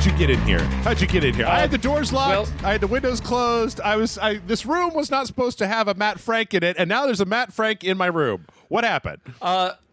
How'd you get in here? I had the doors locked. well- I had the windows closed. This room was not supposed to have a Matt Frank in it, and now there's a Matt Frank in my room. What happened?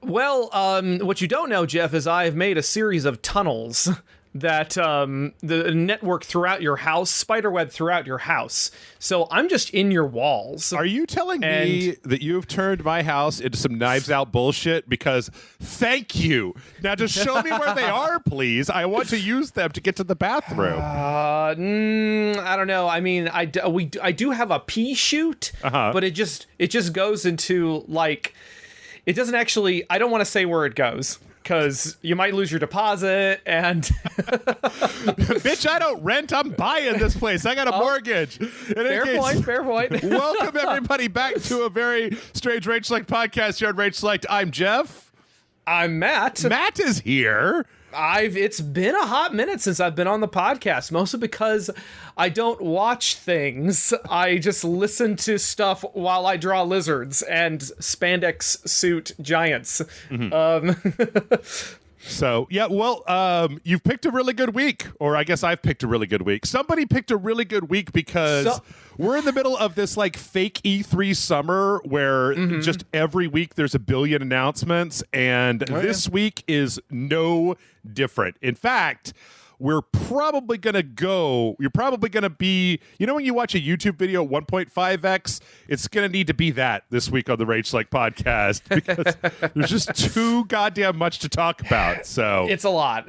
What you don't know, Jeff, is I've made a series of tunnels that the network throughout your house, spiderweb throughout your house. So I'm just in your walls. Are you telling me that you've turned my house into some Knives Out bullshit? Because thank you. Now just show me where they are, please. I want to use them to get to the bathroom. I don't know. I mean, I do have a pea chute, but it just goes into like, it doesn't actually. I don't want to say where it goes, because you might lose your deposit, and bitch, I don't rent. I'm buying this place. I got a mortgage. Fair point. Welcome everybody back to a very strange Rage Select podcast here on Rage Select. I'm Jeff. I'm Matt. Matt is here. It's been a hot minute since I've been on the podcast, mostly because I don't watch things. I just listen to stuff while I draw lizards and spandex suit giants. So, yeah, well, you've picked a really good week, or I guess I've picked a really good week. Somebody picked a really good week because we're in the middle of this like fake E3 summer where just every week there's a billion announcements, and this week is no different. In fact, you're probably going to be, when you watch a YouTube video 1.5x, it's going to need to be that this week on the Rage Select podcast, because there's just too goddamn much to talk about. So it's a lot.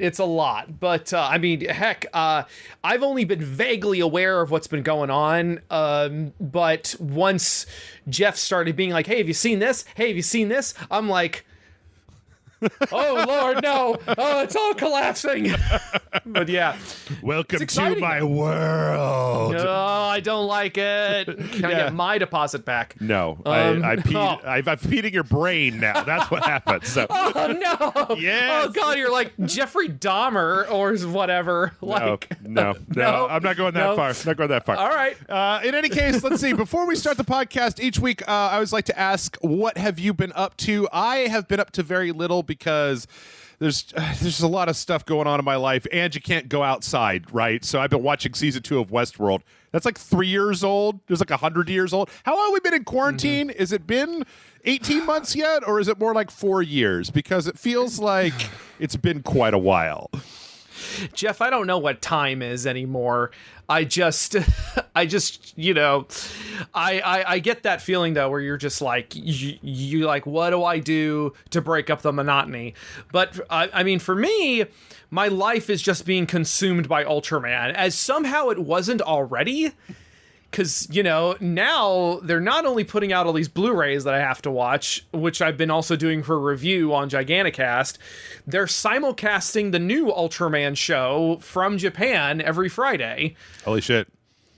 But I mean, heck, I've only been vaguely aware of what's been going on. But once Jeff started being like, hey, have you seen this? I'm like, oh Lord, no! Oh, it's all collapsing. But yeah, welcome to my world. No, I don't like it. Can I get my deposit back? No, I'm feeding your brain now. That's what happened. So. Oh no! Yes. Oh God, you're like Jeffrey Dahmer or whatever. No, I'm not going that far. All right. In any case, let's see. Before we start the podcast each week, I always like to ask, what have you been up to? I have been up to very little, because there's a lot of stuff going on in my life, and you can't go outside, right? So I've been watching season 2 of Westworld. That's like 3 years old. There's like 100 years old. How long have we been in quarantine? Is it been 18 months yet, or is it more like 4 years? Because it feels like it's been quite a while. Jeff, I don't know what time is anymore. I get that feeling though, where you're just like, you like, what do I do to break up the monotony? But I mean, for me, my life is just being consumed by Ultraman, as somehow it wasn't already. Because, now they're not only putting out all these Blu-rays that I have to watch, which I've been also doing for review on Giganticast, they're simulcasting the new Ultraman show from Japan every Friday. Holy shit.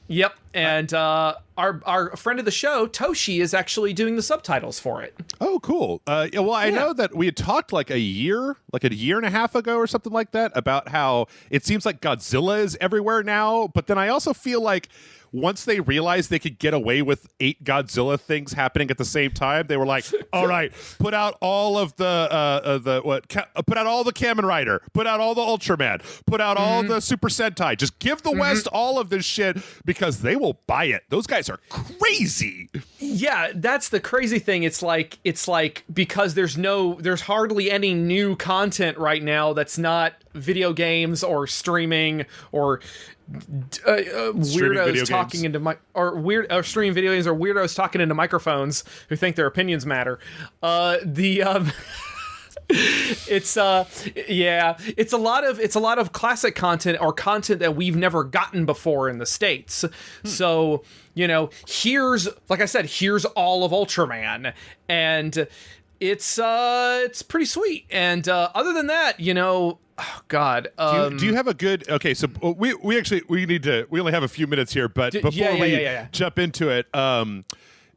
Yep, and our friend of the show, Toshi, is actually doing the subtitles for it. Oh, cool. I know that we had talked like a year and a half ago or something like that, about how it seems like Godzilla is everywhere now, but then I also feel like once they realized they could get away with 8 Godzilla things happening at the same time, they were like, all right, put out all of put out all the Kamen Rider, put out all the Ultraman, put out all the Super Sentai. Just give the West all of this shit, because they will buy it. Those guys are crazy. Yeah, that's the crazy thing. It's like because there's hardly any new content right now that's not video games or streaming or weirdos talking into streaming video games, or weirdos talking into microphones who think their opinions matter. It's a lot of classic content, or content that we've never gotten before in the States. So, here's all of Ultraman, and it's pretty sweet. And other than that, oh God. Do you have a good? Okay, so we only have a few minutes here, but before we jump into it,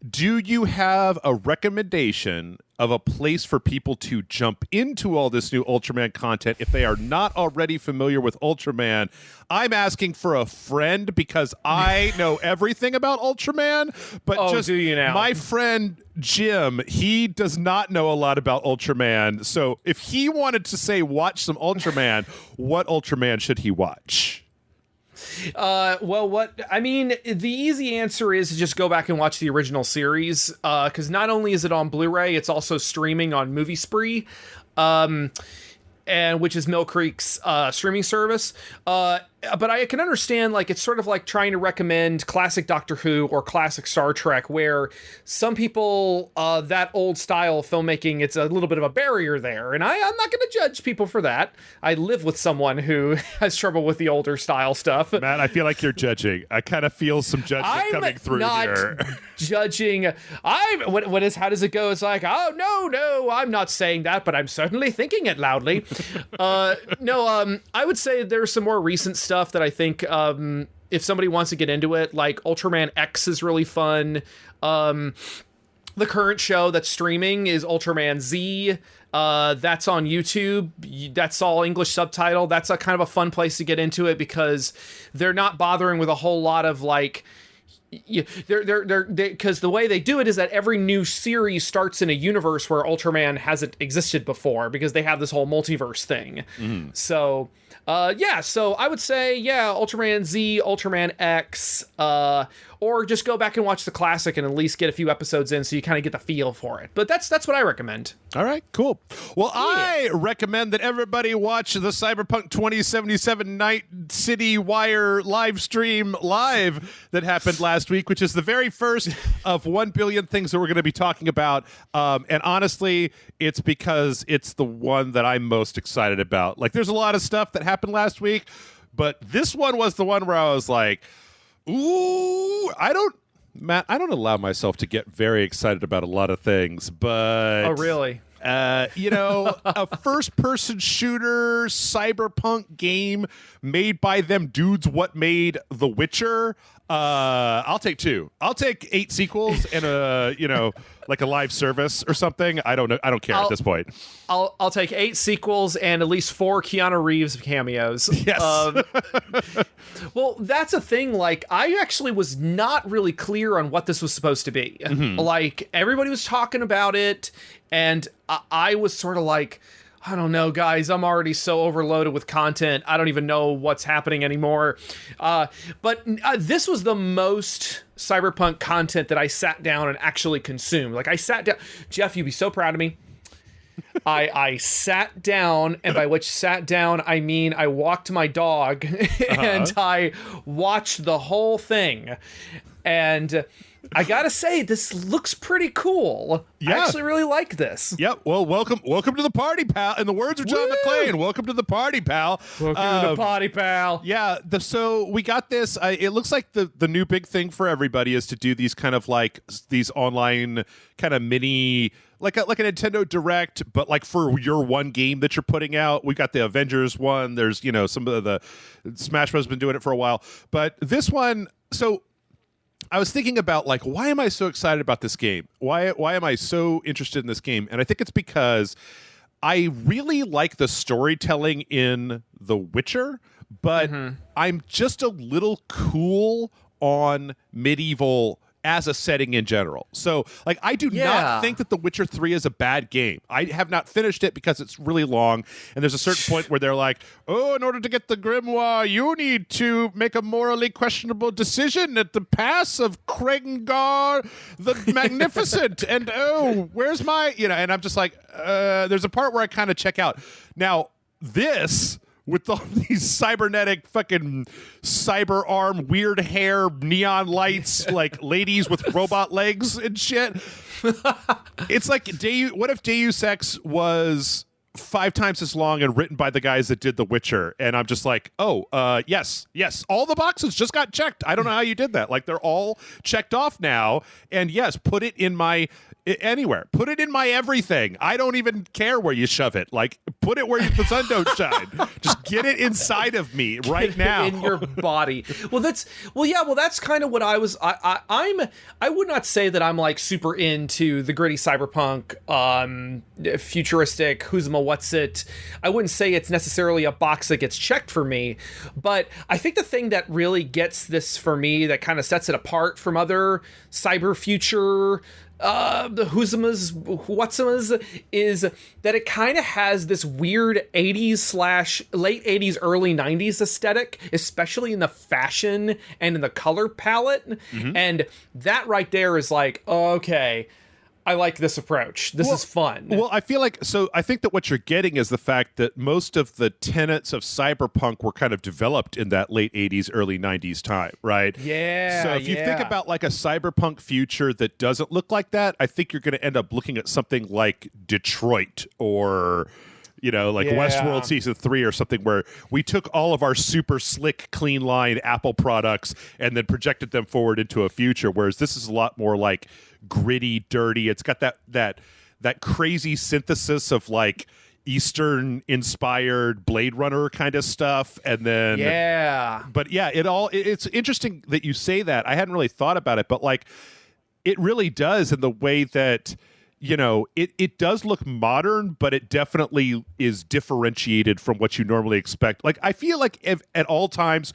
Do you have a recommendation of a place for people to jump into all this new Ultraman content if they are not already familiar with Ultraman? I'm asking for a friend because I know everything about Ultraman, but do you now? My friend Jim, he does not know a lot about Ultraman. So if he wanted to say watch some Ultraman, what Ultraman should he watch? The easy answer is to just go back and watch the original series, because not only is it on Blu-ray, it's also streaming on Movie Spree, and which is Mill Creek's streaming service. But I can understand, like, it's sort of like trying to recommend classic Doctor Who or classic Star Trek, where some people, that old style filmmaking, it's a little bit of a barrier there. And I'm not going to judge people for that. I live with someone who has trouble with the older style stuff. Matt, I feel like you're judging. I kind of feel some judgment coming through here. Judging. How does it go? It's like, oh, no, I'm not saying that, but I'm certainly thinking it loudly. I would say there's some more recent stuff that I think, if somebody wants to get into it, like Ultraman X is really fun. The current show that's streaming is Ultraman Z. That's on YouTube. That's all English subtitle. That's a kind of a fun place to get into it because they're not bothering with a whole lot of like, because the way they do it is that every new series starts in a universe where Ultraman hasn't existed before because they have this whole multiverse thing. Mm-hmm. So I would say, Ultraman Z, Ultraman X, or just go back and watch the classic and at least get a few episodes in so you kind of get the feel for it. But that's what I recommend. All right, cool. Well, I recommend that everybody watch the Cyberpunk 2077 Night City Wire live stream live that happened last week, which is the very first of 1 billion things that we're going to be talking about. And honestly, it's because it's the one that I'm most excited about. Like, there's a lot of stuff that happened last week, but this one was the one where I was like, ooh, Matt, I don't allow myself to get very excited about a lot of things, but... Oh, really? A first-person shooter cyberpunk game made by them dudes what made The Witcher. I'll take 2. I'll take 8 sequels and like a live service or something. I don't know. I don't care at this point. I'll take 8 sequels and at least 4 Keanu Reeves cameos. Yes. Well, that's a thing. Like, I actually was not really clear on what this was supposed to be. Mm-hmm. Like, everybody was talking about it, and I was sort of like, I don't know, guys, I'm already so overloaded with content. I don't even know what's happening anymore. But this was the most Cyberpunk content that I sat down and actually consumed. Like, I sat down. Jeff, you'd be so proud of me. I sat down, and by which sat down, I mean I walked my dog and I watched the whole thing. And I gotta say, this looks pretty cool. Yeah. I actually really like this. Yep. Well, welcome to the party, pal. In the words of John McClane, welcome to the party, pal. Welcome to the party, pal. Yeah. So we got this. It looks like the new big thing for everybody is to do these kind of like these online kind of mini. Like a Nintendo Direct, but like for your one game that you're putting out. We got the Avengers one. There's, some of the Smash Bros. Been doing it for a while. But this one, so I was thinking about, like, why am I so excited about this game? Why am I so interested in this game? And I think it's because I really like the storytelling in The Witcher, but I'm just a little cool on medieval as a setting in general. So, like, I do not think that The Witcher 3 is a bad game. I have not finished it because it's really long, and there's a certain point where they're like, oh, in order to get the grimoire, you need to make a morally questionable decision at the pass of Krengar the Magnificent, and where's my, and I'm just like, there's a part where I kind of check out. Now, this... with all these cybernetic fucking cyber arm, weird hair, neon lights, like ladies with robot legs and shit. It's like what if Deus Ex was 5 times as long and written by the guys that did The Witcher. And I'm just like, yes, all the boxes just got checked. I don't know how you did that. Like, they're all checked off now. And yes, put it in my anywhere. Put it in my everything. I don't even care where you shove it. Like, put it where the sun don't shine. Just get it inside of me right now. In your body. That's kind of what I was. I would not say that I'm like super into the gritty cyberpunk, futuristic, who's what's it. I wouldn't say it's necessarily a box that gets checked for me, but I think the thing that really gets this for me, that kind of sets it apart from other cyber future the whatsamas, is that it kind of has this weird 80s / late 80s early 90s aesthetic, especially in the fashion and in the color palette. And that right there is like, okay, I like this approach. This is fun. Well, I feel like, so I think that what you're getting is the fact that most of the tenets of cyberpunk were kind of developed in that late 80s, early 90s time, right? Yeah. So if you think about like a cyberpunk future that doesn't look like that, I think you're going to end up looking at something like Detroit or, you know, like Westworld Season 3 or something, where we took all of our super slick, clean line Apple products and then projected them forward into a future, whereas this is a lot more like gritty, dirty. It's got that crazy synthesis of like Eastern inspired Blade Runner kind of stuff. And then it's interesting that you say that. I hadn't really thought about it, but like it really does in the way that, you know, it does look modern, but it definitely is differentiated from what you normally expect. Like, I feel like at all times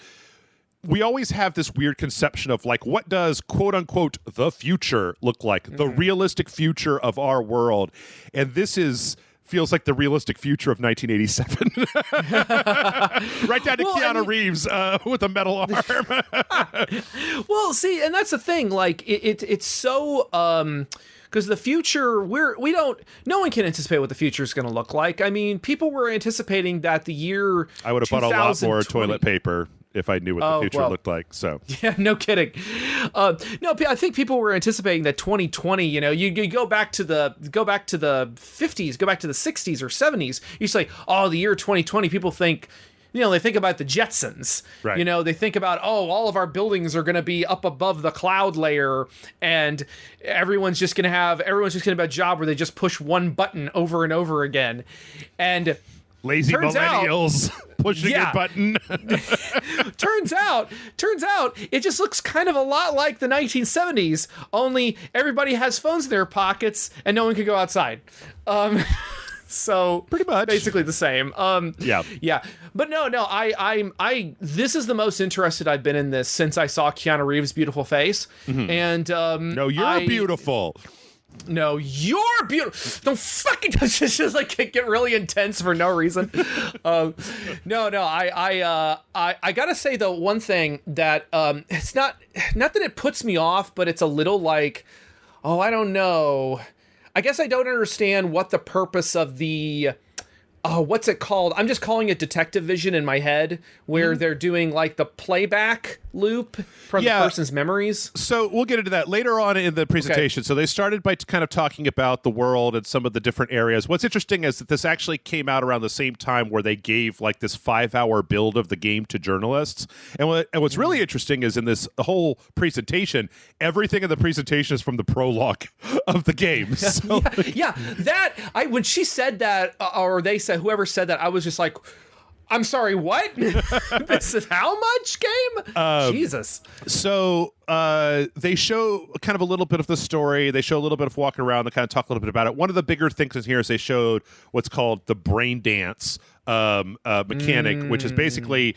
we always have this weird conception of like, what does quote unquote the future look like? The realistic future of our world. And this feels like the realistic future of 1987. Right down to Keanu Reeves with a metal arm. Well, see, and that's the thing. Like, it's so because the future, no one can anticipate what the future is going to look like. I mean, people were anticipating that the year I would have bought a lot more toilet paper if I knew what the future looked like. So yeah, no kidding. No, I think people were anticipating that 2020. You know, you go back to the 50s, go back to the 60s or 70s. You say, oh, the year 2020. People think, you know, they think about the Jetsons. Right. You know, they think about, all of our buildings are going to be up above the cloud layer, and everyone's just going to have a job where they just push one button over and over again, and lazy millennials pushing your button. turns out it just looks kind of a lot like the 1970s, only everybody has phones in their pockets and no one can go outside. So pretty much basically the same. Yeah. But no, I this is the most interested I've been in this since I saw Keanu Reeves' beautiful face. And no, you're beautiful. No, you're beautiful. Don't fucking touch this. Just like get really intense for no reason. I gotta say though, one thing that it's not that it puts me off, but it's a little like, I don't know. I guess I don't understand what the purpose of the what's it called? I'm just calling it detective vision in my head, where they're doing like the playback loop from the person's memories. So we'll get into that later on in the presentation. Okay. So they started by kind of talking about the world and some of the different areas. What's interesting is that this actually came out around the same time where they gave like this 5-hour build of the game to journalists. And what's really interesting is in this whole presentation, everything in the presentation is from the prologue of the game. So, when she said that, or they said, whoever said that, I was just like, I'm sorry, what? This is how much game? Jesus. So they show kind of a little bit of the story. They show a little bit of walking around. They kind of talk a little bit about it. One of the bigger things in here is they showed what's called the brain dance mechanic, which is basically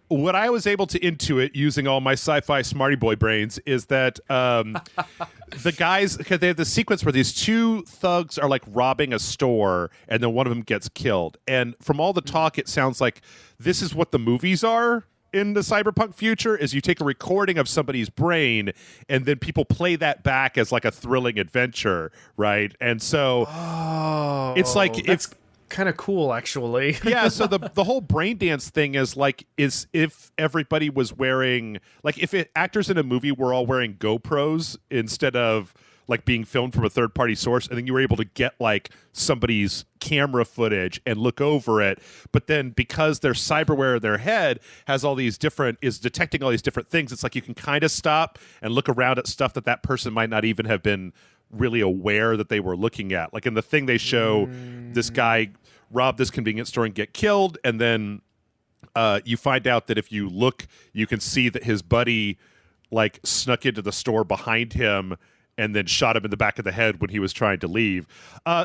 what I was able to intuit using all my sci-fi smarty boy brains is that the guys, they have the sequence where these two thugs are like robbing a store and then one of them gets killed. And from all the talk, it sounds like this is what the movies are in the cyberpunk future, is you take a recording of somebody's brain and then people play that back as like a thrilling adventure, right? And so it's like it's kind of cool, actually. Yeah, so the whole brain dance thing is if everybody was wearing, like, if actors in a movie were all wearing GoPros instead of like being filmed from a third party source, and then you were able to get like somebody's camera footage and look over it. But then because their cyberware in their head has all these different is detecting all these different things, it's like you can kind of stop and look around at stuff that person might not even have been really aware that they were looking at. Like in the thing they show this guy rob this convenience store and get killed, and then you find out that if you look, you can see that his buddy like snuck into the store behind him and then shot him in the back of the head when he was trying to leave. I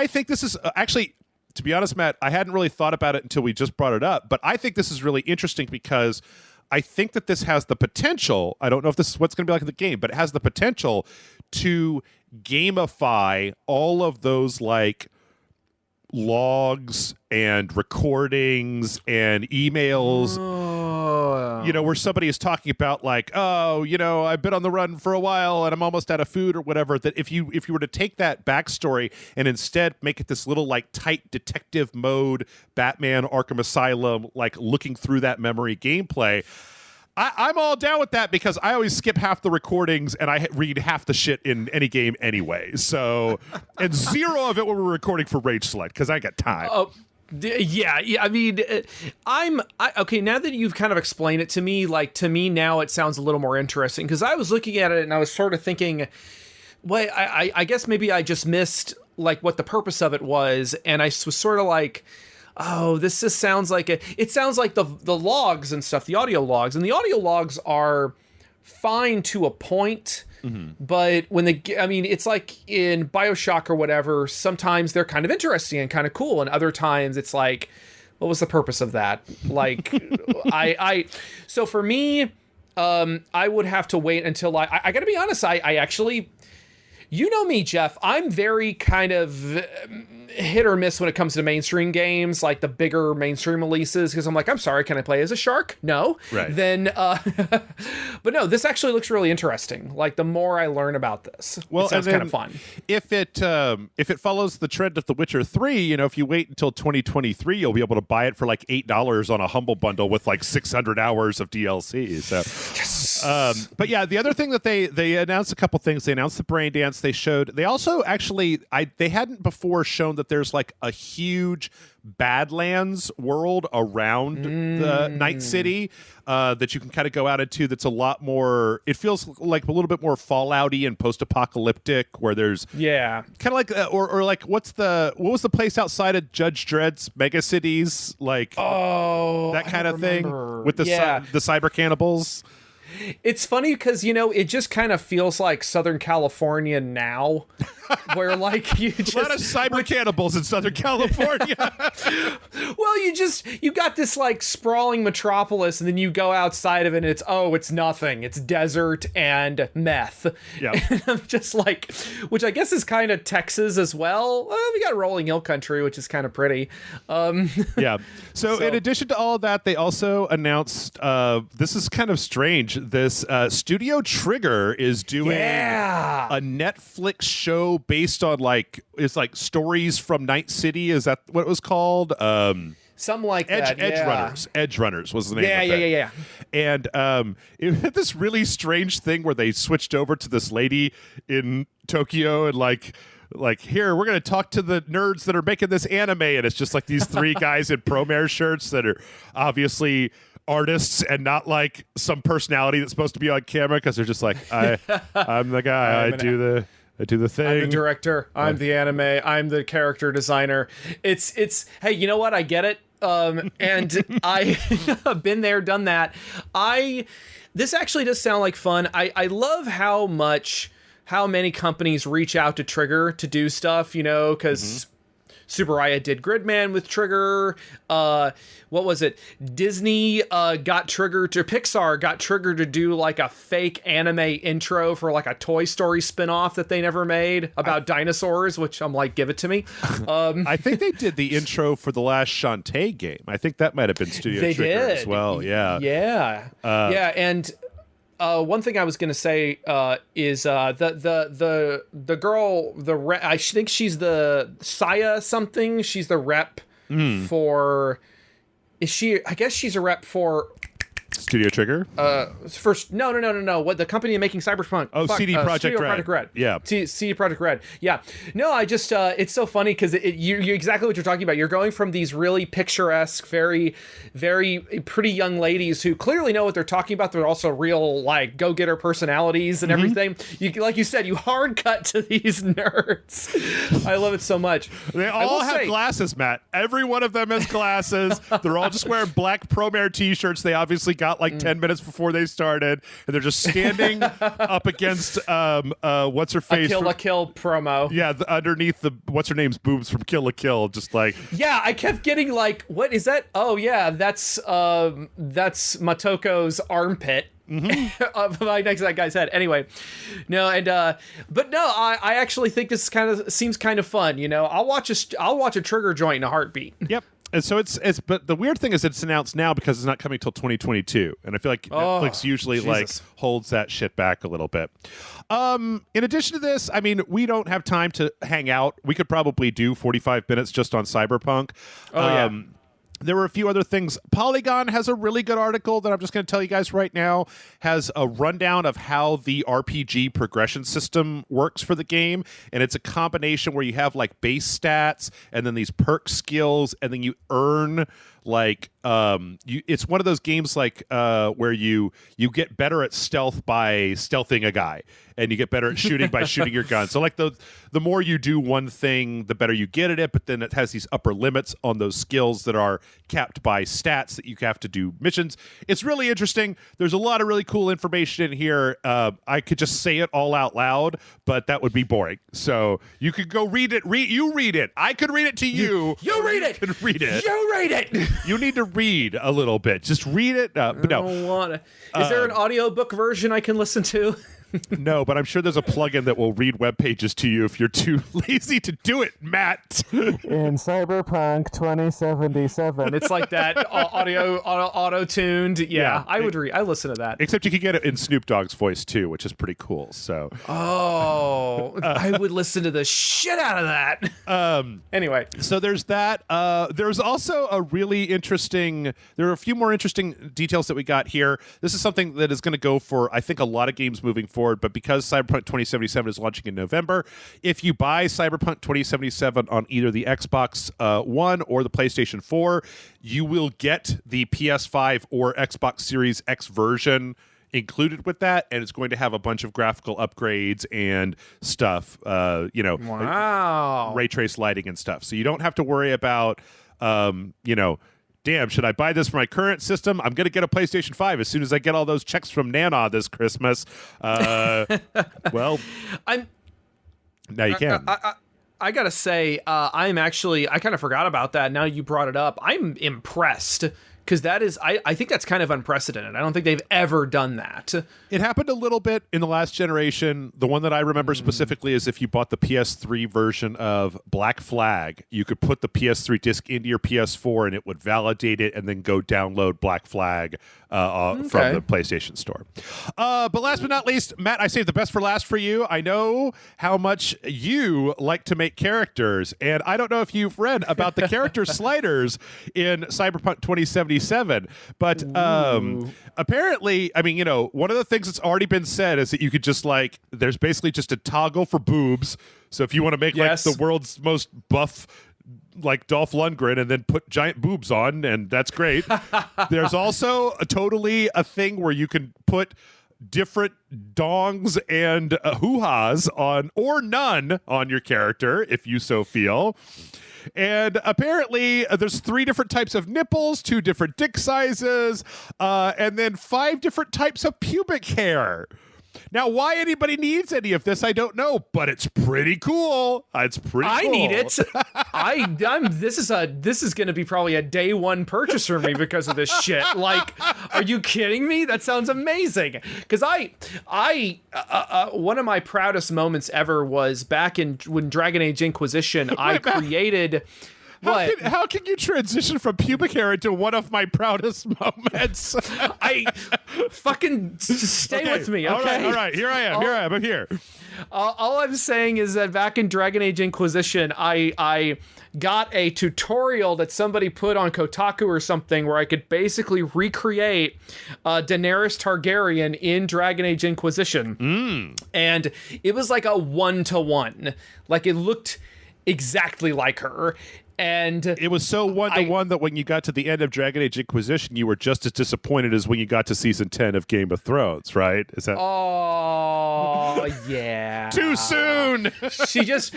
think this is actually, to be honest, Matt, I hadn't really thought about it until we just brought it up, but I think this is really interesting because I think that this has the potential, I don't know if this is what's going to be like in the game, but it has the potential to gamify all of those like logs and recordings and emails, where somebody is talking about like, I've been on the run for a while and I'm almost out of food or whatever, that if you were to take that backstory and instead make it this little like tight detective mode Batman Arkham Asylum, like looking through that memory gameplay, I'm all down with that because I always skip half the recordings and I read half the shit in any game anyway. So, and zero of it when we're recording for Rage Select because I got time. Yeah. I mean, okay. Now that you've kind of explained it to me, like to me now it sounds a little more interesting because I was looking at it and I was sort of thinking, well, I guess maybe I just missed like what the purpose of it was, and I was sort of like, oh, this just sounds like it sounds like the logs and stuff, the audio logs, and the audio logs are fine to a point. But when it's like in BioShock or whatever, sometimes they're kind of interesting and kind of cool, and other times it's like, what was the purpose of that? Like, so for me, I would have to wait until I gotta be honest, I actually, you know me, Jeff, I'm very kind of hit or miss when it comes to mainstream games, like the bigger mainstream releases, because I'm like, I'm sorry, can I play as a shark? No. Right. Then, but no, this actually looks really interesting. Like the more I learn about this, it sounds kind of fun. If it follows the trend of The Witcher 3, if you wait until 2023, you'll be able to buy it for like $8 on a Humble Bundle with like 600 hours of DLC. So, yes. But yeah, the other thing that they announced a couple things. They announced the brain dance. They also actually, they hadn't before shown that there's like a huge Badlands world around the Night City that you can kind of go out into. That's a lot more, it feels like a little bit more Fallout-y and post-apocalyptic, where there's kind of like or like what was the place outside of Judge Dredd's Mega Cities, like that kind of thing with the cyber cannibals. It's funny because, it just kind of feels like Southern California now, where like you just... A lot of cyber cannibals in Southern California. Well, you got this like sprawling metropolis, and then you go outside of it and it's nothing. It's desert and meth. Yeah. And I'm just like, which I guess is kind of Texas as well. We got Rolling Hill Country, which is kind of pretty. Yeah. So in addition to all of that, they also announced, this is kind of strange, this Studio Trigger is doing a Netflix show based on it's like stories from Night City. Is that what it was called? Something like that. Edge Runners was the name of it. Yeah. And it had this really strange thing where they switched over to this lady in Tokyo and like here, we're going to talk to the nerds that are making this anime. And it's just like these three guys in Promare shirts that are obviously artists and not like some personality that's supposed to be on camera, because they're just like, I'm the guy. I do the thing. I'm the director. I'm the anime. I'm the character designer. It's hey, you know what? I get it. And I've been there, done that. This actually does sound like fun. I love how many companies reach out to Trigger to do stuff, because Tsuburaya did Gridman with Trigger. What was it? Disney Pixar got Trigger to do like a fake anime intro for like a Toy Story spinoff that they never made about dinosaurs, which I'm like, give it to me. I think they did the intro for the last Shantae game. I think that might have been Studio Trigger as well. Yeah. Yeah. And one thing I was going to say is the girl, I think she's the Saya something. She's the rep for. Is she? I guess she's a rep for. Studio Trigger. First, no. What the company making Cyberpunk? Oh, CD Projekt Red. Yeah, CD Projekt Red. Yeah. No, I just it's so funny because you exactly what you're talking about. You're going from these really picturesque, very, very pretty young ladies who clearly know what they're talking about. They're also real like go-getter personalities and everything. You like you said, you hard cut to these nerds. I love it so much. They all have glasses, Matt. Every one of them has glasses. They're all just wearing black Promare t-shirts. They obviously got like 10 minutes before they started, and they're just standing up against what's her face? A Kill promo. Yeah, underneath the what's her name's boobs from Kill la Kill, just like. Yeah, I kept getting like, what is that? Oh yeah, that's Matoko's armpit. My next to that guy's head. Anyway, no, and but no, I actually think this seems kind of fun. You know, I'll watch a Trigger joint in a heartbeat. Yep. And so it's but the weird thing is it's announced now because it's not coming till 2022, and I feel like Netflix usually like holds that shit back a little bit. In addition to this, I mean, we don't have time to hang out. We could probably do 45 minutes just on Cyberpunk. There were a few other things. Polygon has a really good article that I'm just going to tell you guys right now. Has a rundown of how the RPG progression system works for the game. And it's a combination where you have like base stats and then these perk skills, and then you earn like it's one of those games like where you get better at stealth by stealthing a guy, and you get better at shooting by shooting your gun. So like the more you do one thing, the better you get at it, but then it has these upper limits on those skills that are capped by stats that you have to do missions. It's really interesting. There's a lot of really cool information in here. I could just say it all out loud, but that would be boring. So you could go read it. You read it. I could read it to you. You read it. Read it. You read it. You need to read a little bit. Just read it. But no. I don't wanna. Is there an audiobook version I can listen to? No, but I'm sure there's a plugin that will read web pages to you if you're too lazy to do it, Matt. In Cyberpunk 2077. It's like that auto-tuned. Yeah, I would read. I listen to that. Except you can get it in Snoop Dogg's voice too, which is pretty cool. So. Oh, I would listen to the shit out of that. Anyway. So there's that. There's also a really interesting. There are a few more interesting details that we got here. This is something that is going to go for, I think, a lot of games moving forward. But because Cyberpunk 2077 is launching in November, if you buy Cyberpunk 2077 on either the Xbox One or the PlayStation 4, you will get the PS5 or Xbox Series X version included with that, and it's going to have a bunch of graphical upgrades and stuff, wow, ray trace lighting and stuff. So you don't have to worry about, damn, should I buy this for my current system? I'm going to get a PlayStation 5 as soon as I get all those checks from Nana this Christmas. Now you can. I gotta say, I kind of forgot about that. Now you brought it up. I'm impressed. Because that is, I think that's kind of unprecedented. I don't think they've ever done that. It happened a little bit in the last generation. The one that I remember specifically is if you bought the PS3 version of Black Flag, you could put the PS3 disc into your PS4 and it would validate it and then go download Black Flag from the PlayStation Store. But last but not least, Matt, I saved the best for last for you. I know how much you like to make characters, and I don't know if you've read about the character sliders in Cyberpunk 2077. But apparently, I mean, one of the things that's already been said is that you could just there's basically just a toggle for boobs. So if you want to make like the world's most buff, like Dolph Lundgren, and then put giant boobs on, and that's great. There's also a thing where you can put different dongs and hoo-has on, or none, on your character if you so feel. And apparently there's 3 different types of nipples, 2 different dick sizes, and then 5 different types of pubic hair. Now, why anybody needs any of this, I don't know, but it's pretty cool. It's pretty cool. I need it. This is going to be probably a day one purchase for me because of this shit. Like, are you kidding me? That sounds amazing. Because one of my proudest moments ever was back when Dragon Age Inquisition. I created. How can you transition from pubic hair into one of my proudest moments? I fucking stay with me, okay? All right. Here I am. I'm here. All I'm saying is that back in Dragon Age Inquisition, I got a tutorial that somebody put on Kotaku or something where I could basically recreate Daenerys Targaryen in Dragon Age Inquisition. And it was like a 1-to-1. Like, it looked exactly like her. And it was so 1-to-1 that when you got to the end of Dragon Age Inquisition, you were just as disappointed as when you got to season 10 of Game of Thrones, right? Is that? Oh, yeah. Too soon. She just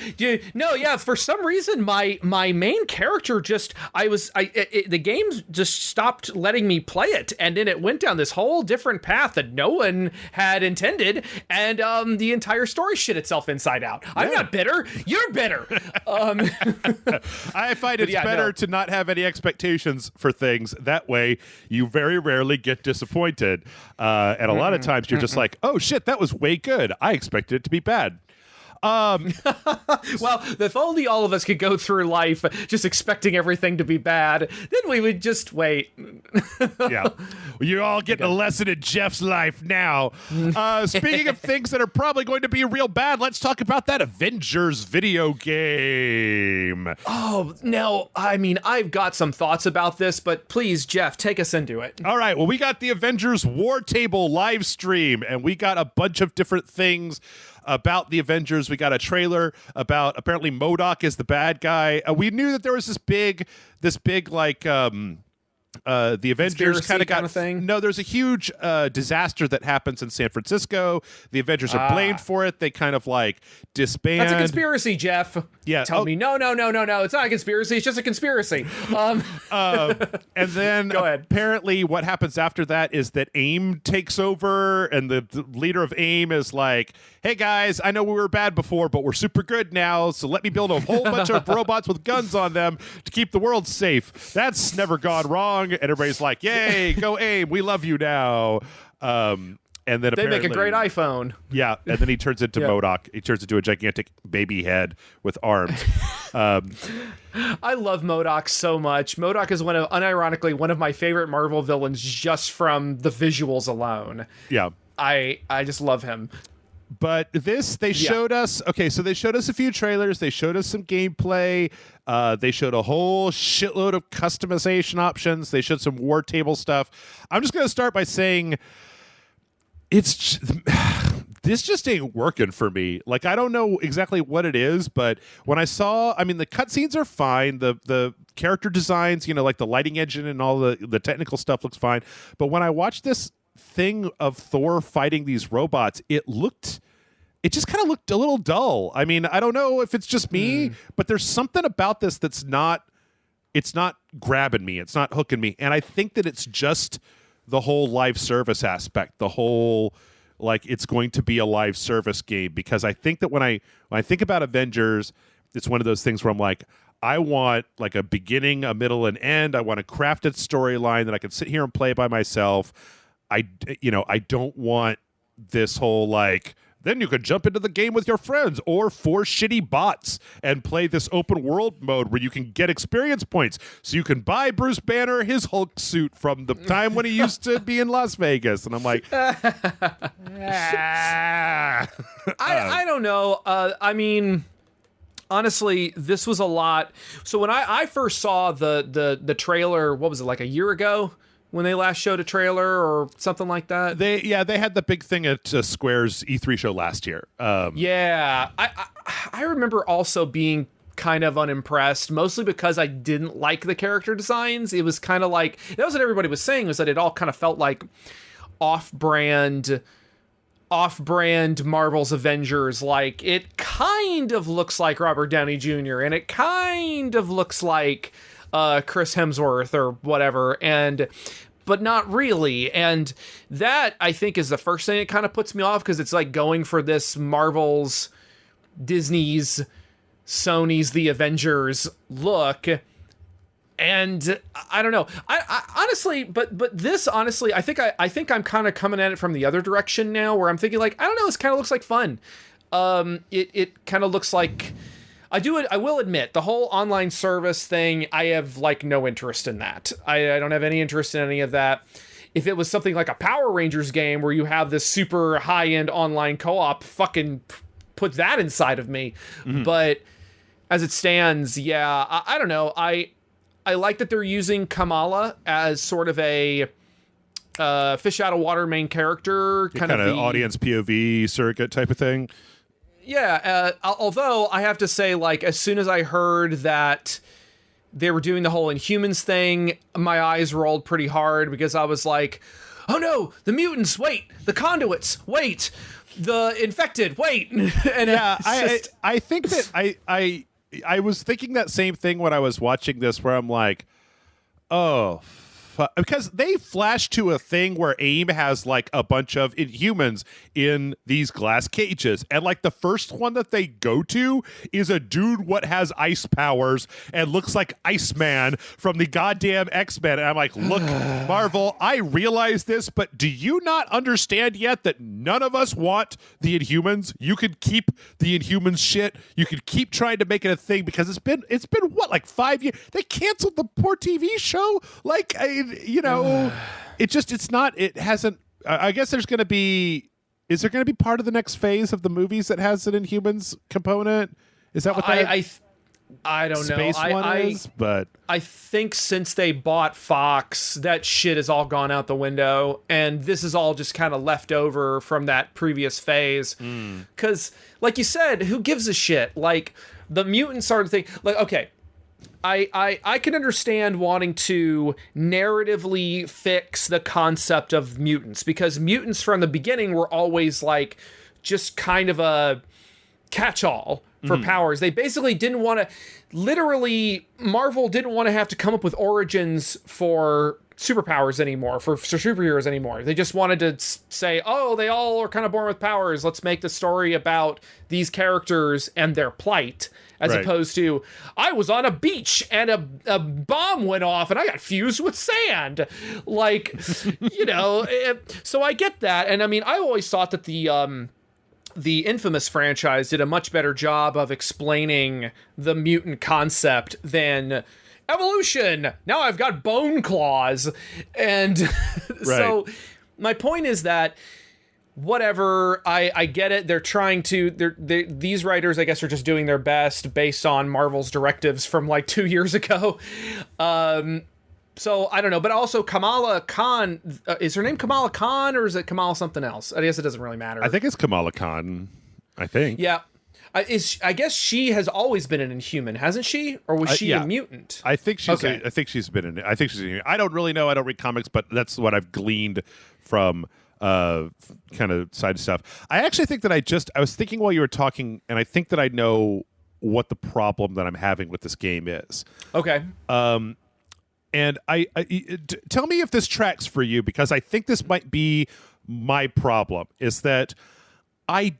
for some reason my main character just the game just stopped letting me play it, and then it went down this whole different path that no one had intended, and the entire story shit itself inside out. I'm not bitter. You're bitter. I find it's better to not have any expectations for things. That way, you very rarely get disappointed. And a lot of times, you're just like, oh, shit, that was way good. I expected it to be bad. Well, if only all of us could go through life just expecting everything to be bad, then we would just wait. Yeah. You're all getting a lesson in Jeff's life now. Speaking of things that are probably going to be real bad, let's talk about that Avengers video game. Oh, now, I mean, I've got some thoughts about this, but please, Jeff, take us into it. All right. Well, we got the Avengers War Table live stream, and we got a bunch of different things about the Avengers. We got a trailer about apparently MODOK is the bad guy. We knew that there was this big like the Avengers kind of got a thing. No, there's a huge disaster that happens in San Francisco. The Avengers are blamed for it. They kind of like disband. That's a conspiracy, Jeff. Yeah. Tell me, no. It's not a conspiracy. It's just a conspiracy. And then Go ahead. Apparently what happens after that is that AIM takes over, and the leader of AIM is like, hey guys, I know we were bad before, but we're super good now, so let me build a whole bunch of robots with guns on them to keep the world safe. That's never gone wrong. And everybody's like, yay, go AIM, we love you now. And then they make a great iPhone. Yeah, and then he turns into MODOK. He turns into a gigantic baby head with arms. I love MODOK so much. MODOK is unironically one of my favorite Marvel villains just from the visuals alone. Yeah. I just love him. But they showed us, so they showed us a few trailers. They showed us some gameplay. They showed a whole shitload of customization options. They showed some War Table stuff. I'm just going to start by saying this just ain't working for me. Like, I don't know exactly what it is, but when I saw, I mean, the cutscenes are fine. The character designs, like the lighting engine and all the technical stuff looks fine. But when I watched this thing of Thor fighting these robots, it just kind of looked a little dull. I mean, I don't know if it's just me, but there's something about this it's not grabbing me. It's not hooking me. And I think that it's just the whole live service aspect, the whole, like, it's going to be a live service game, because I think that when I think about Avengers, it's one of those things where I'm like, I want like a beginning, a middle, and end. I want a crafted storyline that I can sit here and play by myself. I don't want this whole like, then you could jump into the game with your friends or 4 shitty bots and play this open world mode where you can get experience points so you can buy Bruce Banner his Hulk suit from the time when he used to be in Las Vegas. And I'm like, I don't know. I mean, honestly, this was a lot. So when I first saw the trailer, what was it, like a year ago? When they last showed a trailer or something like that? They had the big thing at Square's E3 show last year. I remember also being kind of unimpressed, mostly because I didn't like the character designs. It was kind of like, that was what everybody was saying, was that it all kind of felt like off-brand Marvel's Avengers. Like, it kind of looks like Robert Downey Jr. and it kind of looks like Chris Hemsworth or whatever, but not really. And that, I think, is the first thing that kind of puts me off, because it's like going for this Marvel's, Disney's, Sony's The Avengers look. And I don't know. I honestly, but this honestly, I think I'm kind of coming at it from the other direction now, where I'm thinking like, I don't know, this kind of looks like fun. It kind of looks like, I will admit, the whole online service thing, I have like no interest in that. I don't have any interest in any of that. If it was something like a Power Rangers game where you have this super high-end online co-op, fucking put that inside of me. But as it stands, yeah, I don't know. I like that they're using Kamala as sort of a fish out of water main character, kind of the audience POV surrogate type of thing. Yeah, although I have to say, like, as soon as I heard that they were doing the whole Inhumans thing, my eyes rolled pretty hard because I was like, oh no, the mutants, wait, the conduits, wait, the infected, wait. And yeah, I think that I was thinking that same thing when I was watching this, where I'm like, oh, because they flash to a thing where AIM has like a bunch of Inhumans in these glass cages, and like the first one that they go to is a dude what has ice powers and looks like Iceman from the goddamn X-Men, and I'm like, look, Marvel, I realize this, but do you not understand yet that none of us want the Inhumans? You could keep the Inhumans shit, you could keep trying to make it a thing, because it's been what, like 5 years? They canceled the poor TV show, like it hasn't. I guess there's going to be. Is there going to be part of the next phase of the movies that has an Inhumans component? Is that what that? I don't space know. One is, but I think since they bought Fox, that shit has all gone out the window, and this is all just kind of left over from that previous phase. Because, like you said, who gives a shit? Like, the mutants are the thing. Like, okay. I can understand wanting to narratively fix the concept of mutants, because mutants from the beginning were always like just kind of a catch-all for powers. They basically didn't want to, literally, Marvel didn't want to have to come up with origins for superpowers anymore, for superheroes anymore. They just wanted to say, oh, they all are kind of born with powers. Let's make the story about these characters and their plight. As opposed to, I was on a beach and a bomb went off and I got fused with sand. Like, so I get that. And I mean, I always thought that the Infamous franchise did a much better job of explaining the mutant concept than evolution. Now I've got bone claws. And so my point is that, whatever, I get it. They're trying to. These writers, I guess, are just doing their best based on Marvel's directives from like 2 years ago. So I don't know, but also Kamala Khan, is her name Kamala Khan or is it Kamala something else? I guess it doesn't really matter. I think it's Kamala Khan. I think. Yeah. I guess she has always been an Inhuman, hasn't she? Or was she a mutant? I think she's. Okay. I think she's been. I think she's. I don't really know. I don't read comics, but that's what I've gleaned from kind of side stuff. I actually think that I was thinking while you were talking, and I think that I know what the problem that I'm having with this game is. Okay. And tell me if this tracks for you, because I think this might be my problem, is that I'm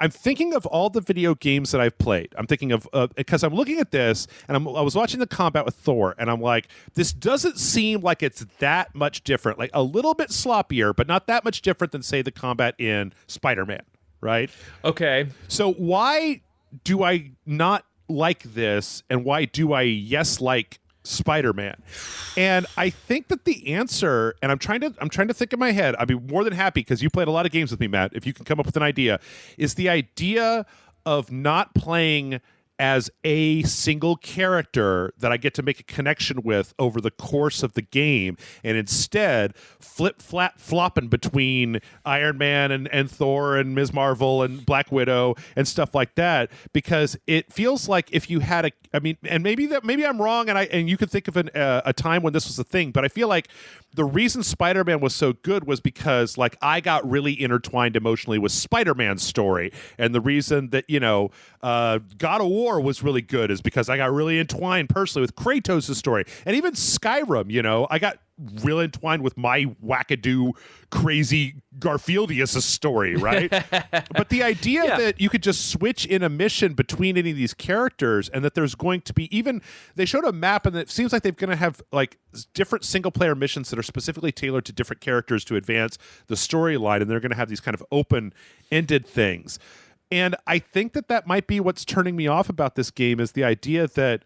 thinking of all the video games that I've played. I'm thinking of because I'm looking at this and I was watching the combat with Thor, and I'm like, this doesn't seem like it's that much different. Like a little bit sloppier, but not that much different than, say, the combat in Spider-Man, right? Okay. So why do I not like this, and why do I like Spider-Man? And I think that the answer, and I'm trying to think in my head, I'd be more than happy, because you played a lot of games with me, Matt, if you can come up with an idea, is the idea of not playing as a single character that I get to make a connection with over the course of the game, and instead flopping between Iron Man and Thor and Ms. Marvel and Black Widow and stuff like that, because it feels like if you had and maybe I'm wrong, and you could think of a time when this was a thing, but I feel like the reason Spider-Man was so good was because, like, I got really intertwined emotionally with Spider-Man's story, and the reason that God of War was really good is because I got really entwined personally with Kratos' story, and even Skyrim. I got real entwined with my wackadoo, crazy Garfieldius story, right? But the idea that you could just switch in a mission between any of these characters, and that there's going to be they showed a map, and it seems like they're going to have like different single player missions that are specifically tailored to different characters to advance the storyline, and they're going to have these kind of open-ended things. And I think that might be what's turning me off about this game, is the idea that,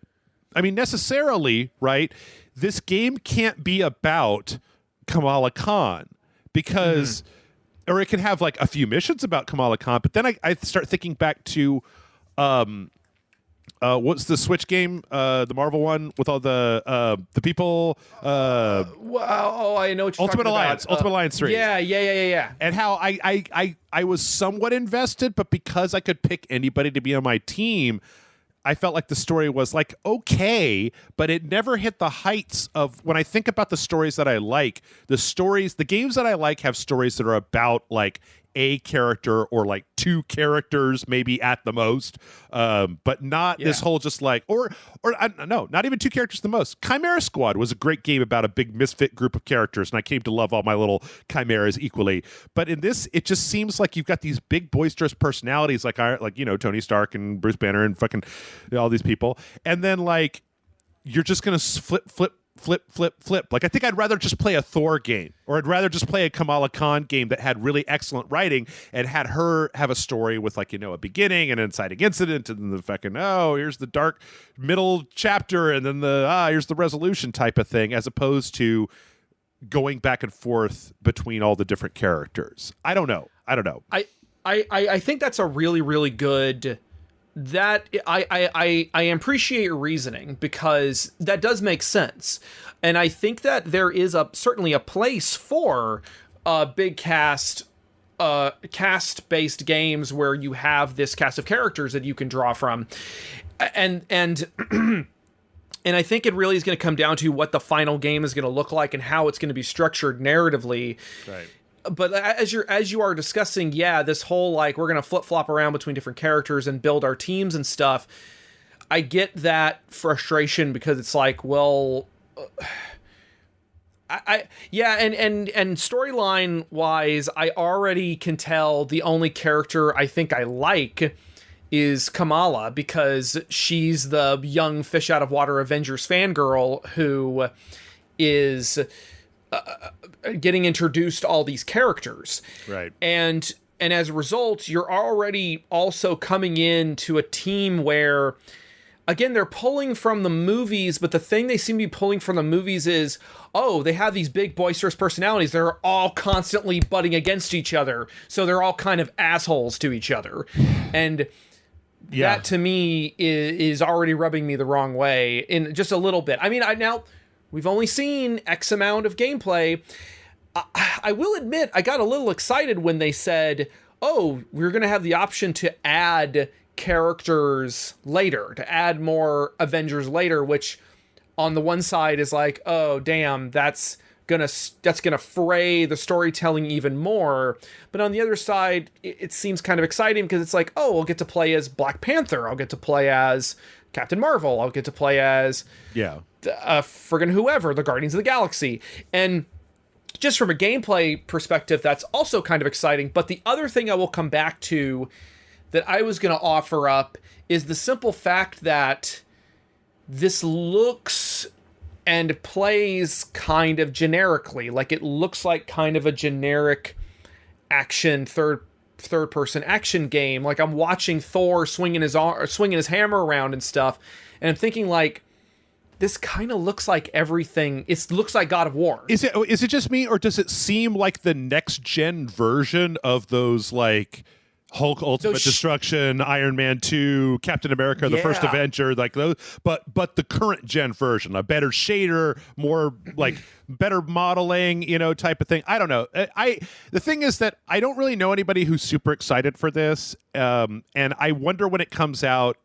necessarily, right, this game can't be about Kamala Khan, because or it can have like a few missions about Kamala Khan. But then I start thinking back to, what's the Switch game, the Marvel one with all the people? Wow, I know what you're Ultimate talking Alliance, about. Ultimate Alliance 3. Yeah. And how I was somewhat invested, but because I could pick anybody to be on my team, I felt like the story was like okay, but it never hit the heights of when I think about the stories that I like. The games that I like have stories that are about like a character or like two characters maybe at the most, but not this whole just like or no, not even two characters the most. Chimera Squad was a great game about a big misfit group of characters, and I came to love all my little chimeras equally. But in this, it just seems like you've got these big boisterous personalities like Tony Stark and Bruce Banner and fucking all these people, and then like you're just gonna flip. Like, I think I'd rather just play a Thor game, or I'd rather just play a Kamala Khan game that had really excellent writing and had her have a story with like, a beginning and an inciting incident and then the fucking, here's the dark middle chapter and then here's the resolution type of thing, as opposed to going back and forth between all the different characters. I don't know. I think that's a really, really good... That I appreciate your reasoning, because that does make sense, and I think that there is certainly a place for big cast based games where you have this cast of characters that you can draw from, and and I think it really is going to come down to what the final game is going to look like and how it's going to be structured narratively. Right. But as you are discussing, this whole like we're gonna flip flop around between different characters and build our teams and stuff. I get that frustration, because it's like, well, and storyline wise, I already can tell the only character I think I like is Kamala, because she's the young fish out of water Avengers fangirl who is getting introduced to all these characters. Right. And as a result, you're already also coming into a team where, again, they're pulling from the movies, but the thing they seem to be pulling from the movies is, they have these big boisterous personalities. They're all constantly butting against each other. So they're all kind of assholes to each other. And that to me is already rubbing me the wrong way in just a little bit. I mean, we've only seen X amount of gameplay. I will admit, I got a little excited when they said, we're going to have the option to add characters later, to add more Avengers later, which on the one side is like, oh, damn, that's gonna fray the storytelling even more. But on the other side, it seems kind of exciting, because it's like, I'll get to play as Black Panther. I'll get to play as Captain Marvel. I'll get to play as... friggin' whoever, the Guardians of the Galaxy. And just from a gameplay perspective, that's also kind of exciting. But the other thing I will come back to that I was going to offer up is the simple fact that this looks and plays kind of generically. Like, it looks like kind of a generic action third person action game. Like, I'm watching Thor swinging his hammer around and stuff, and I'm thinking like, this kind of looks like everything. It looks like God of War. Is it just me, or does it seem like the next gen version of those like Hulk Ultimate Destruction, Iron Man 2, Captain America, the first Avenger, like those, but the current gen version, a better shader, more like better modeling, type of thing. I don't know. The thing is that I don't really know anybody who's super excited for this, and I wonder when it comes out.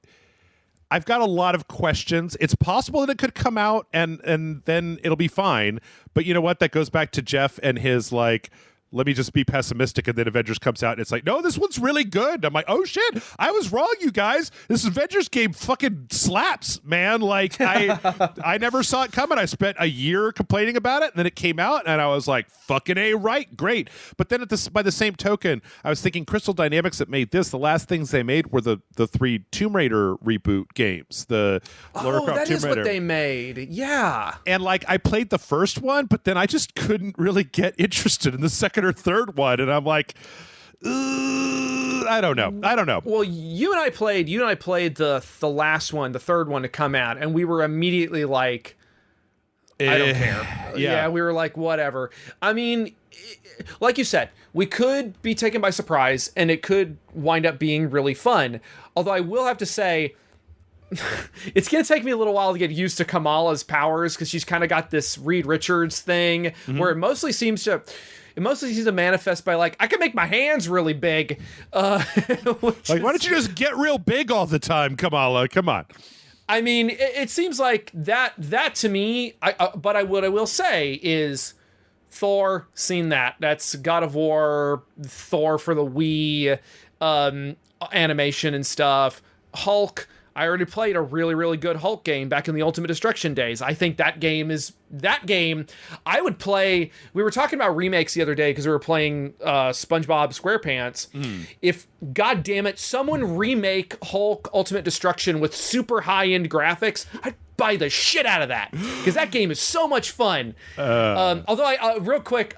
I've got a lot of questions. It's possible that it could come out and then it'll be fine. But you know what? That goes back to Jeff and his like, let me just be pessimistic, and then Avengers comes out and it's like, no, this one's really good. I'm like, oh shit, I was wrong, you guys. This Avengers game fucking slaps, man. Like, I never saw it coming. I spent a year complaining about it, and then it came out and I was like, fucking A, right, great. But then by the same token, I was thinking Crystal Dynamics that made this, the last things they made were the 3 Tomb Raider reboot games. The Lara Croft that Tomb is Raider. What they made. Yeah. And like, I played the first one, but then I just couldn't really get interested in the second or third one, and I'm like, I don't know. Well, you and I played the last one, the third one to come out, and we were immediately like, I don't care. Yeah, we were like, whatever. I mean, like you said, we could be taken by surprise, and it could wind up being really fun. Although I will have to say, it's going to take me a little while to get used to Kamala's powers, because she's kind of got this Reed Richards thing where it mostly seems to manifest by, like, I can make my hands really big. Like, why don't you just get real big all the time, Kamala? Come on. I mean, it seems like that to me, but what I will say is Thor, seen that. That's God of War, Thor for the Wii, animation and stuff. Hulk, I already played a really, really good Hulk game back in the Ultimate Destruction days. I think that game I would play. We were talking about remakes the other day because we were playing SpongeBob SquarePants. If, God damn it, someone remake Hulk Ultimate Destruction with super high-end graphics, I'd buy the shit out of that, because that game is so much fun. Although real quick,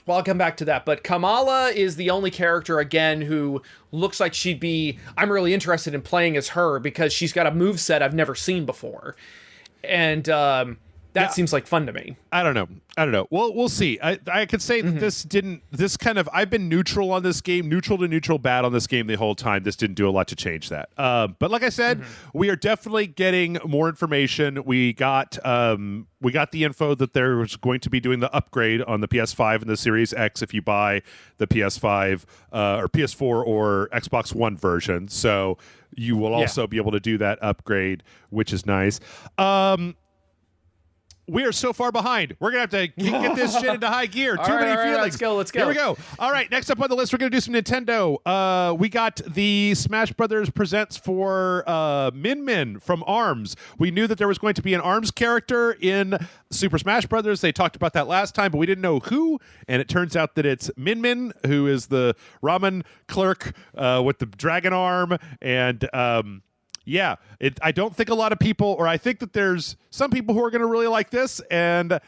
well, I'll come back to that, but Kamala is the only character, again, who looks like she'd be... I'm really interested in playing as her, because she's got a moveset I've never seen before. And that seems like fun to me. I don't know. Well, we'll see. I could say that I've been neutral on this game, neutral to neutral bad on this game the whole time. This didn't do a lot to change that. But like I said, we are definitely getting more information. We got the info that there was going to be doing the upgrade on the PS5 and the Series X if you buy the PS5 or PS4 or Xbox One version. So you will also be able to do that upgrade, which is nice. We are so far behind. We're going to have to get this shit into high gear. Too many feelings. Let's go. Here we go. All right, next up on the list, we're going to do some Nintendo. We got the Smash Brothers Presents for Min Min from ARMS. We knew that there was going to be an ARMS character in Super Smash Brothers. They talked about that last time, but we didn't know who, and it turns out that it's Min Min, who is the ramen clerk with the dragon arm, and... I don't think a lot of people, or I think that there's some people who are going to really like this, and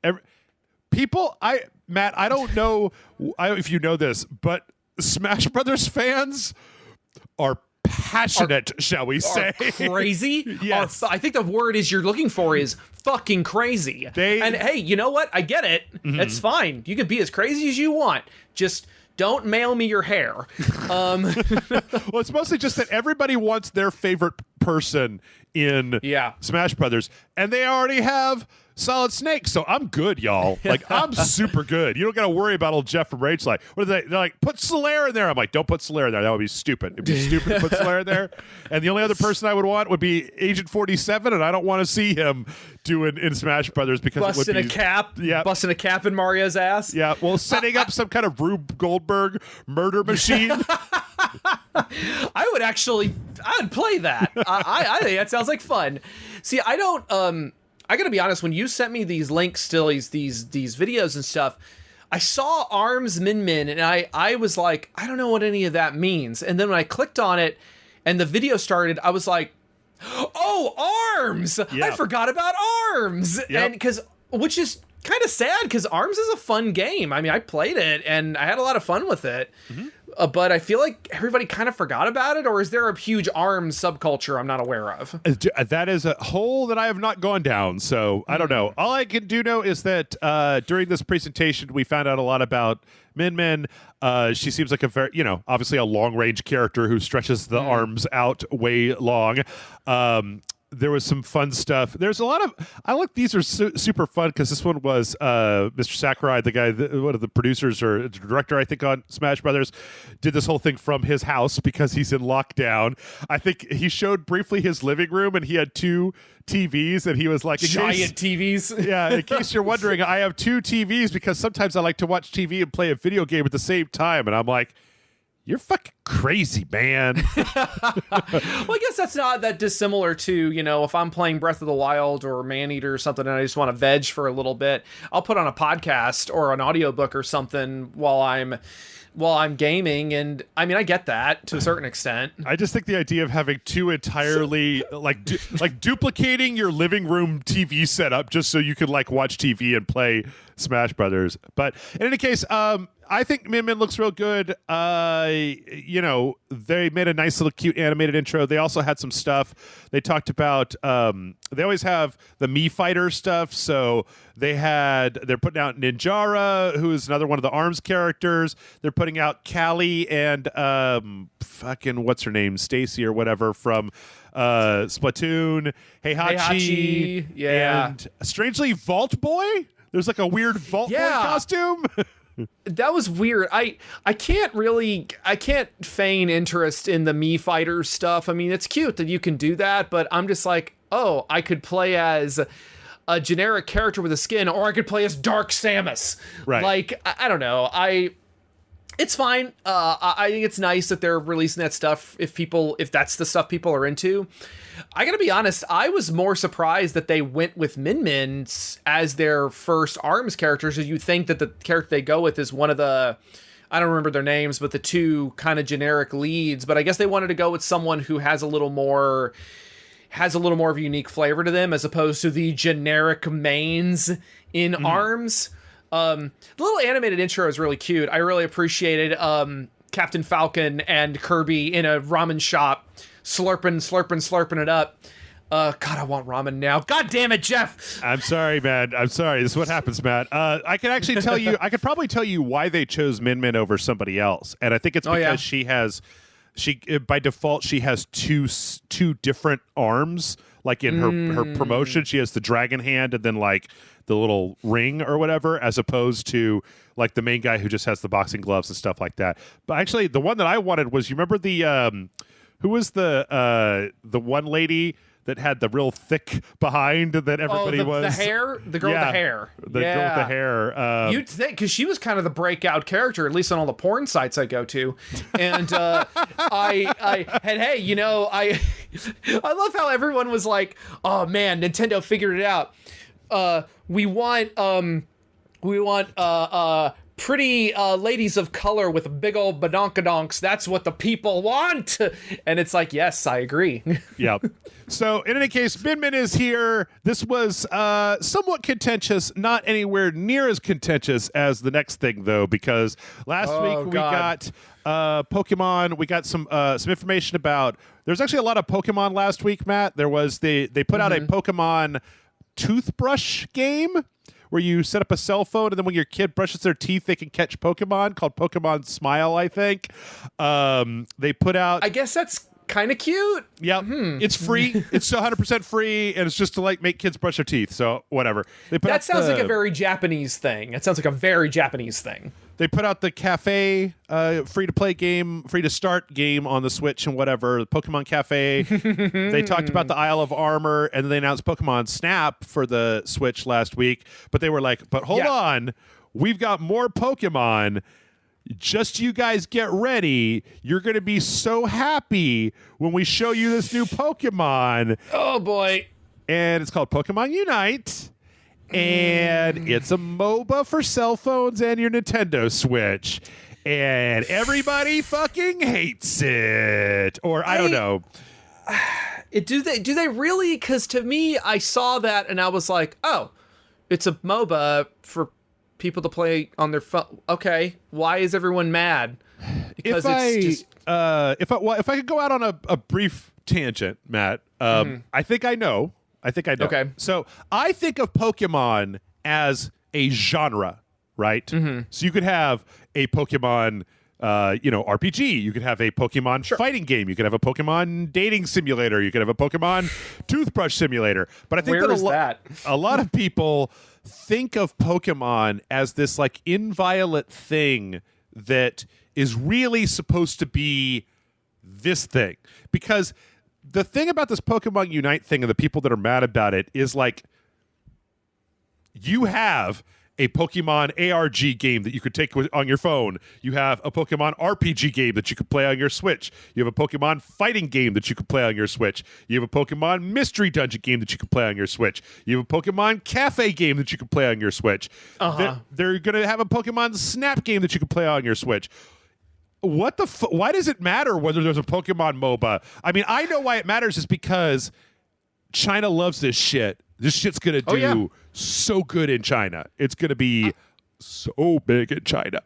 Matt, I don't know if you know this, but Smash Brothers fans are passionate, shall we say. Crazy? Yes. I think the word you're looking for is fucking crazy. And hey, you know what? I get it. That's fine. You can be as crazy as you want. Just... don't mail me your hair. Well, it's mostly just that everybody wants their favorite person in Smash Brothers, and they already have Solid Snake, so I'm good, y'all. Like, I'm super good. You don't got to worry about old Jeff from Rage Light. What are they? They're like, put Solaire in there. I'm like, don't put Solaire in there. That would be stupid. It'd be stupid to put Solaire in there. And the only other person I would want would be Agent 47, and I don't want to see him doing in Smash Brothers because busting it would be busting a cap in Mario's ass. Yeah, well, setting up some kind of Rube Goldberg murder machine. I would play that. I think that sounds like fun. See, I don't. I gotta be honest. When you sent me these links, these videos and stuff, I saw ARMS Min Min, and I was like, I don't know what any of that means. And then when I clicked on it, and the video started, I was like, oh, ARMS! Yeah. I forgot about ARMS, and which is kind of sad, because ARMS is a fun game. I mean, I played it and I had a lot of fun with it. But I feel like everybody kind of forgot about it, or is there a huge ARMS subculture I'm not aware of? That is a hole that I have not gone down, so I don't know. All I can know is that during this presentation, we found out a lot about Min Min. She seems like a very, obviously a long-range character who stretches the arms out way long. There was some fun stuff. There's a lot of... these are super fun, because this one was Mr. Sakurai, the guy, one of the producers or director, I think, on Smash Brothers, did this whole thing from his house because he's in lockdown. I think he showed briefly his living room, and he had 2 TVs, and he was like... Giant TVs? Yeah, in case you're wondering, I have 2 TVs because sometimes I like to watch TV and play a video game at the same time, and I'm like... You're fucking crazy, man. Well, I guess that's not that dissimilar to, if I'm playing Breath of the Wild or Maneater or something and I just want to veg for a little bit, I'll put on a podcast or an audiobook or something while I'm gaming. And I mean, I get that to a certain extent. I just think the idea of having 2 entirely like duplicating your living room TV setup just so you could watch TV and play Smash Brothers. But in any case, I think Min Min looks real good. You know, they made a nice little cute animated intro. They also had some stuff. They talked about they always have the Mii Fighter stuff. So they're putting out Ninjara, who is another one of the ARMS characters. They're putting out Callie and fucking what's her name, Stacy or whatever from Splatoon. Heihachi, yeah. And strangely Vault Boy. There's like a weird Vault Boy costume. That was weird. I can't feign interest in the Mii Fighter stuff. I mean, it's cute that you can do that, but I'm just like, oh, I could play as a generic character with a skin, or I could play as Dark Samus. Right. Like, I don't know. It's fine. I think it's nice that they're releasing that stuff if that's the stuff people are into. I gotta be honest, I was more surprised that they went with Min Min as their first ARMS characters, as you think that the character they go with is one of the, I don't remember their names, but the two kind of generic leads. But I guess they wanted to go with someone who has a little more of a unique flavor to them, as opposed to the generic mains in ARMS. The little animated intro is really cute. I really appreciated Captain Falcon and Kirby in a ramen shop slurping it up. God, I want ramen now. God damn it, Jeff. I'm sorry, man. I'm sorry. This is what happens, Matt. I can actually tell you, I could probably tell you why they chose Min Min over somebody else. And I think it's because she by default, she has two different arms. Like in her promotion, she has the dragon hand and then like the little ring or whatever, as opposed to like the main guy who just has the boxing gloves and stuff like that. But actually, the one that I wanted was, you remember the who was the one lady that had the real thick behind that everybody was? The hair? The girl with the hair. The girl with the hair. You'd think, because she was kind of the breakout character, at least on all the porn sites I go to. And I love how everyone was like, oh man, Nintendo figured it out. We want pretty ladies of color with big old badonkadonks. That's what the people want. And it's like, yes, I agree. Yeah. So in any case, Min Min is here. This was somewhat contentious, not anywhere near as contentious as the next thing, though, because last week we got Pokemon. We got some information about. There's actually a lot of Pokemon last week, Matt. There was they put out a Pokemon toothbrush game where you set up a cell phone, and then when your kid brushes their teeth, they can catch Pokemon, called Pokemon Smile, I think. They put out... I guess that's kind of cute. Yeah, It's free. It's 100% free, and it's just to like make kids brush their teeth, so whatever. That sounds like a very Japanese thing. It sounds like a very Japanese thing. They put out the Cafe free-to-play game, free-to-start game on the Switch and whatever, the Pokemon Cafe. They talked about the Isle of Armor, and then they announced Pokemon Snap for the Switch last week. But they were like, but hold on, we've got more Pokemon. Just you guys get ready. You're going to be so happy when we show you this new Pokemon. Oh, boy. And it's called Pokemon Unite. And it's a MOBA for cell phones and your Nintendo Switch. And everybody fucking hates it. Or I don't know. Do they really? Because to me, I saw that and I was like, oh, it's a MOBA for people to play on their phone. Okay, why is everyone mad? Because if I could go out on a brief tangent, Matt, I think I know. Okay. So I think of Pokemon as a genre, right? So you could have a Pokemon, RPG. You could have a Pokemon fighting game. You could have a Pokemon dating simulator. You could have a Pokemon toothbrush simulator. But I think a lot of people think of Pokemon as this like inviolate thing that is really supposed to be this thing. Because the thing about this Pokemon Unite thing and the people that are mad about it is like, you have a Pokemon ARG game that you could take on your phone. You have a Pokemon RPG game that you could play on your Switch. You have a Pokemon fighting game that you could play on your Switch. You have a Pokemon mystery dungeon game that you could play on your Switch. You have a Pokemon cafe game that you could play on your Switch. They're going to have a Pokemon Snap game that you could play on your Switch. What the why does it matter whether there's a Pokemon MOBA? I mean, I know why it matters is because China loves this shit. This shit's going to do so good in China. It's going to be so big in China.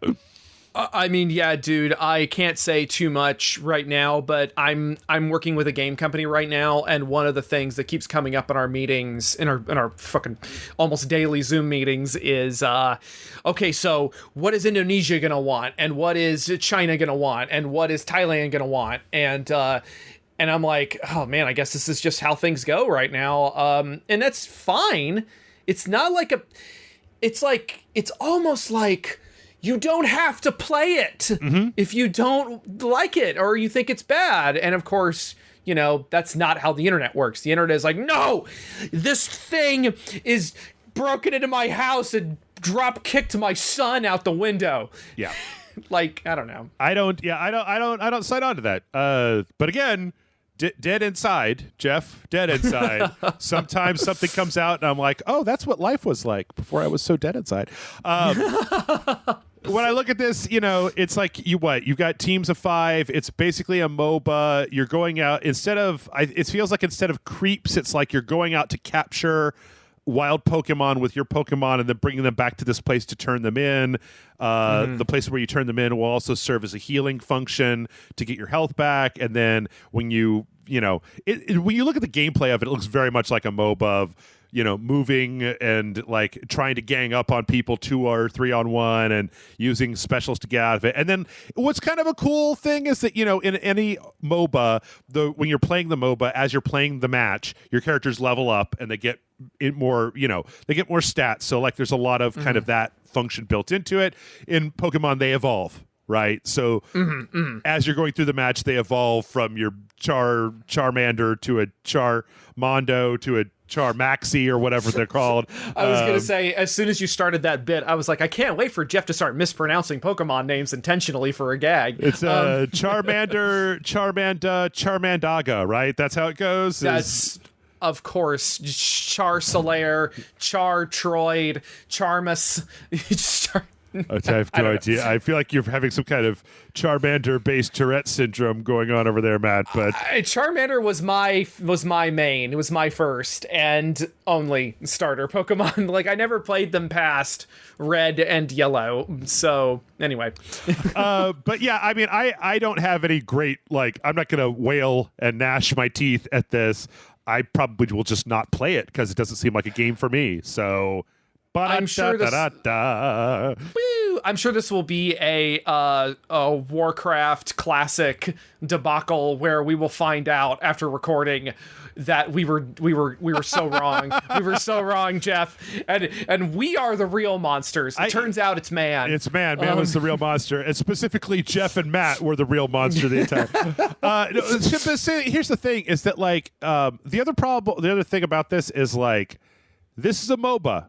I mean, yeah, dude, I can't say too much right now, but I'm working with a game company right now, and one of the things that keeps coming up in our meetings, in our fucking almost daily Zoom meetings, is okay, so what is Indonesia gonna want, and what is China gonna want, and what is Thailand gonna want, and I'm like, oh man, I guess this is just how things go right now, and that's fine. It's not like it's almost like you don't have to play it if you don't like it or you think it's bad. And of course, you know, that's not how the internet works. The internet is like, no, this thing is broken into my house and drop kicked my son out the window. Yeah. Like, I don't know. I don't sign on to that. But again, dead inside, Jeff, dead inside. Sometimes something comes out and I'm like, oh, that's what life was like before I was so dead inside. When I look at this, you know, it's like you've got teams of 5. It's basically a MOBA. You're going out it feels like instead of creeps, it's like you're going out to capture wild Pokemon with your Pokemon and then bringing them back to this place to turn them in. The place where you turn them in will also serve as a healing function to get your health back. And then when when you look at the gameplay of it, it looks very much like a MOBA of, you know, moving and like trying to gang up on people 2 or 3 on 1 and using specials to get out of it. And then what's kind of a cool thing is that, you know, in any MOBA, when you're playing the MOBA, as you're playing the match, your characters level up and they get more, you know, they get more stats. So like there's a lot of kind of that function built into it. In Pokemon, they evolve. Right, so as you're going through the match, they evolve from your Charmander to a Charmondo to a Charmaxi or whatever they're called. I was going to say, as soon as you started that bit, I was like, I can't wait for Jeff to start mispronouncing Pokemon names intentionally for a gag. It's Charmander, Charmandaga, right? That's how it goes. That's, of course, Charcelaire, Chartroid, Charmus. I have no idea. I feel like you're having some kind of Charmander-based Tourette syndrome going on over there, Matt. But Charmander was my main. It was my first and only starter Pokemon. Like, I never played them past Red and Yellow. So anyway, but yeah, I mean, I don't have any great, like, I'm not gonna wail and gnash my teeth at this. I probably will just not play it because it doesn't seem like a game for me. So. But I'm sure this will be a Warcraft classic debacle where we will find out after recording that we were so wrong. We were so wrong, Jeff. And we are the real monsters. It turns out it's man. It's man. Man was the real monster. And specifically Jeff and Matt were the real monster the entire time. Here's the thing is that like the other thing about this is like this is a MOBA.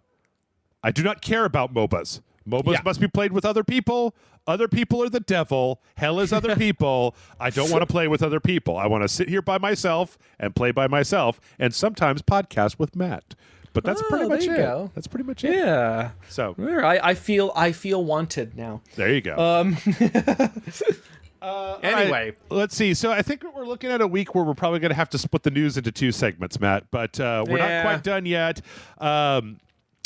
I do not care about MOBAs. MOBAs must be played with other people. Other people are the devil. Hell is other people. I don't want to play with other people. I want to sit here by myself and play by myself and sometimes podcast with Matt. But that's pretty much it. Go. That's pretty much it. Yeah. So I feel wanted now. There you go. Anyway, right, let's see. So I think we're looking at a week where we're probably going to have to split the news into 2 segments, Matt. But we're not quite done yet.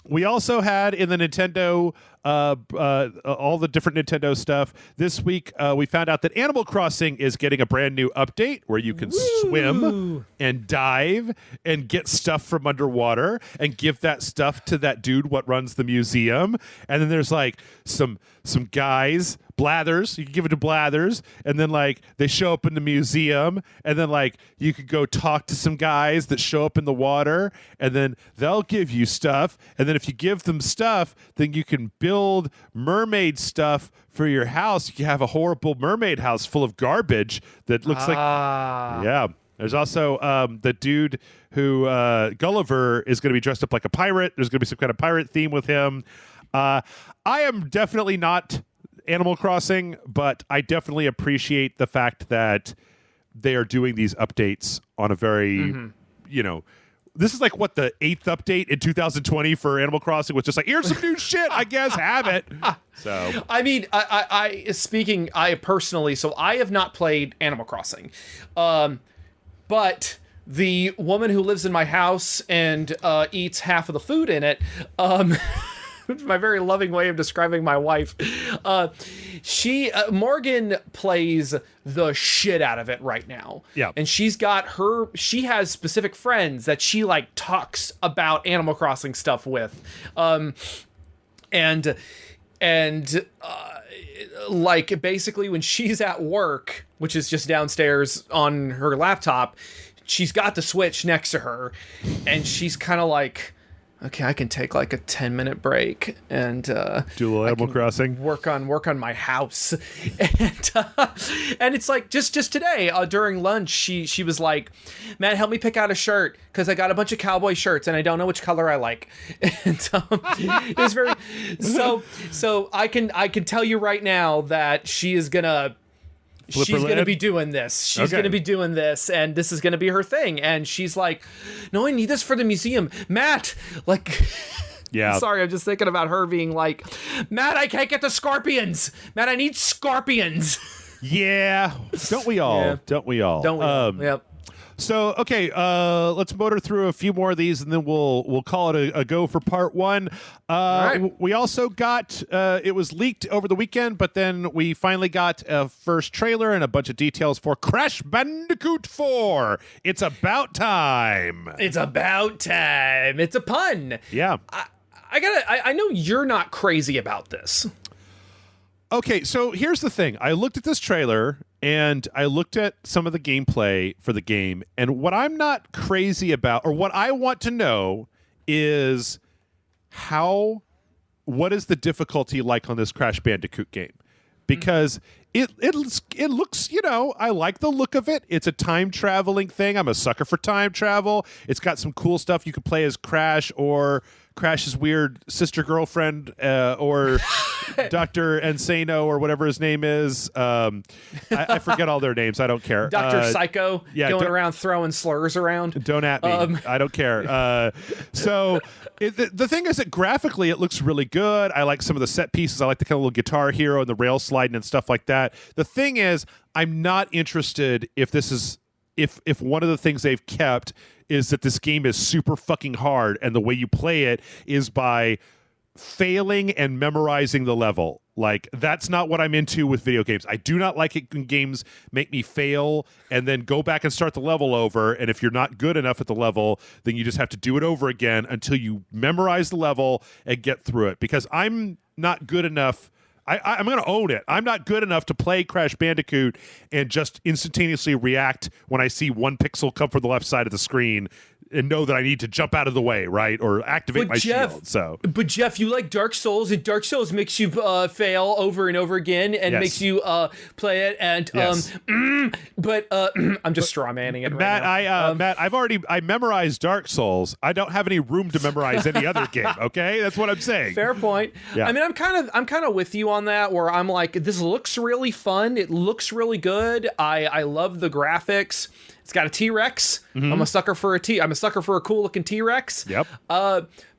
We also had in the Nintendo, all the different Nintendo stuff. This week, we found out that Animal Crossing is getting a brand new update where you can swim and dive and get stuff from underwater and give that stuff to that dude what runs the museum. And then there's like some guys, Blathers, you can give it to Blathers, and then like they show up in the museum, and then like you could go talk to some guys that show up in the water, and then they'll give you stuff, and then if you give them stuff, then you can build mermaid stuff for your house. You can have a horrible mermaid house full of garbage that looks like There's also the dude who Gulliver is going to be dressed up like a pirate. There's going to be some kind of pirate theme with him. I am definitely not Animal Crossing, but I definitely appreciate the fact that they are doing these updates on a very, this is like what the 8th update in 2020 for Animal Crossing was just like, here's some new shit, I guess, have it. So I mean, I personally, so I have not played Animal Crossing, but the woman who lives in my house and eats half of the food in it, my very loving way of describing my wife. Morgan plays the shit out of it right now. Yeah. And she has specific friends that she like talks about Animal Crossing stuff with. Like basically when she's at work, which is just downstairs on her laptop, she's got the Switch next to her, and she's kind of like, okay, I can take like a 10-minute break and do a little Animal Crossing, work on my house, and it's like just today during lunch, she was like, "Man, help me pick out a shirt because I got a bunch of cowboy shirts and I don't know which color I like." And it was very so I can tell you right now that she's gonna be doing this. She's going to be doing this, and this is going to be her thing. And she's like, "No, I need this for the museum, Matt." Like, yeah. Sorry, I'm just thinking about her being like, "Matt, I can't get the scorpions. Matt, I need scorpions." Yeah, don't we all? Yeah. Don't we all? Don't we? Yep. So, okay, let's motor through a few more of these, and then we'll call it a go for part one. Right. We also got, it was leaked over the weekend, but then we finally got a first trailer and a bunch of details for Crash Bandicoot 4. It's about time. It's about time. It's a pun. Yeah. I know you're not crazy about this. Okay, so here's the thing. I looked at this trailer and I looked at some of the gameplay for the game, and what I'm not crazy about, or what I want to know, is what is the difficulty like on this Crash Bandicoot game? Because it looks, I like the look of it. It's a time traveling thing. I'm a sucker for time travel. It's got some cool stuff. You could play as Crash or Crash's weird sister girlfriend, or Dr. Insano or whatever his name is. I forget all their names. I don't care. Dr. Psycho going around throwing slurs around. Don't at me. I don't care. So the thing is that graphically it looks really good. I like some of the set pieces. I like the kind of little guitar hero and the rail sliding and stuff like that. The thing is, I'm not interested if this is if one of the things they've kept is that this game is super fucking hard, and the way you play it is by failing and memorizing the level. Like, that's not what I'm into with video games. I do not like it when games make me fail and then go back and start the level over, and if you're not good enough at the level, then you just have to do it over again until you memorize the level and get through it. Because I'm not good enough. I'm going to own it. I'm not good enough to play Crash Bandicoot and just instantaneously react when I see one pixel come from the left side of the screen and know that I need to jump out of the way, right? Or activate my shield. But Jeff, you like Dark Souls, and Dark Souls makes you fail over and over again, and makes you play it. And I'm just straw manning it right now. Matt, I memorized Dark Souls. I don't have any room to memorize any other game. Okay, that's what I'm saying. Fair point. Yeah. I mean, I'm kind of with you on that. Where I'm like, this looks really fun. It looks really good. I love the graphics. It's got a T-Rex. Mm-hmm. I'm a sucker for a cool looking T-Rex. Yep.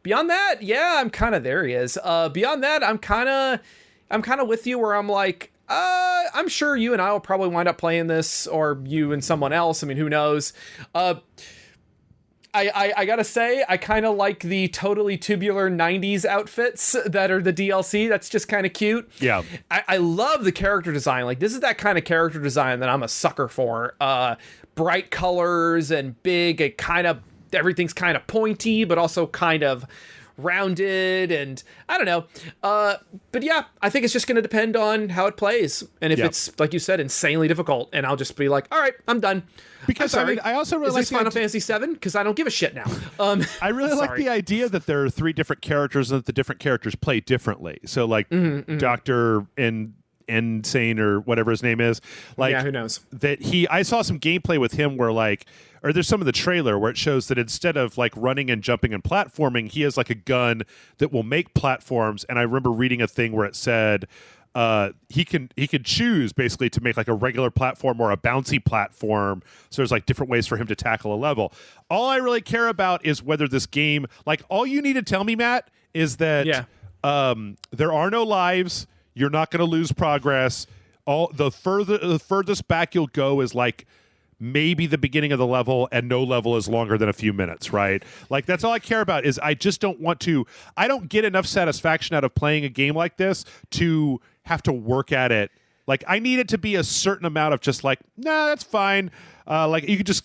Beyond that, I'm kind of there. He is. Beyond that, I'm kind of with you where I'm like, I'm sure you and I will probably wind up playing this, or you and someone else. I mean, who knows? I gotta say, I kind of like the totally tubular 90s outfits that are the DLC. That's just kind of cute. Yeah. I love the character design. Like, this is that kind of character design that I'm a sucker for. Bright colors and big, everything's kind of pointy, but also kind of rounded, and I don't know. But yeah, I think it's just going to depend on how it plays. And if it's, like you said, insanely difficult, and I'll just be like, all right, I'm done. Because I also really like Final Fantasy VII, because I don't give a shit now. I really like the idea that there are 3 different characters and that the different characters play differently. So like Dr. Insane or whatever his name is, like, who knows, that I saw some gameplay with him where or there's some of the trailer where it shows that instead of like running and jumping and platforming, he has like a gun that will make platforms. And I remember reading a thing where it said he could choose basically to make like a regular platform or a bouncy platform. So there's like different ways for him to tackle a level. All I really care about is whether this game, like, all you need to tell me, Matt, is that there are no lives. You're not going to lose progress. The furthest back you'll go is like maybe the beginning of the level, and no level is longer than a few minutes, right? Like, that's all I care about. Is I just don't want to. I don't get enough satisfaction out of playing a game like this to have to work at it. Like, I need it to be a certain amount of just like, nah, that's fine. Like, you could just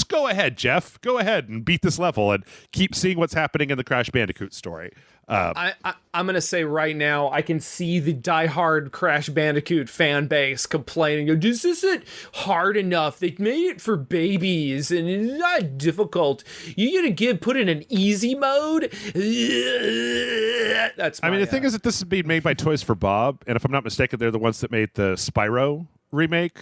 go ahead, Jeff. Go ahead and beat this level and keep seeing what's happening in the Crash Bandicoot story. I'm going to say right now, I can see the diehard Crash Bandicoot fan base complaining, this isn't hard enough. They made it for babies, and it's not difficult. You going to put in an easy mode? That's the thing is that this is being made by Toys for Bob, and if I'm not mistaken, they're the ones that made the Spyro remake.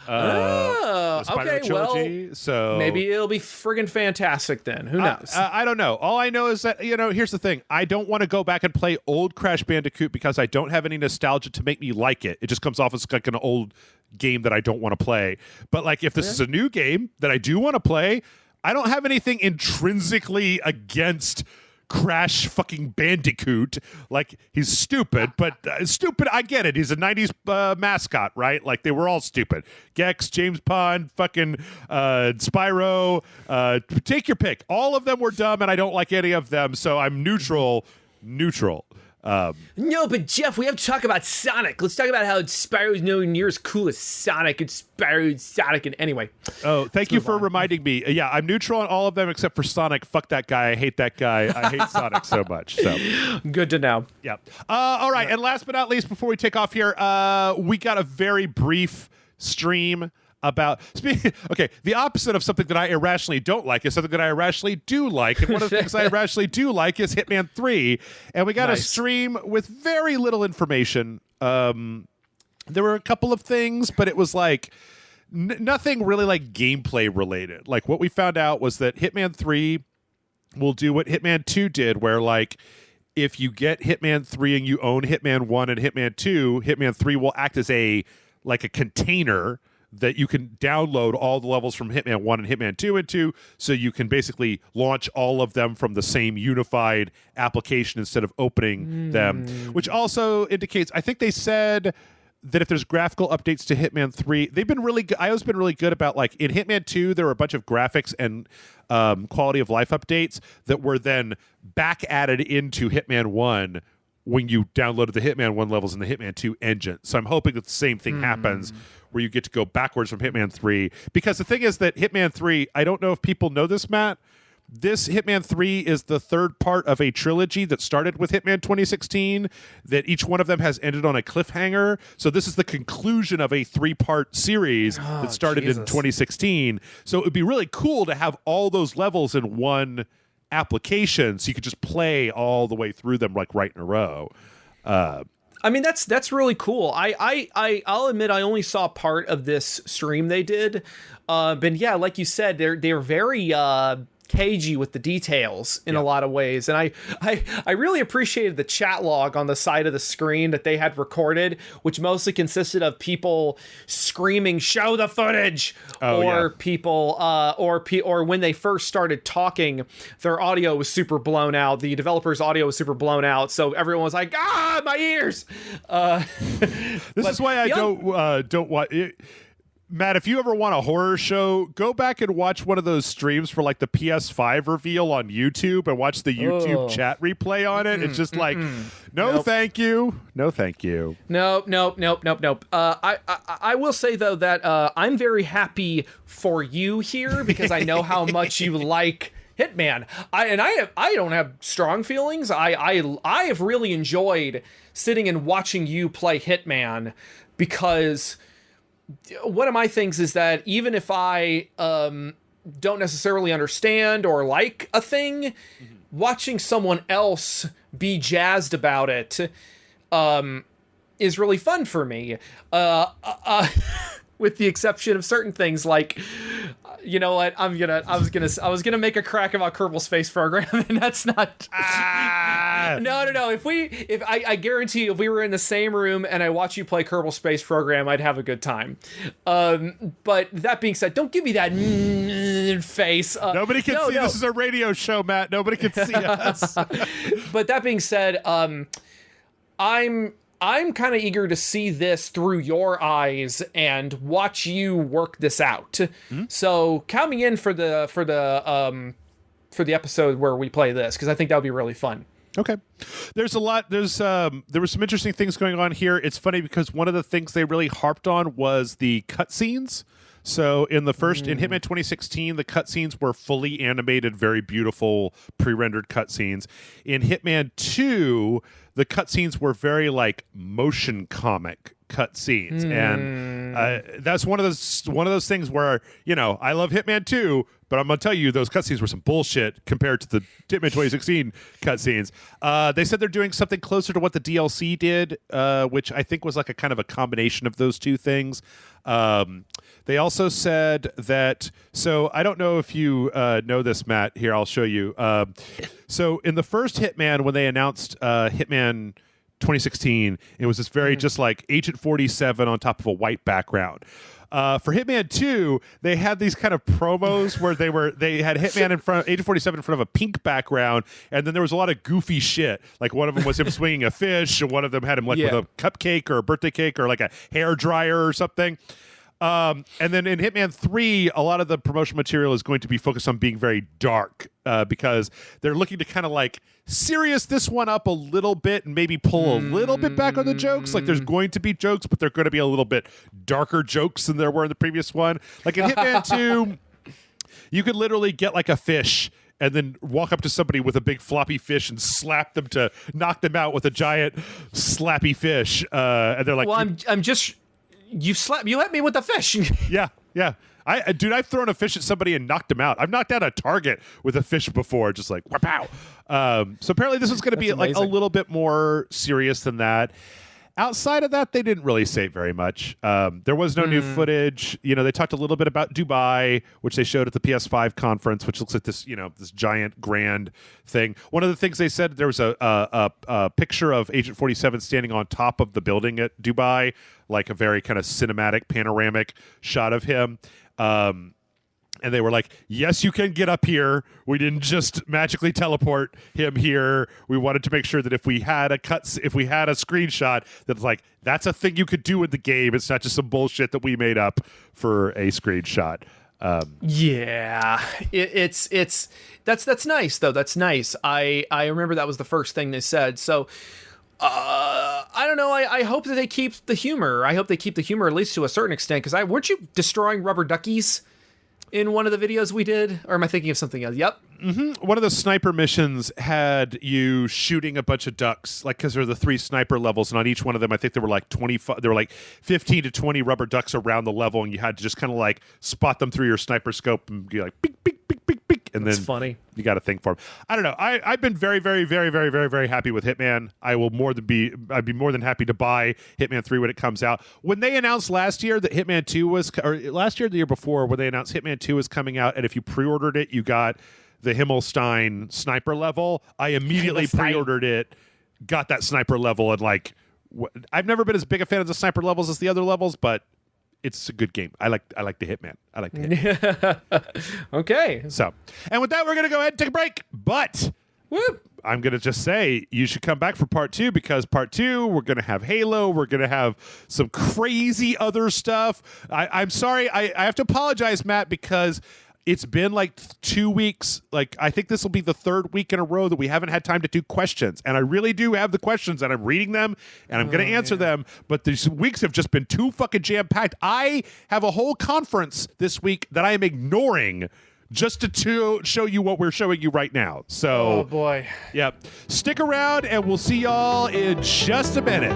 Okay, trilogy, well, so maybe it'll be friggin' fantastic then. Who knows? I don't know. All I know is that, here's the thing. I don't want to go back and play old Crash Bandicoot because I don't have any nostalgia to make me like it. It just comes off as like an old game that I don't want to play. But like, if this is a new game that I do want to play, I don't have anything intrinsically against Crash fucking Bandicoot. Like, he's stupid, but stupid, I get it. He's a 90s mascot, right? Like, they were all stupid. Gex, James Pond, fucking Spyro, take your pick. All of them were dumb, and I don't like any of them, so I'm neutral. No, but Jeff, we have to talk about Sonic. Let's talk about how Spyro's nowhere near as cool as Sonic. It's Spyro's Sonic, and anyway. Oh, thank you for reminding me. Yeah, I'm neutral on all of them except for Sonic. Fuck that guy. I hate that guy. I hate Sonic so much. So good to know. Yeah. All right, and last but not least, before we take off here, we got a very brief stream about the opposite of something that I irrationally don't like is something that I irrationally do like, and one of the things I irrationally do like is Hitman 3, and we got a stream with very little information. There were a couple of things, but it was like nothing really like gameplay related. Like, what we found out was that Hitman 3 will do what Hitman 2 did, where like, if you get Hitman 3 and you own Hitman 1 and Hitman 2, Hitman 3 will act as a container that you can download all the levels from Hitman 1 and Hitman 2 into, so you can basically launch all of them from the same unified application instead of opening them, which also indicates, I think they said that if there's graphical updates to Hitman 3, they've been really good. IO's been really good about, like, in Hitman 2, there were a bunch of graphics and quality of life updates that were then back added into Hitman 1 when you downloaded the Hitman 1 levels in the Hitman 2 engine. So I'm hoping that the same thing happens, where you get to go backwards from Hitman 3. Because the thing is that Hitman 3, I don't know if people know this, Matt, this Hitman 3 is the third part of a trilogy that started with Hitman 2016, that each one of them has ended on a cliffhanger. So this is the conclusion of a 3-part series that started in 2016. So it would be really cool to have all those levels in one application, so you could just play all the way through them like right in a row. I mean, that's really cool. I'll admit I only saw part of this stream they did, but yeah, like you said, they're very cagey with the details in a lot of ways, and I really appreciated the chat log on the side of the screen that they had recorded, which mostly consisted of people screaming "show the footage," people or when they first started talking, their audio was super blown out. The developer's audio was super blown out, so everyone was like, my ears. This is why I don't want it. Matt, if you ever want a horror show, go back and watch one of those streams for like the PS5 reveal on YouTube and watch the YouTube chat replay on it. It's just like, thank you. No, thank you. Nope. I will say, though, that I'm very happy for you here because I know how much you like Hitman. I don't have strong feelings. I have really enjoyed sitting and watching you play Hitman, because one of my things is that even if I don't necessarily understand or like a thing, watching someone else be jazzed about it is really fun for me. With the exception of certain things, like, you know what? I was gonna make a crack about Kerbal Space Program, and that's not. No. If I guarantee you, if we were in the same room and I watch you play Kerbal Space Program, I'd have a good time. But that being said, don't give me that face. Nobody can see. This is a radio show, Matt. Nobody can see us. But that being said, I'm I'm kind of eager to see this through your eyes and watch you work this out. Mm-hmm. So count me in for the episode where we play this, because I think that would be really fun. Okay. There were some interesting things going on here. It's funny because one of the things they really harped on was the cutscenes. So in Hitman 2016, the cutscenes were fully animated, very beautiful, pre-rendered cutscenes. In Hitman 2, the cutscenes were very like motion comic cutscenes, and that's one of those things where, you know, I love Hitman 2, but I'm gonna tell you those cutscenes were some bullshit compared to the Hitman 2016 cutscenes. They said they're doing something closer to what the DLC did, which I think was like a kind of a combination of those two things. They also said that, so I don't know if you know this, Matt. Here, I'll show you. So in the first Hitman, when they announced Hitman 2016, it was this very just like Agent 47 on top of a white background. For Hitman 2, they had these kind of promos where they had Hitman in front, Agent 47 in front of a pink background, and then there was a lot of goofy shit. Like one of them was him swinging a fish, and one of them had him like with a cupcake or a birthday cake or like a hair dryer or something. And then in Hitman 3, a lot of the promotional material is going to be focused on being very dark, because they're looking to kind of like serious this one up a little bit and maybe pull a little bit back on the jokes. Like there's going to be jokes, but they're going to be a little bit darker jokes than there were in the previous one. Like in Hitman 2, you could literally get like a fish and then walk up to somebody with a big floppy fish and slap them to knock them out with a giant slappy fish. And they're like, well, I'm just... You hit me with the fish. Yeah. I've thrown a fish at somebody and knocked him out. I've knocked out a target with a fish before, just like wow. So apparently this was going to be like a little bit more serious than that. Outside of that, they didn't really say very much. There was no new footage. You know, they talked a little bit about Dubai, which they showed at the PS5 conference, which looks like this, you know, this giant grand thing. One of the things they said, there was a picture of Agent 47 standing on top of the building at Dubai, like a very kind of cinematic, panoramic shot of him. And they were like, yes, you can get up here. We didn't just magically teleport him here. We wanted to make sure that if we had a screenshot, that's like, that's a thing you could do in the game. It's not just some bullshit that we made up for a screenshot. Yeah, that's nice though. That's nice. I remember that was the first thing they said. So, I don't know. I hope that they keep the humor. I hope they keep the humor at least to a certain extent. Because weren't you destroying rubber duckies in one of the videos we did? Or am I thinking of something else? Yep. Mm-hmm. One of the sniper missions had you shooting a bunch of ducks, like, because there were the 3 sniper levels, and on each one of them, I think there were like 15 to 20 rubber ducks around the level, and you had to just kind of like spot them through your sniper scope and be like, beep, beep, beep, beep, beep, and That's then funny. You got to think for them. I don't know. I've been very, very, very, very, very, very happy with Hitman. I'd be more than happy to buy Hitman 3 when it comes out. When they announced last year that Hitman 2 was, or last year, the year before, when they announced Hitman 2 was coming out, and if you pre-ordered it, you got the Himmelstein sniper level. I immediately pre-ordered it, got that sniper level, and like, I've never been as big a fan of the sniper levels as the other levels, but it's a good game. I like the Hitman. I like the Hitman. Okay. So, and with that, we're going to go ahead and take a break. But I'm going to just say you should come back for part 2, because part 2, we're going to have Halo. We're going to have some crazy other stuff. I'm sorry. I have to apologize, Matt, because it's been like 2 weeks. Like, I think this will be the 3rd week in a row that we haven't had time to do questions. And I really do have the questions, and I'm reading them, and I'm going to answer them. But these weeks have just been too fucking jam-packed. I have a whole conference this week that I am ignoring just to show you what we're showing you right now. So, oh boy. Yep. Stick around, and we'll see y'all in just a minute.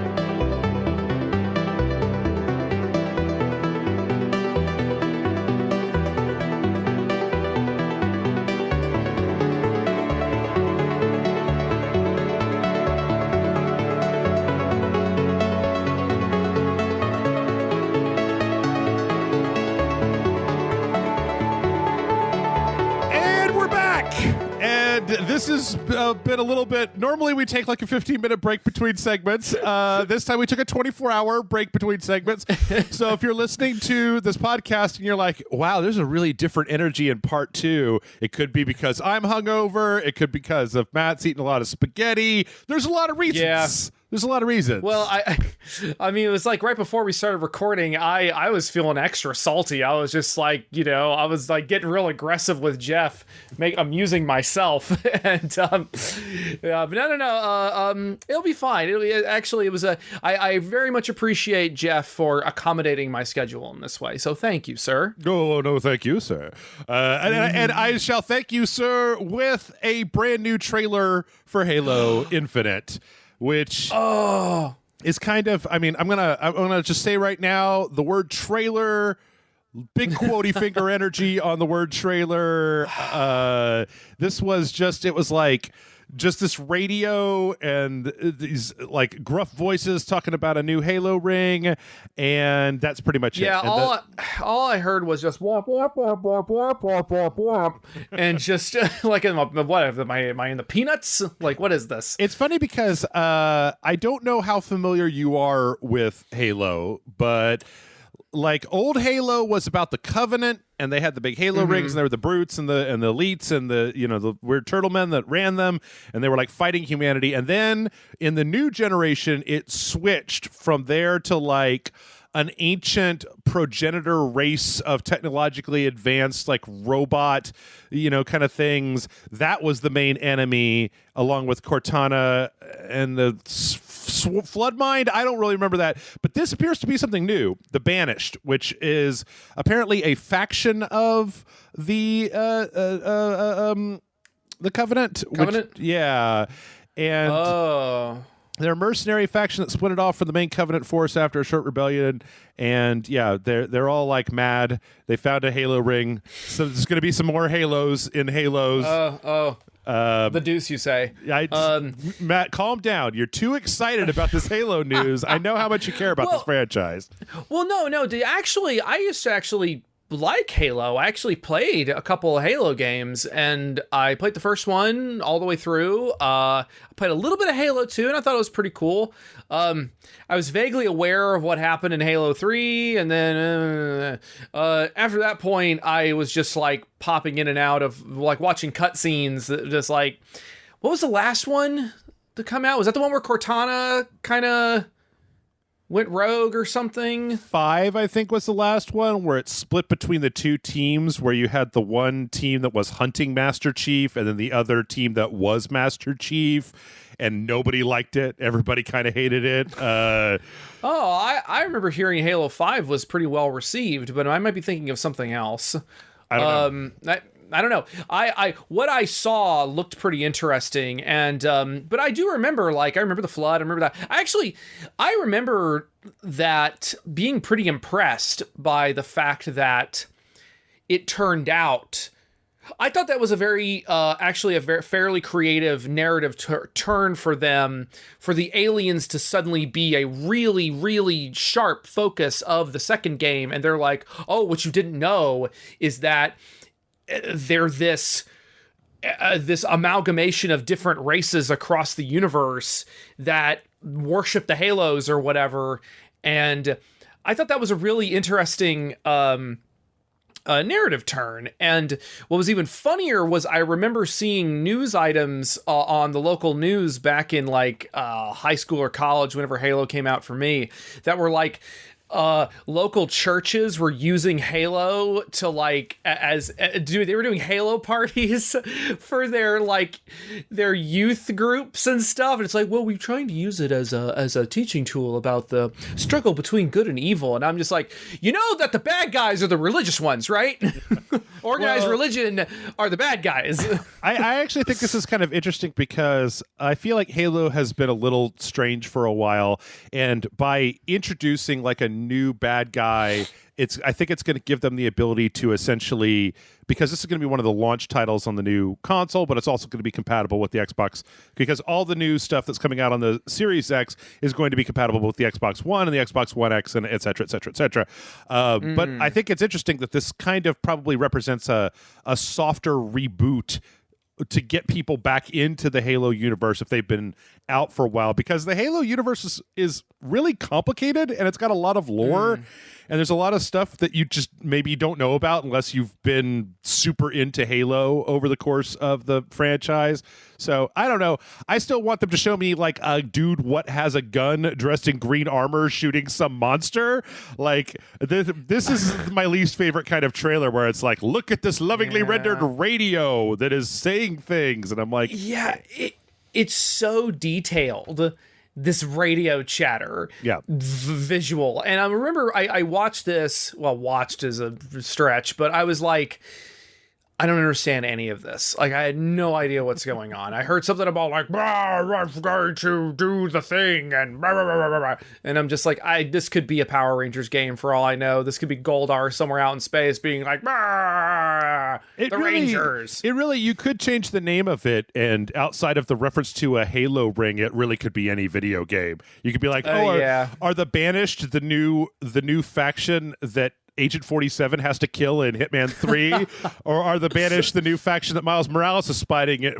And this has been a little bit. Normally, we take like a 15-minute break between segments. This time, we took a 24-hour break between segments. So, if you're listening to this podcast and you're like, "Wow, there's a really different energy in part 2," it could be because I'm hungover. It could be because of Matt's eating a lot of spaghetti. There's a lot of reasons. Yeah. There's a lot of reasons. Well, I mean, it was like right before we started recording, I was feeling extra salty. I was just like, I was like getting real aggressive with Jeff, amusing myself, and but no, it'll be fine. I very much appreciate Jeff for accommodating my schedule in this way. So thank you, sir. No, thank you, sir. And I shall thank you, sir, with a brand new trailer for Halo Infinite. Which is kind of, I mean, I'm gonna just say right now, the word trailer, big quotey finger energy on the word trailer. This was just, it was like just this radio and these like gruff voices talking about a new Halo ring, and that's pretty much it. Yeah, all I heard was just whop whop whop whop whop whop whop whop, and just like am I in the Peanuts? Like, what is this? It's funny because I don't know how familiar you are with Halo, but like old Halo was about the Covenant, and they had the big Halo rings, and there were the brutes and the elites and the weird turtle men that ran them, and they were like fighting humanity. And then in the new generation, it switched from there to like an ancient progenitor race of technologically advanced like robot, kind of things. That was the main enemy, along with Cortana and the Floodmind. I don't really remember that, but this appears to be something new. The Banished, which is apparently a faction of the Covenant. Yeah, and they're a mercenary faction that split it off from the main Covenant force after a short rebellion, and yeah, they're all like mad. They found a Halo ring, so there's going to be some more Halos in Halos. The deuce, you say? Matt, calm down. You're too excited about this Halo news. I know how much you care about this franchise. Well, no. I used to actually like Halo. I actually played a couple of Halo games, and I played the first one all the way through. I played a little bit of Halo 2, and I thought it was pretty cool. I was vaguely aware of what happened in Halo 3, and then after that point, I was just like popping in and out of like watching cutscenes. Just like, what was the last one to come out? Was that the one where Cortana kind of went rogue or something? 5, I think, was the last one, where it split between the two teams, where you had the one team that was hunting Master Chief and then the other team that was Master Chief, and nobody liked it. Everybody kind of hated it. I remember hearing Halo 5 was pretty well received, but I might be thinking of something else. I don't know. I don't know. What I saw looked pretty interesting, and but I do remember, I remember the Flood. I remember that. I remember that being pretty impressed by the fact that it turned out. I thought that was a very fairly creative narrative turn for them, for the aliens to suddenly be a really, really sharp focus of the second game, and they're like, oh, what you didn't know is that they're this amalgamation of different races across the universe that worship the Halos or whatever. And I thought that was a really interesting narrative turn. And what was even funnier was I remember seeing news items on the local news back in high school or college, whenever Halo came out for me, that were like, local churches were using Halo to they were doing Halo parties for their youth groups and stuff, and it's like, well, we're trying to use it as a teaching tool about the struggle between good and evil. And I'm just like, that the bad guys are the religious ones, right? Organized religion are the bad guys. I actually think this is kind of interesting because I feel like Halo has been a little strange for a while, and by introducing like a new bad guy, I think it's going to give them the ability to essentially, because this is going to be one of the launch titles on the new console, but it's also going to be compatible with the Xbox, because all the new stuff that's coming out on the Series X is going to be compatible with the Xbox One and the Xbox One X, and et cetera, et cetera, et cetera. But I think it's interesting that this kind of probably represents a softer reboot to get people back into the Halo universe if they've been out for a while, because the Halo universe is really complicated and it's got a lot of lore and there's a lot of stuff that you just maybe don't know about unless you've been super into Halo over the course of the franchise. So I don't know. I still want them to show me like a dude what has a gun dressed in green armor shooting some monster. Like this is my least favorite kind of trailer where it's like, look at this lovingly rendered radio that is saying things, and I'm like, it's so detailed, this radio chatter visual. And I remember I watched this, well, watched is a stretch, but I was like, I don't understand any of this. Like, I had no idea what's going on. I heard something about like, I'm going to do the thing, and blah, blah, blah, blah, blah. And I'm just like, this could be a Power Rangers game for all I know. This could be Goldar somewhere out in space being like, Rangers. It really, you could change the name of it, and outside of the reference to a Halo ring, it really could be any video game. You could be like, are the Banished the new faction that Agent 47 has to kill in Hitman 3? Or are the Banished the new faction that Miles Morales is fighting in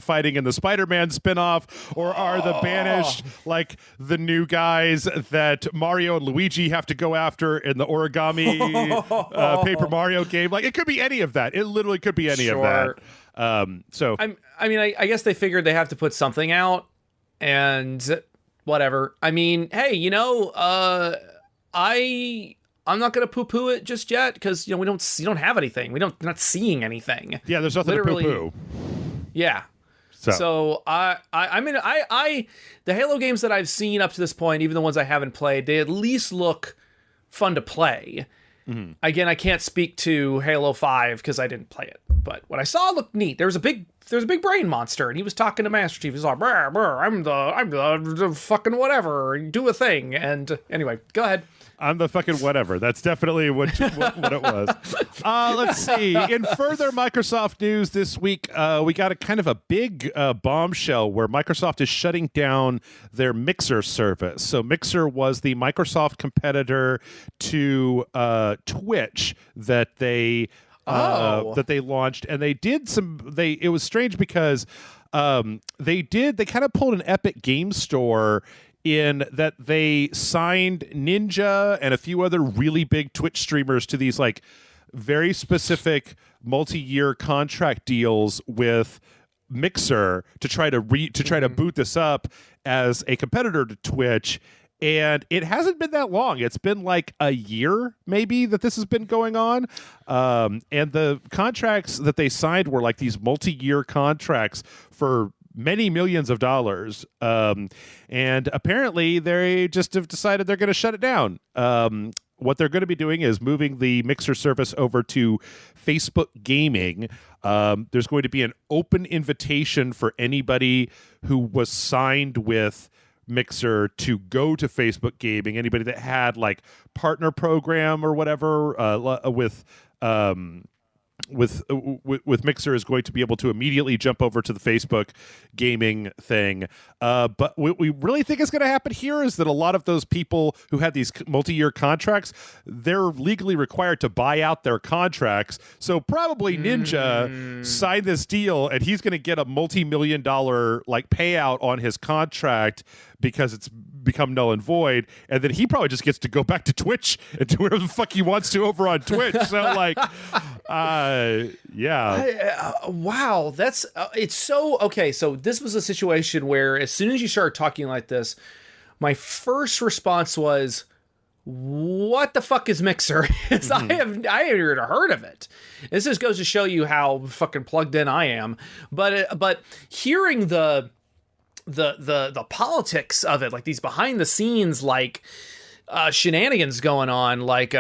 the Spider-Man spinoff? Or are the Banished like the new guys that Mario and Luigi have to go after in the origami Paper Mario game? Like, it could be any of that. It literally could be any of that. I guess they figured they have to put something out, and whatever. I mean, hey, I'm not going to poo-poo it just yet because you don't have anything. We're not seeing anything. Yeah, there's nothing to poo-poo. Yeah. So I mean the Halo games that I've seen up to this point, even the ones I haven't played, they at least look fun to play. Mm-hmm. Again, I can't speak to Halo 5 because I didn't play it, but what I saw looked neat. There was a big brain monster, and he was talking to Master Chief. He's like, I'm the fucking whatever. Do a thing. And anyway, go ahead. I'm the fucking whatever. That's definitely what it was. Let's see. In further Microsoft news this week, we got a kind of a big bombshell where Microsoft is shutting down their Mixer service. So Mixer was the Microsoft competitor to Twitch that they launched, and they did it was strange because they kind of pulled an Epic Game Store in that they signed Ninja and a few other really big Twitch streamers to these like very specific multi-year contract deals with Mixer to try to boot this up as a competitor to Twitch. And it hasn't been that long. It's been like a year, maybe, that this has been going on. And the contracts that they signed were like these multi-year contracts for many millions of dollars. And apparently they just have decided they're going to shut it down. What they're going to be doing is moving the Mixer service over to Facebook Gaming. There's going to be an open invitation for anybody who was signed with Mixer to go to Facebook Gaming. Anybody that had like partner program or whatever with Mixer is going to be able to immediately jump over to the Facebook Gaming thing. But what we really think is going to happen here is that a lot of those people who had these multi-year contracts, they're legally required to buy out their contracts. So probably Ninja signed this deal and he's going to get a multi-million-dollar like payout on his contract because it's become null and void, and then he probably just gets to go back to Twitch and do whatever the fuck he wants to over on Twitch. So like, wow, that's it's so okay. So this was a situation where as soon as you started talking like this, my first response was, what the fuck is Mixer? I haven't even heard of it. This just goes to show you how fucking plugged in I am. But hearing the politics of it, like these behind the scenes like shenanigans going on, like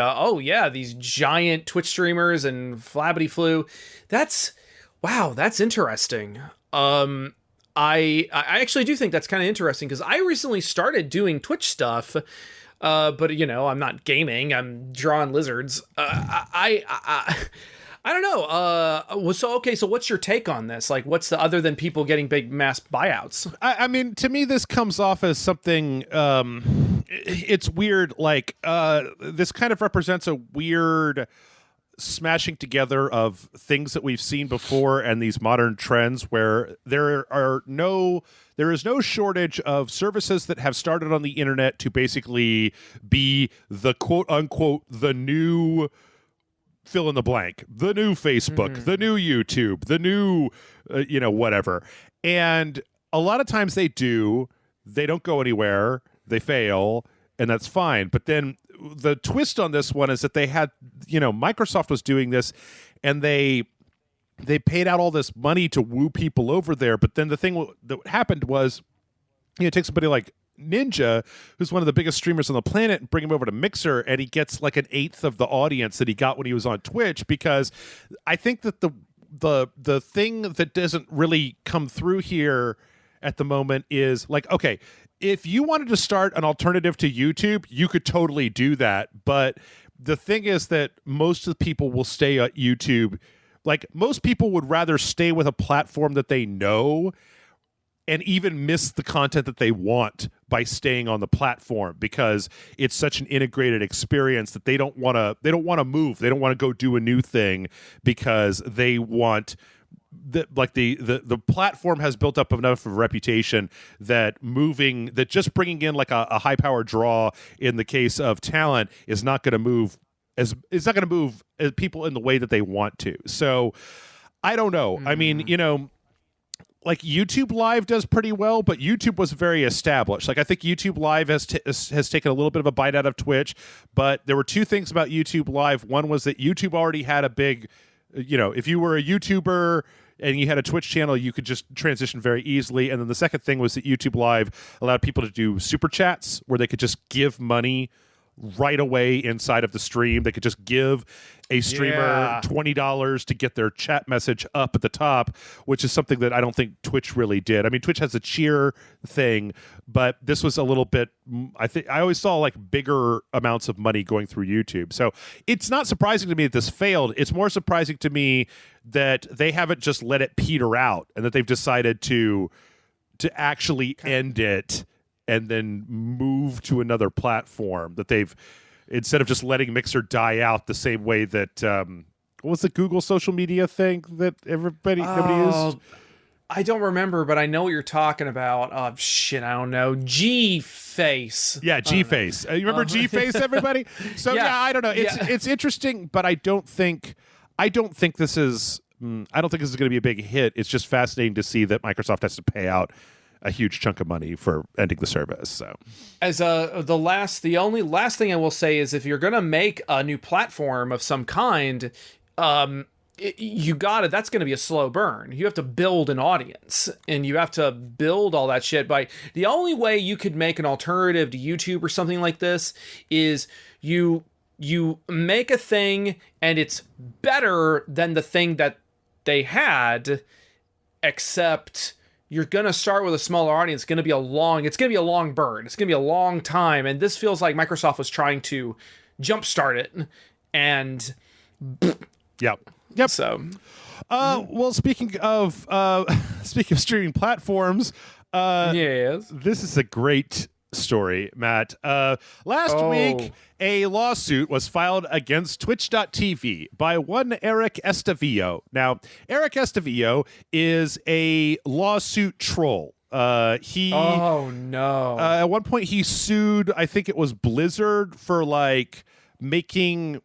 these giant Twitch streamers and flabbity flu, that's interesting. I actually do think that's kind of interesting because I recently started doing Twitch stuff, but I'm not gaming, I'm drawing lizards. I don't know. So what's your take on this? Like, what's the other than people getting big mass buyouts? I mean, to me, this comes off as something. It's weird. Like, this kind of represents a weird smashing together of things that we've seen before and these modern trends where there is no shortage of services that have started on the internet to basically be the quote unquote the new fill in the blank, the new Facebook, the new YouTube, the new whatever. And a lot of times they don't go anywhere, they fail, and that's fine. But then the twist on this one is that they had, Microsoft was doing this, and they paid out all this money to woo people over there. But then the thing that happened was, take somebody like Ninja, who's one of the biggest streamers on the planet, and bring him over to Mixer, and he gets like an eighth of the audience that he got when he was on Twitch. Because I think that the thing that doesn't really come through here at the moment is like, okay, if you wanted to start an alternative to YouTube, you could totally do that. But the thing is that most of the people will stay at YouTube. Like, most people would rather stay with a platform that they know and even miss the content that they want by staying on the platform, because it's such an integrated experience that they don't want to move. They don't want to go do a new thing because they want the platform has built up enough of a reputation that just bringing in like a high power draw in the case of talent is not going to move people in the way that they want to. So I don't know. I mean, like YouTube Live does pretty well, but YouTube was very established. Like, I think YouTube Live has taken a little bit of a bite out of Twitch, but there were two things about YouTube Live. One was that YouTube already had a big, if you were a YouTuber and you had a Twitch channel, you could just transition very easily. And then the second thing was that YouTube Live allowed people to do super chats where they could just give money right away inside of the stream. They could just give a streamer $20 to get their chat message up at the top, which is something that I don't think Twitch really did. I mean, Twitch has a cheer thing, but this was a little bit, I always saw like bigger amounts of money going through YouTube. So it's not surprising to me that this failed. It's more surprising to me that they haven't just let it peter out and that they've decided to actually end it and then move to another platform, that they've, instead of just letting Mixer die out the same way that, what was the Google social media thing that nobody used? I don't remember, but I know what you're talking about. I don't know. G-Face. Yeah, G-Face. You remember G-Face, everybody? So yeah, I don't know. It's interesting, but I don't think this is going to be a big hit. It's just fascinating to see that Microsoft has to pay out a huge chunk of money for ending the service. So, as the only last thing I will say is, if you're gonna make a new platform of some kind, that's gonna be a slow burn. You have to build an audience, and you have to build all that shit. By the only way you could make an alternative to YouTube or something like this is you make a thing and it's better than the thing that they had, except you're going to start with a smaller audience. It's going to be a long burn. It's going to be a long time. And this feels like Microsoft was trying to jumpstart it. And Yep. So, well, speaking of streaming platforms, yes, this is a great story, Matt. Last week, a lawsuit was filed against Twitch.tv by one Eric Estavillo. Now, Eric Estavillo is a lawsuit troll. At one point he sued, I think it was Blizzard, for like making,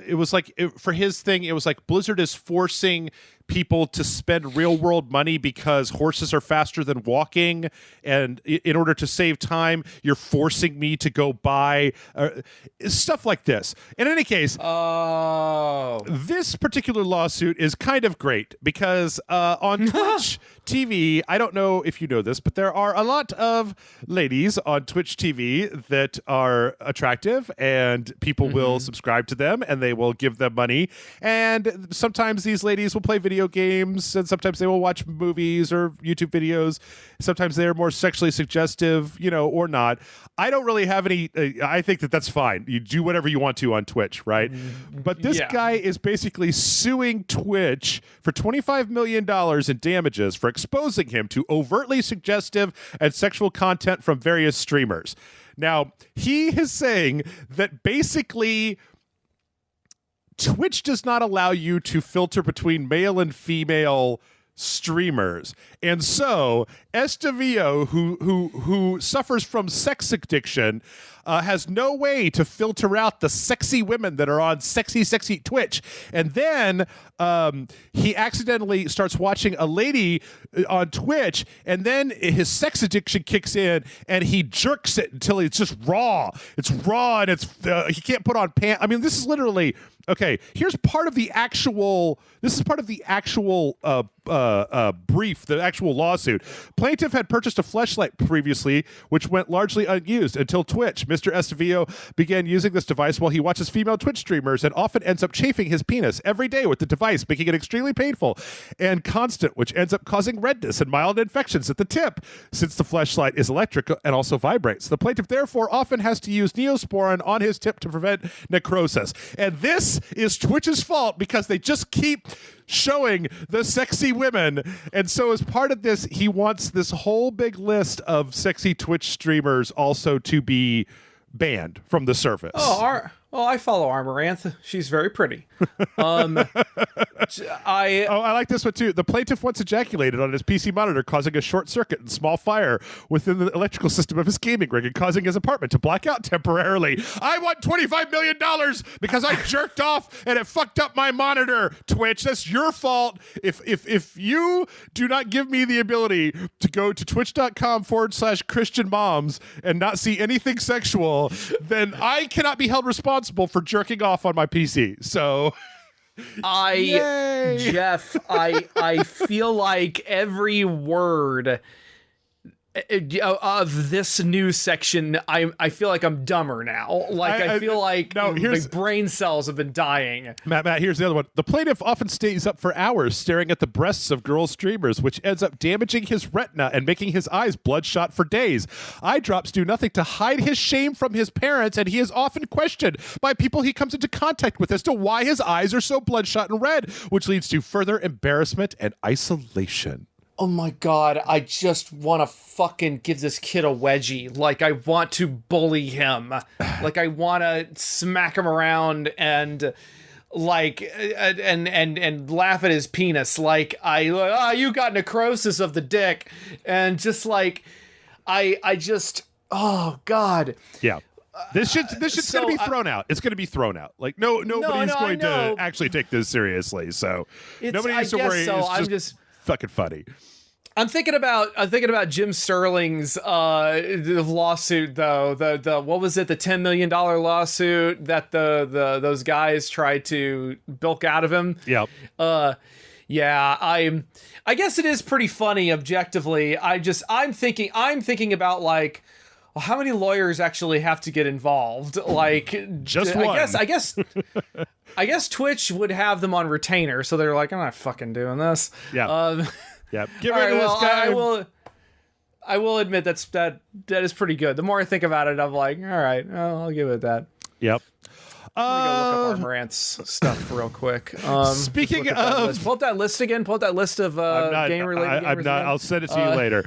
it was like, for his thing, it was like Blizzard is forcing people to spend real world money because horses are faster than walking, and in order to save time, you're forcing me to go buy stuff like this. In any case, this particular lawsuit is kind of great because on Twitch TV, I don't know if you know this, but there are a lot of ladies on Twitch TV that are attractive, and people will subscribe to them and they will give them money, and sometimes these ladies will play video games, and sometimes they will watch movies or YouTube videos. Sometimes they're more sexually suggestive, or not. I don't really have any. I think that that's fine. You do whatever you want to on Twitch, right? But this guy is basically suing Twitch for $25 million in damages for exposing him to overtly suggestive and sexual content from various streamers. Now, he is saying that basically Twitch does not allow you to filter between male and female streamers. And so Estevillo, who suffers from sex addiction, has no way to filter out the sexy women that are on sexy Twitch. And then he accidentally starts watching a lady on Twitch, and then his sex addiction kicks in, and he jerks it until it's just raw. It's raw, and he can't put on pants. I mean, this is literally... Okay, here's part of the actual... This is part of the actual brief, the actual lawsuit. Plaintiff had purchased a fleshlight previously, which went largely unused until Twitch. Mr. Estevillo began using this device while he watches female Twitch streamers and often ends up chafing his penis every day with the device, making it extremely painful and constant, which ends up causing redness and mild infections at the tip, since the fleshlight is electric and also vibrates. The plaintiff therefore often has to use Neosporin on his tip to prevent necrosis. And this is Twitch's fault because they just keep showing the sexy women. And so as part of this, he wants this whole big list of sexy Twitch streamers also to be banned from the service. I follow Amaranth. She's very pretty. I like this one too. The plaintiff once ejaculated on his PC monitor, causing a short circuit and small fire within the electrical system of his gaming rig and causing his apartment to black out temporarily. I want $25 million because I jerked off and it fucked up my monitor. Twitch, that's your fault. If you do not give me the ability to go to twitch.com/Christian moms and not see anything sexual, then I cannot be held responsible for jerking off on my PC. So Jeff, I feel like every word of this news section, I feel like I'm dumber now. Like I feel like the brain cells have been dying. Matt, here's the other one. The plaintiff often stays up for hours staring at the breasts of girl streamers, which ends up damaging his retina and making his eyes bloodshot for days. Eye drops do nothing to hide his shame from his parents, and he is often questioned by people he comes into contact with as to why his eyes are so bloodshot and red, which leads to further embarrassment and isolation. Oh my God, I just want to fucking give this kid a wedgie. Like, I want to bully him. Like, I want to smack him around and like and laugh at his penis. Like, you got necrosis of the dick. And just like I just, oh God. Yeah. This shit's going to be thrown out. It's going to be thrown out. Like nobody's going to actually take this seriously. So nobody needs to worry. So it's just fucking funny. I'm thinking about Jim Sterling's lawsuit though. The what was it? The $10 million lawsuit that those guys tried to bilk out of him. Yep. Yeah. I guess it is pretty funny objectively. I'm thinking about like, well, how many lawyers actually have to get involved? Like just one. I guess Twitch would have them on retainer, so they're like, I'm not fucking doing this. Yeah. Yeah. Get rid of this guy. I will admit that is pretty good. The more I think about it, I'm like, all right, I'll give it that. Yep. Let me go look up Amaranth's stuff real quick. Speaking of... Pull up that list again. Pull up that list of game-related gamers again. I'll send it to you later.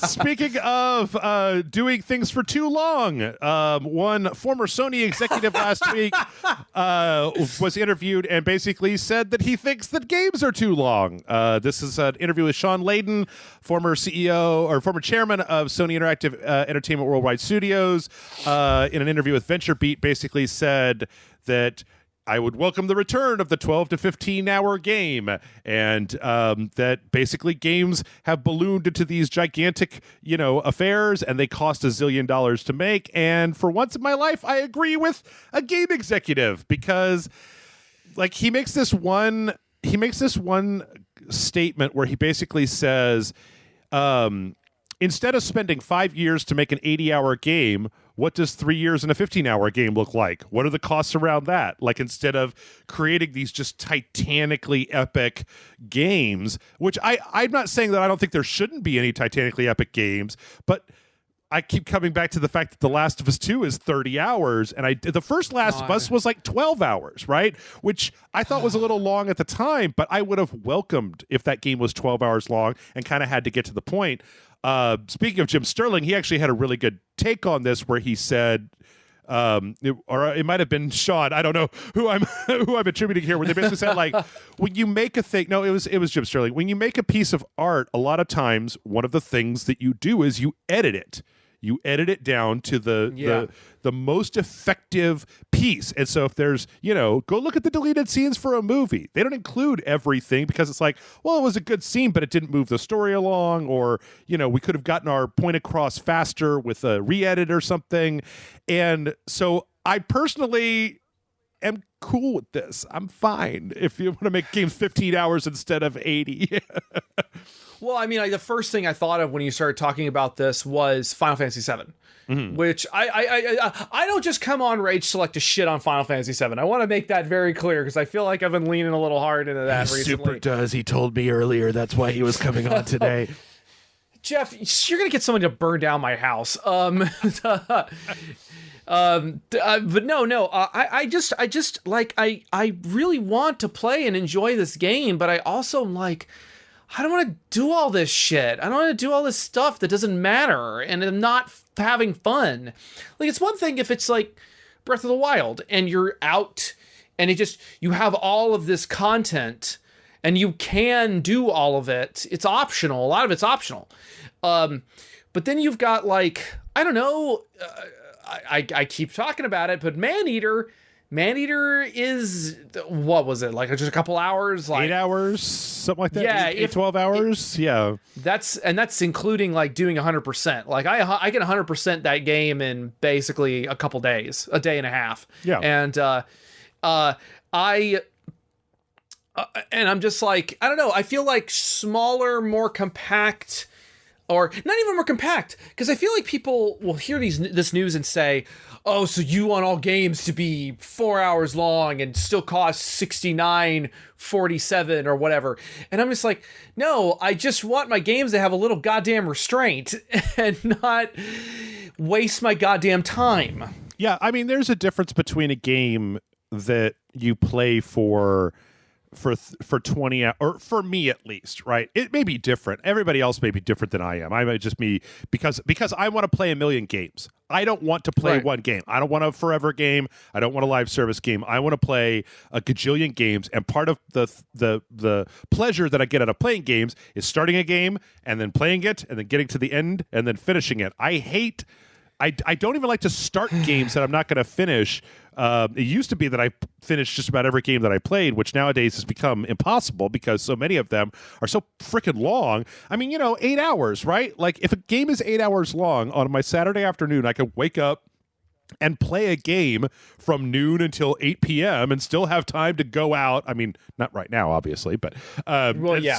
Speaking of doing things for too long, one former Sony executive last week was interviewed and basically said that he thinks that games are too long. This is an interview with Sean Layden, former CEO or former chairman of Sony Interactive Entertainment Worldwide Studios. In an interview with VentureBeat, basically said that I would welcome the return of the 12 to 15 hour game, and that basically games have ballooned into these gigantic, affairs, and they cost $1 zillion to make. And for once in my life, I agree with a game executive, because like he makes this one statement where he basically says, instead of spending 5 years to make an 80-hour game, what does 3 years and a 15-hour game look like? What are the costs around that? Like, instead of creating these just titanically epic games, which I'm not saying that I don't think there shouldn't be any titanically epic games, but I keep coming back to the fact that The Last of Us 2 is 30 hours, and the first Last of Us was like 12 hours, right? Which I thought was a little long at the time, but I would have welcomed if that game was 12 hours long and kind of had to get to the point. Speaking of Jim Sterling, he actually had a really good take on this where he said or it might have been Sean. I don't know who I'm attributing here. Where they basically said like, when you make a thing, no, it was Jim Sterling. When you make a piece of art, a lot of times one of the things that you do is you edit it. You edit it down to the most effective piece. And so if there's, go look at the deleted scenes for a movie. They don't include everything because it's like, well, it was a good scene, but it didn't move the story along, or, we could have gotten our point across faster with a re-edit or something. And so I personally am cool with this. I'm fine if you want to make games 15 hours instead of 80. Well, I mean, the first thing I thought of when you started talking about this was Final Fantasy VII, which I don't just come on Rage Select to shit on Final Fantasy VII. I want to make that very clear because I feel like I've been leaning a little hard into that recently. Super does. He told me earlier that's why he was coming on today. Jeff, you're gonna get someone to burn down my house. But no. I really want to play and enjoy this game, but I also am like, I don't want to do all this shit. I don't want to do all this stuff that doesn't matter, and I'm not having fun. Like, it's one thing if it's like Breath of the Wild and you're out and you have all of this content and you can do all of it. It's optional. A lot of it's optional. But then you've got like, I don't know, I keep talking about it, but Maneater is, what was it, like just a couple hours, like 8 hours, something like that. Yeah, 12 hours. Yeah, that's including like doing 100%. Like I get 100% that game in basically a couple days, a day and a half. Yeah, and I'm just like, I don't know. I feel like smaller, more compact. Or not even more compact, because I feel like people will hear this news and say, oh, so you want all games to be 4 hours long and still cost $69.47 or whatever. And I'm just like, no, I just want my games to have a little goddamn restraint and not waste my goddamn time. Yeah, I mean, there's a difference between a game that you play for 20 hours, or for me at least, right? It may be different. Everybody else may be different than I am. I might just be because I want to play a million games. I don't want to play one game. I don't want a forever game. I don't want a live service game. I want to play a gajillion games. And part of the pleasure that I get out of playing games is starting a game and then playing it and then getting to the end and then finishing it. I don't even like to start games that I'm not going to finish. It used to be that I finished just about every game that I played, which nowadays has become impossible because so many of them are so freaking long. I mean, 8 hours, right? Like, if a game is 8 hours long on my Saturday afternoon, I could wake up and play a game from noon until 8 p.m. and still have time to go out. I mean, not right now, obviously, but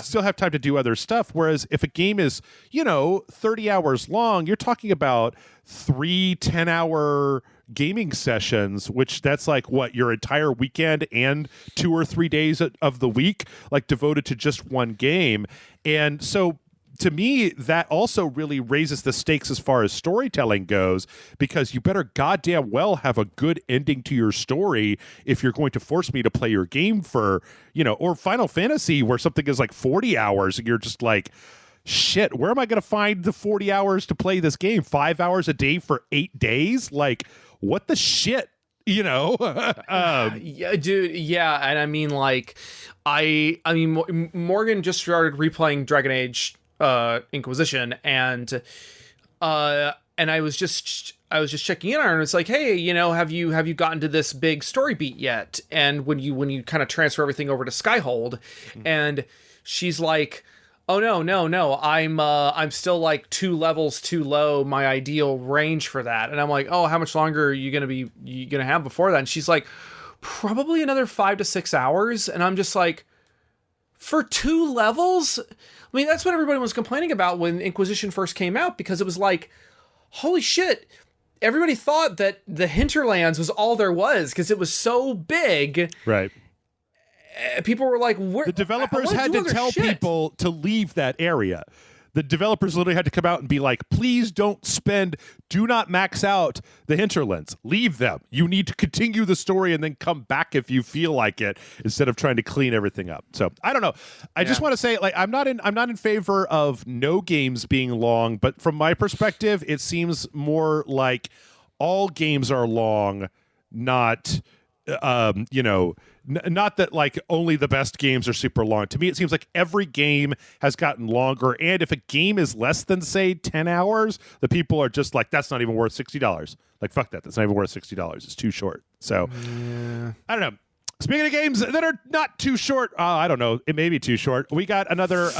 still have time to do other stuff. Whereas if a game is, 30 hours long, you're talking about 3 10-hour gaming sessions, which that's like what, your entire weekend and 2 or 3 days of the week, like devoted to just one game. And so to me, that also really raises the stakes as far as storytelling goes, because you better goddamn well have a good ending to your story if you're going to force me to play your game for, or Final Fantasy, where something is like 40 hours and you're just like, shit, where am I going to find the 40 hours to play this game? 5 hours a day for 8 days? Like, what the shit? Yeah, dude. Yeah. And I mean, like, Morgan just started replaying Dragon Age Inquisition, and I was just checking in on her, and it's like, hey, have you gotten to this big story beat yet? And when you kind of transfer everything over to Skyhold, and she's like, oh no, I'm still like 2 levels too low, my ideal range for that. And I'm like, oh, how much longer are you gonna have before that? And she's like, probably another 5 to 6 hours. And I'm just like, for 2 levels? I mean, that's what everybody was complaining about when Inquisition first came out, because it was like, holy shit, everybody thought that the hinterlands was all there was because it was so big. Right. People were like, the developers had to tell people to leave that area. The developers literally had to come out and be like, please do not max out the hinterlands. Leave them. You need to continue the story and then come back if you feel like it, instead of trying to clean everything up. So I don't know. I just want to say, like, I'm not in favor of no games being long, but from my perspective, it seems more like all games are long, not not that like only the best games are super long. To me, it seems like every game has gotten longer, and if a game is less than say 10 hours, the people are just like, that's not even worth $60. Like, fuck that, that's not even worth $60. It's too short. So I don't know. Speaking of games that are not too short, I don't know, it may be too short. We got another,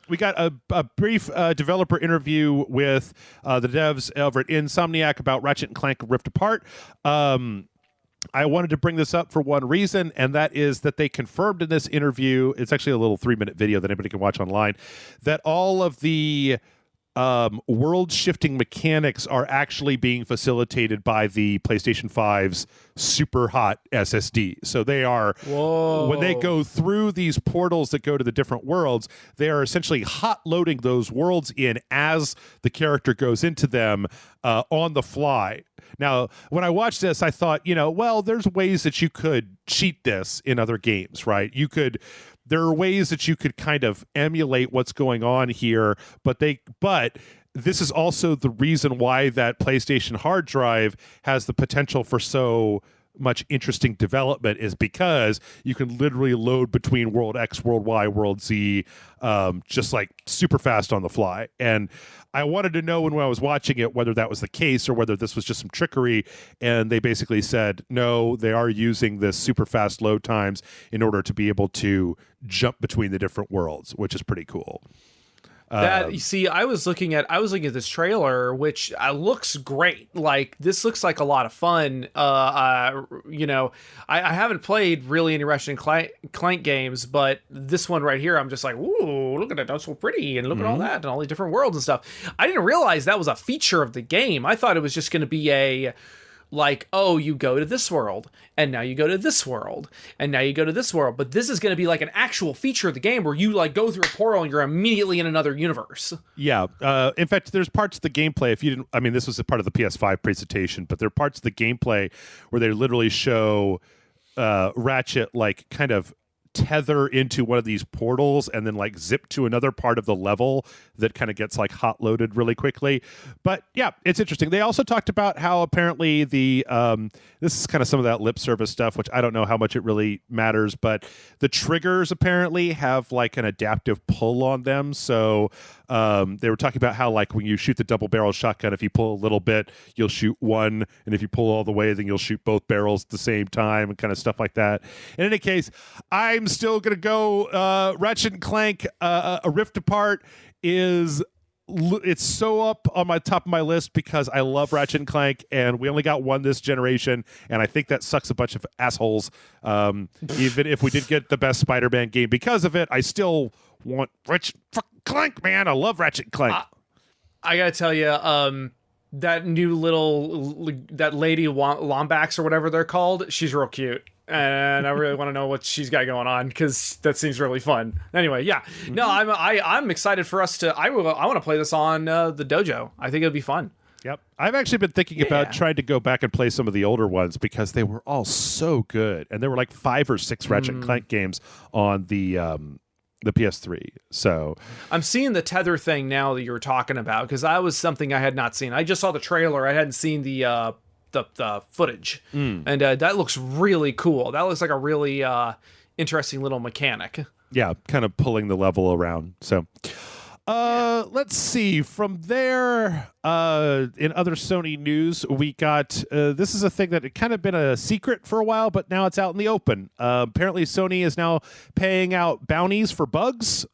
we got a brief developer interview with the devs over at Insomniac about Ratchet and Clank Rift Apart. I wanted to bring this up for one reason, and that is that they confirmed in this interview, it's actually a little 3-minute video that anybody can watch online, that all of the world-shifting mechanics are actually being facilitated by the PlayStation 5's super hot SSD. So they are, when they go through these portals that go to the different worlds, they are essentially hot-loading those worlds in as the character goes into them on the fly. Now, when I watched this, I thought, well, there's ways that you could cheat this in other games, right? There are ways that you could kind of emulate what's going on here, but this is also the reason why that PlayStation hard drive has the potential for so much interesting development, is because you can literally load between World X, World Y, World Z, just like super fast on the fly. And I wanted to know when I was watching it whether that was the case or whether this was just some trickery. And they basically said, no, they are using this super fast load times in order to be able to jump between the different worlds, which is pretty cool. That, you see, I was looking at this trailer, which looks great. Like, this looks like a lot of fun. I haven't played really any Ratchet and Clank games, but this one right here, I'm just like, ooh, look at it, that's so pretty, and look at all that, and all these different worlds and stuff. I didn't realize that was a feature of the game. I thought it was just going to be like, oh, you go to this world, and now you go to this world, and now you go to this world. But this is going to be like an actual feature of the game where you like go through a portal and you're immediately in another universe. Yeah. In fact, there's parts of the gameplay, this was a part of the PS5 presentation, but there are parts of the gameplay where they literally show Ratchet like kind of tether into one of these portals and then like zip to another part of the level that kind of gets like hot loaded really quickly. But yeah, it's interesting. They also talked about how apparently this is kind of some of that lip service stuff, which I don't know how much it really matters, but the triggers apparently have like an adaptive pull on them. So they were talking about how like when you shoot the double barrel shotgun, if you pull a little bit, you'll shoot one, and if you pull all the way, then you'll shoot both barrels at the same time, and kind of stuff like that. In any case, I'm still gonna go Ratchet and Clank a Rift Apart it's so up on my top of my list because I love Ratchet and Clank, and we only got one this generation, and I think that sucks a bunch of assholes. Even if we did get the best Spider-Man game because of it, I still want Ratchet Clank, man. I love Ratchet and Clank. I gotta tell you, that new that lady Lombax or whatever they're called, she's real cute. And I really want to know what she's got going on because that seems really fun. Anyway, yeah, no, I'm excited for us to. I want to play this on the dojo. I think it'll be fun. Yep, I've actually been thinking about trying to go back and play some of the older ones because they were all so good, and there were like 5 or 6 Ratchet and Clank games on the PS3. So I'm seeing the tether thing now that you were talking about because that was something I had not seen. I just saw the trailer. I hadn't seen the footage, and that looks really cool. That looks like a really interesting little mechanic. Yeah, kind of pulling the level around. So let's see. From there, in other Sony news, we got this is a thing that had kind of been a secret for a while, but now it's out in the open. Apparently, Sony is now paying out bounties for bugs,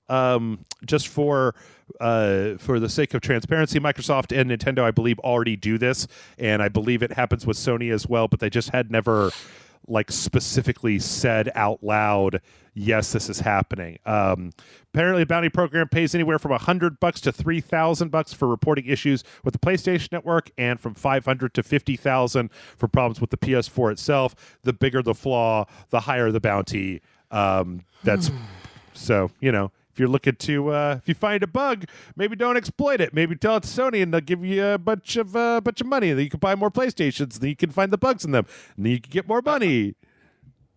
just for the sake of transparency. Microsoft and Nintendo, I believe, already do this, and I believe it happens with Sony as well, but they just had never like specifically said out loud, yes, this is happening. Apparently, the bounty program pays anywhere from $100 to $3,000 for reporting issues with the PlayStation Network, and from $500 to $50,000 for problems with the PS4 itself. The bigger the flaw, the higher the bounty. That's so, if you're looking to, if you find a bug, maybe don't exploit it. Maybe tell it to Sony, and they'll give you a bunch of money. Then you can buy more PlayStations. Then you can find the bugs in them, and then you can get more money.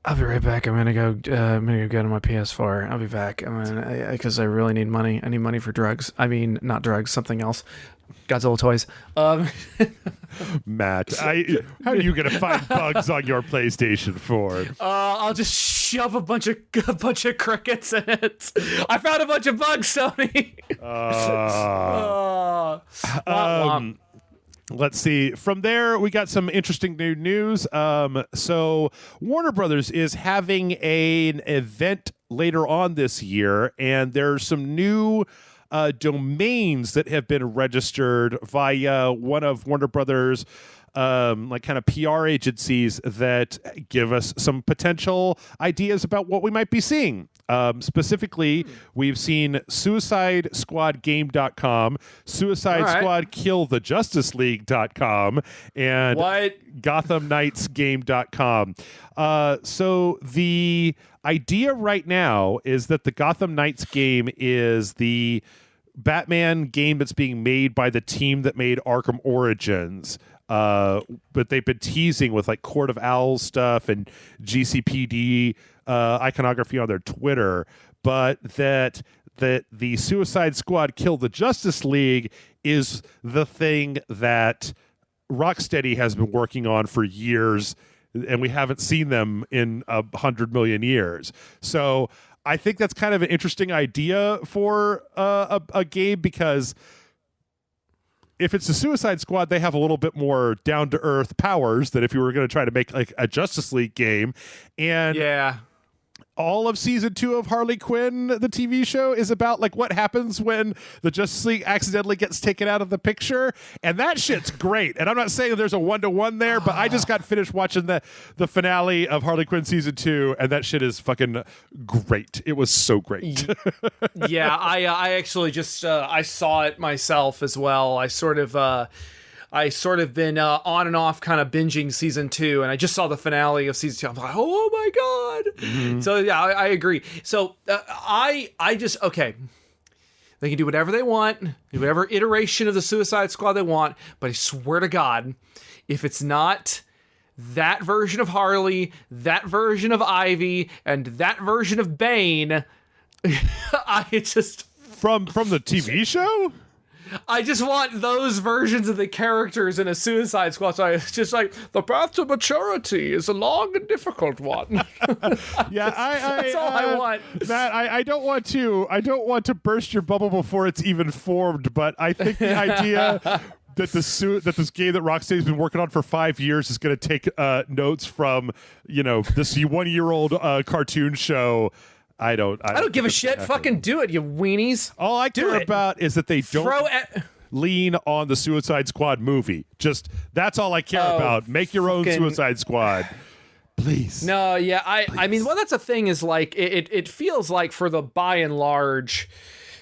I'll be right back. I'm gonna go. I'm gonna go get on my PS4. I'll be back. Because I really need money. I need money for drugs. I mean, not drugs, something else. Godzilla toys. Matt, how are you gonna find bugs on your PlayStation 4? I'll just shove a bunch of crickets in it. I found a bunch of bugs, Sony. Let's see. From there, we got some interesting new news. So Warner Brothers is having an event later on this year, and there's some new domains that have been registered via one of Warner Brothers like kind of PR agencies that give us some potential ideas about what we might be seeing. Specifically, we've seen SuicideSquadGame.com, Suicide Squad Kill the Justice League.com, and GothamKnightsGame.com. So the idea right now is that the Gotham Knights game is the Batman game that's being made by the team that made Arkham Origins. But they've been teasing with like Court of Owls stuff and GCPD iconography on their Twitter, but that the Suicide Squad Kill the Justice League is the thing that Rocksteady has been working on for years, and we haven't seen them in 100 million years. So I think that's kind of an interesting idea for a game, because if it's the Suicide Squad, they have a little bit more down-to-earth powers than if you were going to try to make like a Justice League game. And all of season 2 of Harley Quinn, the TV show, is about like what happens when the Justice League accidentally gets taken out of the picture, and that shit's great. And I'm not saying there's a 1-to-1 there, but I just got finished watching the finale of Harley Quinn season 2, and that shit is fucking great. It was so great. Yeah, I actually just I saw it myself as well. I sort of been on and off kind of binging season 2, and I just saw the finale of season 2. I'm like, oh my god. So yeah, I agree. So I just, okay, they can do whatever they want, do whatever iteration of the Suicide Squad they want, but I swear to God, if it's not that version of Harley, that version of Ivy, and that version of Bane, I just from the TV show, I just want those versions of the characters in a Suicide Squad. So it's just like, the path to maturity is a long and difficult one. Yeah, that's all I want. Matt, I don't want to burst your bubble before it's even formed, but I think the idea that this game that Rocksteady's been working on for 5 years is going to take notes from, this 1-year-old cartoon show. I don't give a shit. Fucking do it, you weenies. All I care about is that they don't lean on the Suicide Squad movie. Just that's all I care about. Make your own Suicide Squad, please. No, yeah, I mean, well, that's the thing is like it feels like for the by and large,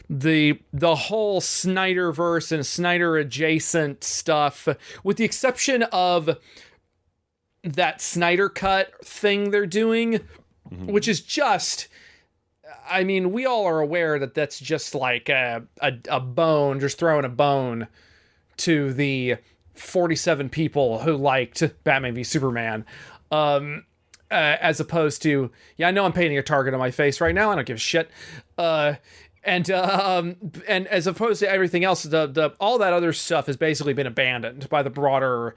the whole Snyderverse and Snyder adjacent stuff, with the exception of that Snyder Cut thing they're doing, which is just. I mean, we all are aware that that's just like a bone, just throwing a bone to the 47 people who liked Batman v Superman, as opposed to, I know I'm painting a target on my face right now. I don't give a shit. And as opposed to everything else, the all that other stuff has basically been abandoned by the broader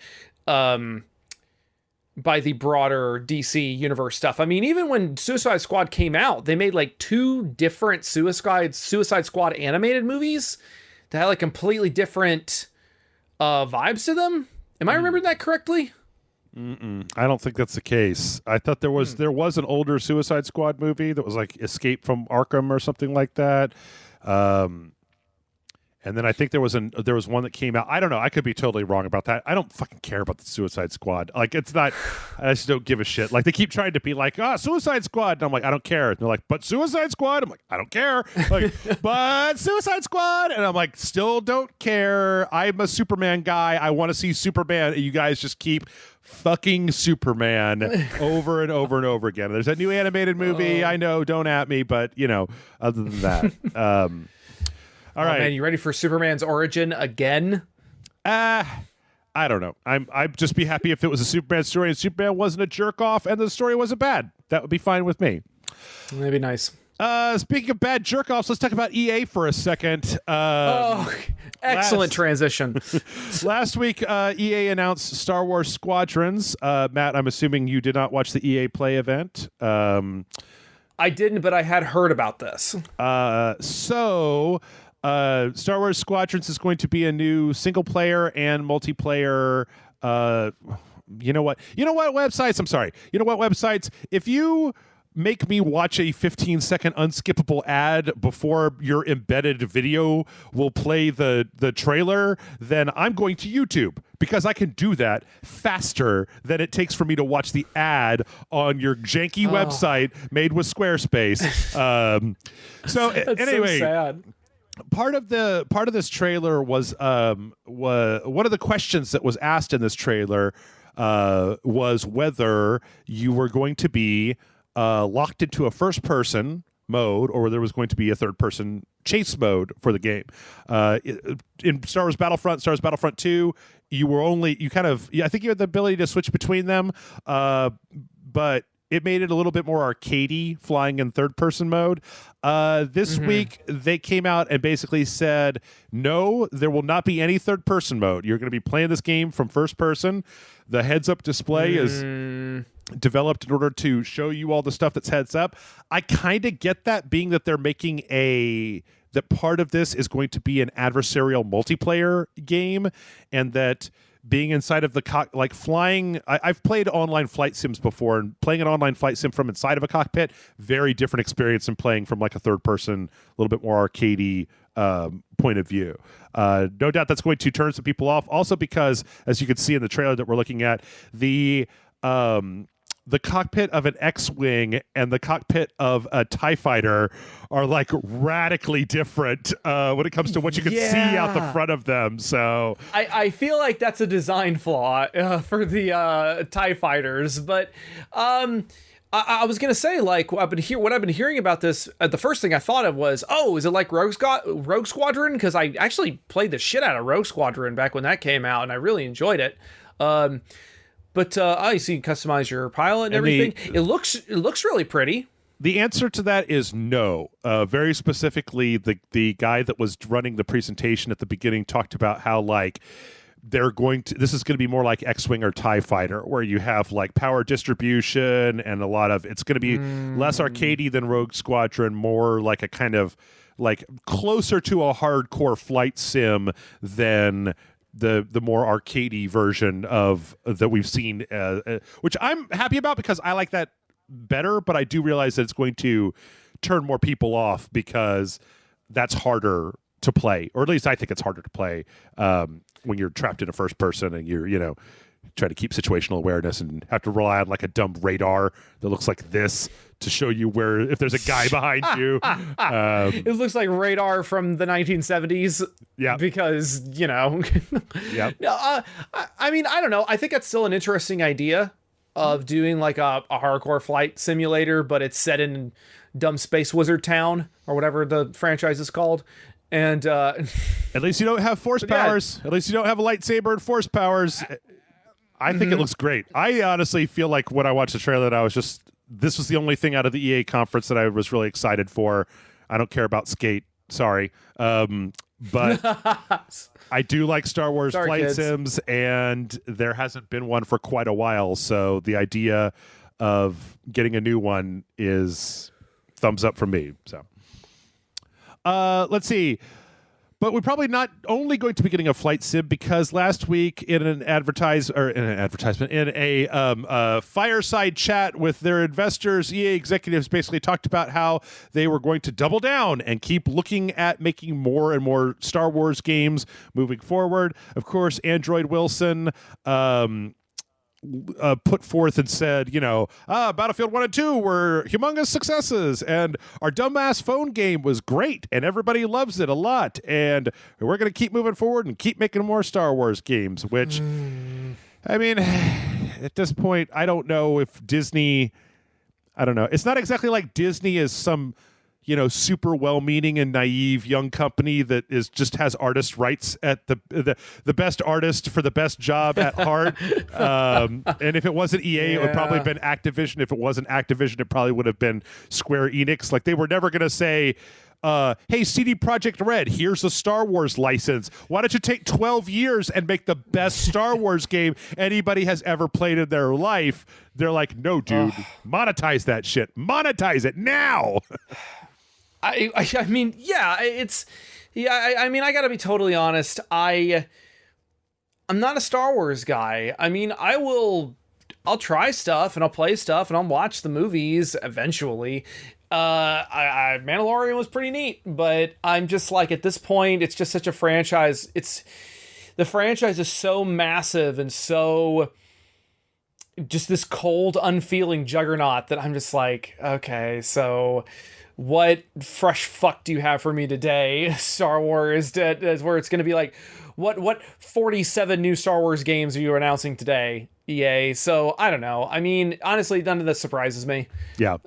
DC universe stuff. I mean, even when Suicide Squad came out, they made like 2 different Suicide Squad animated movies that had like completely different vibes to them. Am I remembering that correctly? I don't think that's the case. I thought there was an older Suicide Squad movie that was like Escape from Arkham or something like that. And then I think there was one that came out. I don't know. I could be totally wrong about that. I don't fucking care about the Suicide Squad. Like, it's not. I just don't give a shit. Like, they keep trying to be like, Suicide Squad, and I'm like, I don't care. And they're like, but Suicide Squad. I'm like, I don't care. Like, but Suicide Squad, and I'm like, still don't care. I'm a Superman guy. I want to see Superman. And you guys just keep fucking Superman over and over and over again. There's that new animated movie. I know. Don't at me, but other than that. All right, man, you ready for Superman's origin again? I don't know. I'd just be happy if it was a Superman story and Superman wasn't a jerk off and the story wasn't bad. that would be fine with me. That'd be nice. Speaking of bad jerk-offs, let's talk about EA for a second. Excellent transition. Last week, EA announced Star Wars Squadrons. Matt, I'm assuming you did not watch the EA Play event. I didn't, but I had heard about this. Star Wars Squadrons is going to be a new single-player and multiplayer. You know what websites? I'm sorry. You know what websites? If you make me watch a 15-second unskippable ad before your embedded video will play the trailer, then I'm going to YouTube, because I can do that faster than it takes for me to watch the ad on your janky website made with Squarespace. Anyway, so sad. Part of this trailer was one of the questions that was asked in this trailer was whether you were going to be locked into a first-person mode, or there was going to be a third-person chase mode for the game. In Star Wars Battlefront 2, I think you had the ability to switch between them, but it made it a little bit more arcadey, flying in third-person mode. This week, they came out and basically said, no, there will not be any third-person mode. You're going to be playing this game from first person. The heads-up display is developed in order to show you all the stuff that's heads up. I kind of get that, being that they're making that part of this is going to be an adversarial multiplayer game, and that being inside of the flying. I've played online flight sims before, and playing an online flight sim from inside of a cockpit, very different experience than playing from like a third person, a little bit more arcadey point of view. No doubt that's going to turn some people off. Also, because as you can see in the trailer that we're looking at, the cockpit of an X-Wing and the cockpit of a TIE fighter are like radically different when it comes to what you can see out the front of them. So I feel like that's a design flaw for the TIE fighters. But I was going to say, like, what I've been hearing about this, the first thing I thought of was, is it like Rogue Squadron? Because I actually played the shit out of Rogue Squadron back when that came out, and I really enjoyed it. But obviously you can customize your pilot and everything. It looks really pretty. The answer to that is no. Very specifically, the guy that was running the presentation at the beginning talked about how, like, this is going to be more like X-Wing or TIE Fighter, where you have like power distribution and it's going to be less arcadey than Rogue Squadron, more like a kind of like closer to a hardcore flight sim than the more arcadey version of that we've seen, which I'm happy about, because I like that better, but I do realize that it's going to turn more people off, because that's harder to play, or at least I think it's harder to play when you're trapped in a first person and you're trying to keep situational awareness and have to rely on like a dumb radar that looks like this to show you if there's a guy behind you. It looks like radar from the 1970s. Yeah. Because, Yeah. I mean, I don't know. I think that's still an interesting idea of doing like a hardcore flight simulator, but it's set in dumb Space Wizard Town, or whatever the franchise is called. And at least you don't have force powers. At least you don't have a lightsaber and force powers. I think it looks great. I honestly feel like when I watched the trailer, that this was the only thing out of the EA conference that I was really excited for. I don't care about Skate. Sorry. But I do like Star Wars flight sims, and there hasn't been one for quite a while. So the idea of getting a new one is thumbs up from me. So let's see. But we're probably not only going to be getting a flight sim, because last week in a fireside chat with their investors, EA executives basically talked about how they were going to double down and keep looking at making more and more Star Wars games moving forward. Of course, Android Wilson put forth and said, Battlefield 1 and 2 were humongous successes, and our dumbass phone game was great, and everybody loves it a lot, and we're going to keep moving forward and keep making more Star Wars games, which, I mean, at this point, I don't know if Disney, I don't know. It's not exactly like Disney is some super well-meaning and naive young company that just has artist rights at the best artist for the best job at heart. And if it wasn't EA, it would probably have been Activision. If it wasn't Activision, it probably would have been Square Enix. Like, they were never going to say, hey, CD Projekt Red, here's a Star Wars license. Why don't you take 12 years and make the best Star Wars game anybody has ever played in their life? They're like, no, dude, monetize that shit. Monetize it now. I mean, yeah, it's, yeah, I mean, I gotta be totally honest. I'm not a Star Wars guy. I mean, I'll try stuff and I'll play stuff and I'll watch the movies eventually. Mandalorian was pretty neat, but I'm just like, at this point, it's just such a franchise. The franchise is so massive and so just this cold, unfeeling juggernaut that I'm just like, okay, so what fresh fuck do you have for me today? Star Wars, is where it's going to be like, what 47 new Star Wars games are you announcing today, EA? So I don't know. I mean, honestly, none of this surprises me. Yeah.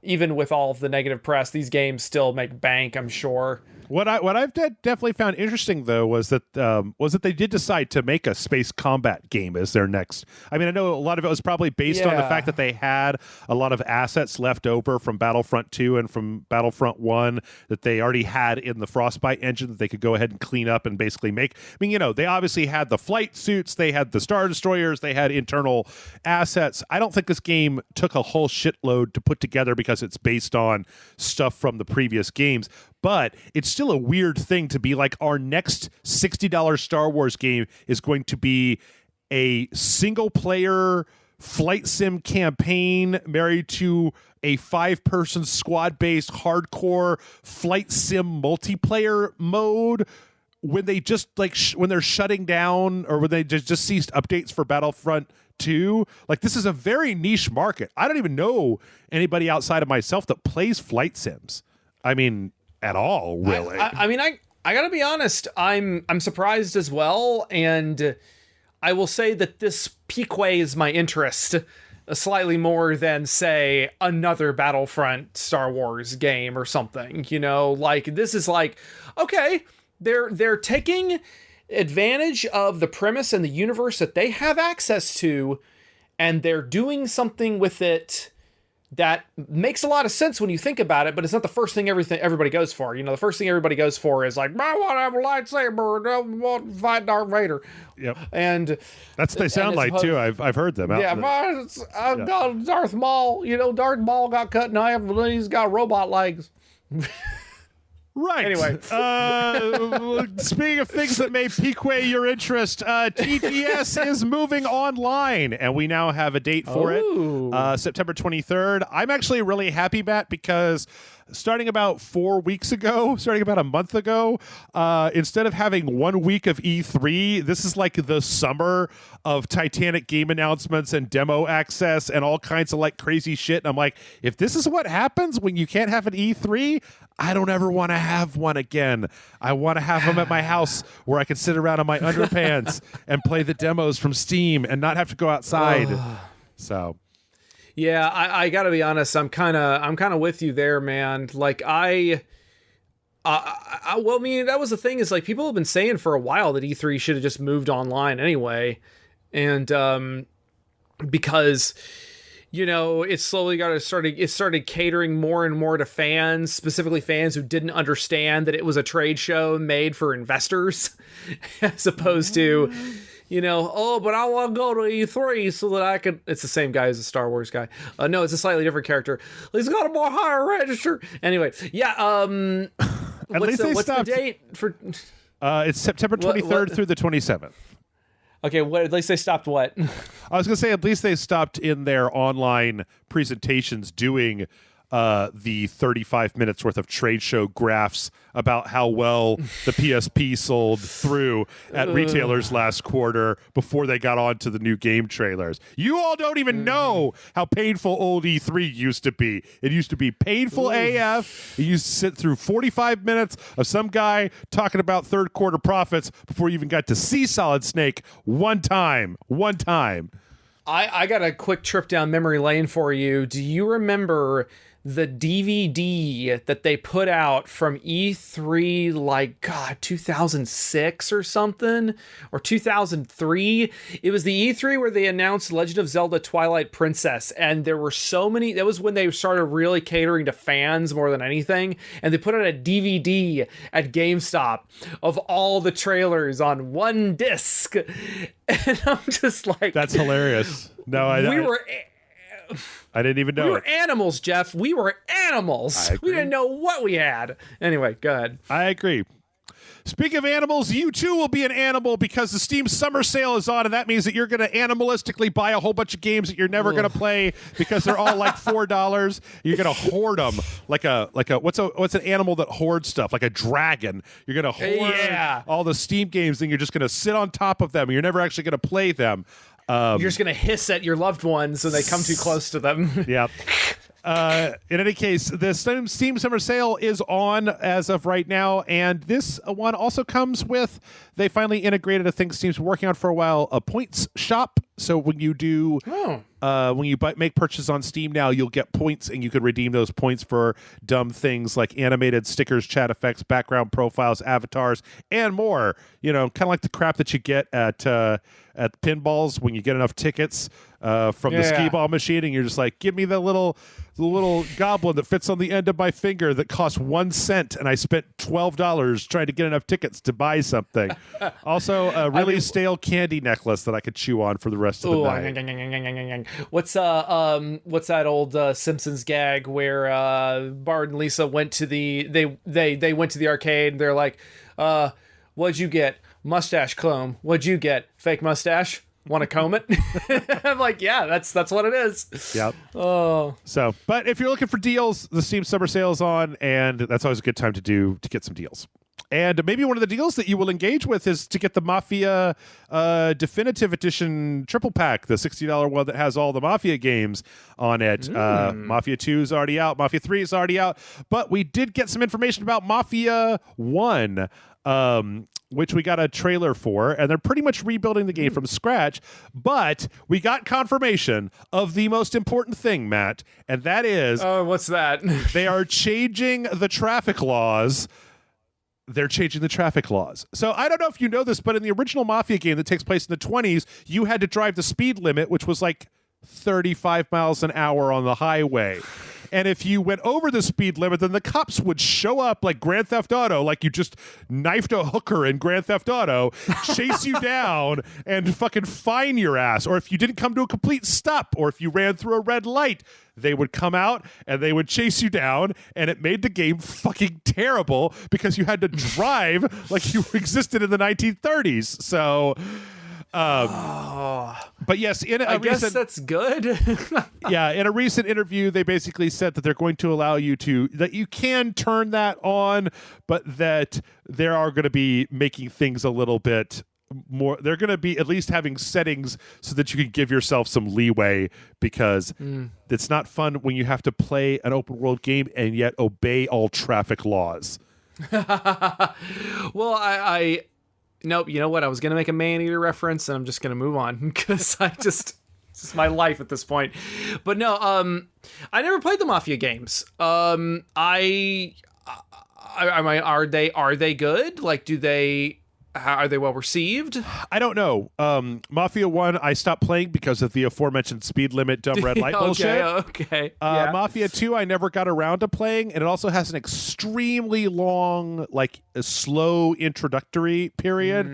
Even with all of the negative press, these games still make bank, I'm sure. What I've definitely found interesting, though, was that they did decide to make a space combat game as their next. I mean, I know a lot of it was probably based on the fact that they had a lot of assets left over from Battlefront 2 and from Battlefront 1 that they already had in the Frostbite engine that they could go ahead and clean up and basically make. I mean, they obviously had the flight suits, they had the Star Destroyers, they had internal assets. I don't think this game took a whole shitload to put together because it's based on stuff from the previous games. But it's still a weird thing to be like, our next $60 Star Wars game is going to be a single-player flight sim campaign married to a 5-person squad-based hardcore flight sim multiplayer mode when they just when they're shutting down or when they just ceased updates for Battlefront 2. Like, this is a very niche market. I don't even know anybody outside of myself that plays flight sims. I mean, at all, really. I mean, I gotta be honest, I'm surprised as well, and I will say that this piques my interest slightly more than, say, another Battlefront Star Wars game or something. Like, this is like, okay, they're taking advantage of the premise and the universe that they have access to, and they're doing something with it that makes a lot of sense when you think about it, but it's not the first thing everybody goes for. The first thing everybody goes for is like, I want to have a lightsaber, I want to fight Darth Vader. Yep. And that's what they sound like too. I've heard them. I've got Darth Maul. Darth Maul got cut in half, and he's got robot legs. Right. Anyway. Speaking of things that may pique your interest, TGS is moving online, and we now have a date for it, September 23rd. I'm actually really happy, Matt, because starting about a month ago, instead of having 1 week of E3, this is like the summer of Titanic game announcements and demo access and all kinds of like crazy shit. And I'm like, if this is what happens when you can't have an E3, I don't ever want to have one again. I want to have them at my house where I can sit around in my underpants and play the demos from Steam and not have to go outside. So... yeah, I gotta be honest. I'm kind of with you there, man. Like, well, I mean, that was the thing, is like, people have been saying for a while that E3 should have just moved online anyway, and because it slowly started catering more and more to fans, specifically fans who didn't understand that it was a trade show made for investors, as opposed to. But I want to go to E3 so that I can... It's the same guy as the Star Wars guy. No, it's a slightly different character. He's got a more higher register. Anyway, yeah. What's the date for... it's September 23rd through the 27th. Okay, at least they stopped what? I was going to say, at least they stopped in their online presentations doing the 35 minutes worth of trade show graphs about how well the PSP sold through at retailers last quarter before they got on to the new game trailers. You all don't even know how painful old E3 used to be. It used to be painful AF. You used to sit through 45 minutes of some guy talking about third quarter profits before you even got to see Solid Snake one time. I got a quick trip down memory lane for you. Do you remember the DVD that they put out from E3, like, God, 2006 or something, or 2003. It was the E3 where they announced Legend of Zelda Twilight Princess, and there were so many. That was when they started really catering to fans more than anything, and they put out a DVD at GameStop of all the trailers on one disc, and I'm just like, that's hilarious. No, I didn't even know. We were animals, Jeff. We were animals. We didn't know what we had. Anyway, go ahead. I agree. Speaking of animals, you too will be an animal because the Steam Summer Sale is on, and that means that you're going to animalistically buy a whole bunch of games that you're never going to play because they're all like $4. You're going to hoard them like a what's an animal that hoards stuff, like a dragon. You're going to hoard all the Steam games, and you're just going to sit on top of them. And you're never actually going to play them. You're just going to hiss at your loved ones when they come too close to them. Yeah. In any case, the Steam Summer Sale is on as of right now, and this one also comes with, they finally integrated a thing Steam's been working on for a while, a points shop. So when you do, when you make purchases on Steam now, you'll get points, and you can redeem those points for dumb things like animated stickers, chat effects, background profiles, avatars, and more. You know, kind of like the crap that you get at pinballs when you get enough tickets from the skee ball machine, and you're just like, give me the little goblin that fits on the end of my finger that costs 1 cent, and I spent $12 trying to get enough tickets to buy something. Also, a really stale candy necklace that I could chew on for the rest of the night. What's that old Simpsons gag where Bart and Lisa went to they went to the arcade, and they're like, what'd you get? Mustache clone. What'd you get? Fake mustache? Want to comb it? I'm like, yeah, that's what it is. Yep. Oh. So, but if you're looking for deals, the Steam Summer Sale is on, and that's always a good time to get some deals. And maybe one of the deals that you will engage with is to get the Mafia Definitive Edition triple pack, the $60 one that has all the Mafia games on it. Mafia 2 is already out. Mafia 3 is already out. But we did get some information about Mafia 1. Which we got a trailer for, and they're pretty much rebuilding the game from scratch, but we got confirmation of the most important thing, Matt, and that is... Oh, what's that? They are changing the traffic laws. They're changing the traffic laws. So I don't know if you know this, but in the original Mafia game that takes place in the 20s, you had to drive the speed limit, which was like 35 miles an hour on the highway. And if you went over the speed limit, then the cops would show up like Grand Theft Auto, like you just knifed a hooker in Grand Theft Auto, chase you down and fucking fine your ass. Or if you didn't come to a complete stop, or if you ran through a red light, they would come out and they would chase you down, and it made the game fucking terrible because you had to drive like you existed in the 1930s. So... but yes, I guess that's good. Yeah, in a recent interview, they basically said that they're going to allow you that you can turn that on, but that they are going to be making things a little bit more. They're going to be at least having settings so that you can give yourself some leeway, because it's not fun when you have to play an open world game and yet obey all traffic laws. Well, Nope, you know what? I was going to make a Man-Eater reference, and I'm just going to move on because it's just my life at this point. But no, I never played the Mafia games. Are they good? Like, are they well received? I don't know. Mafia 1, I stopped playing because of the aforementioned speed limit, dumb red light bullshit. Okay. Yeah. Mafia 2, I never got around to playing, and it also has an extremely long, like, a slow introductory period.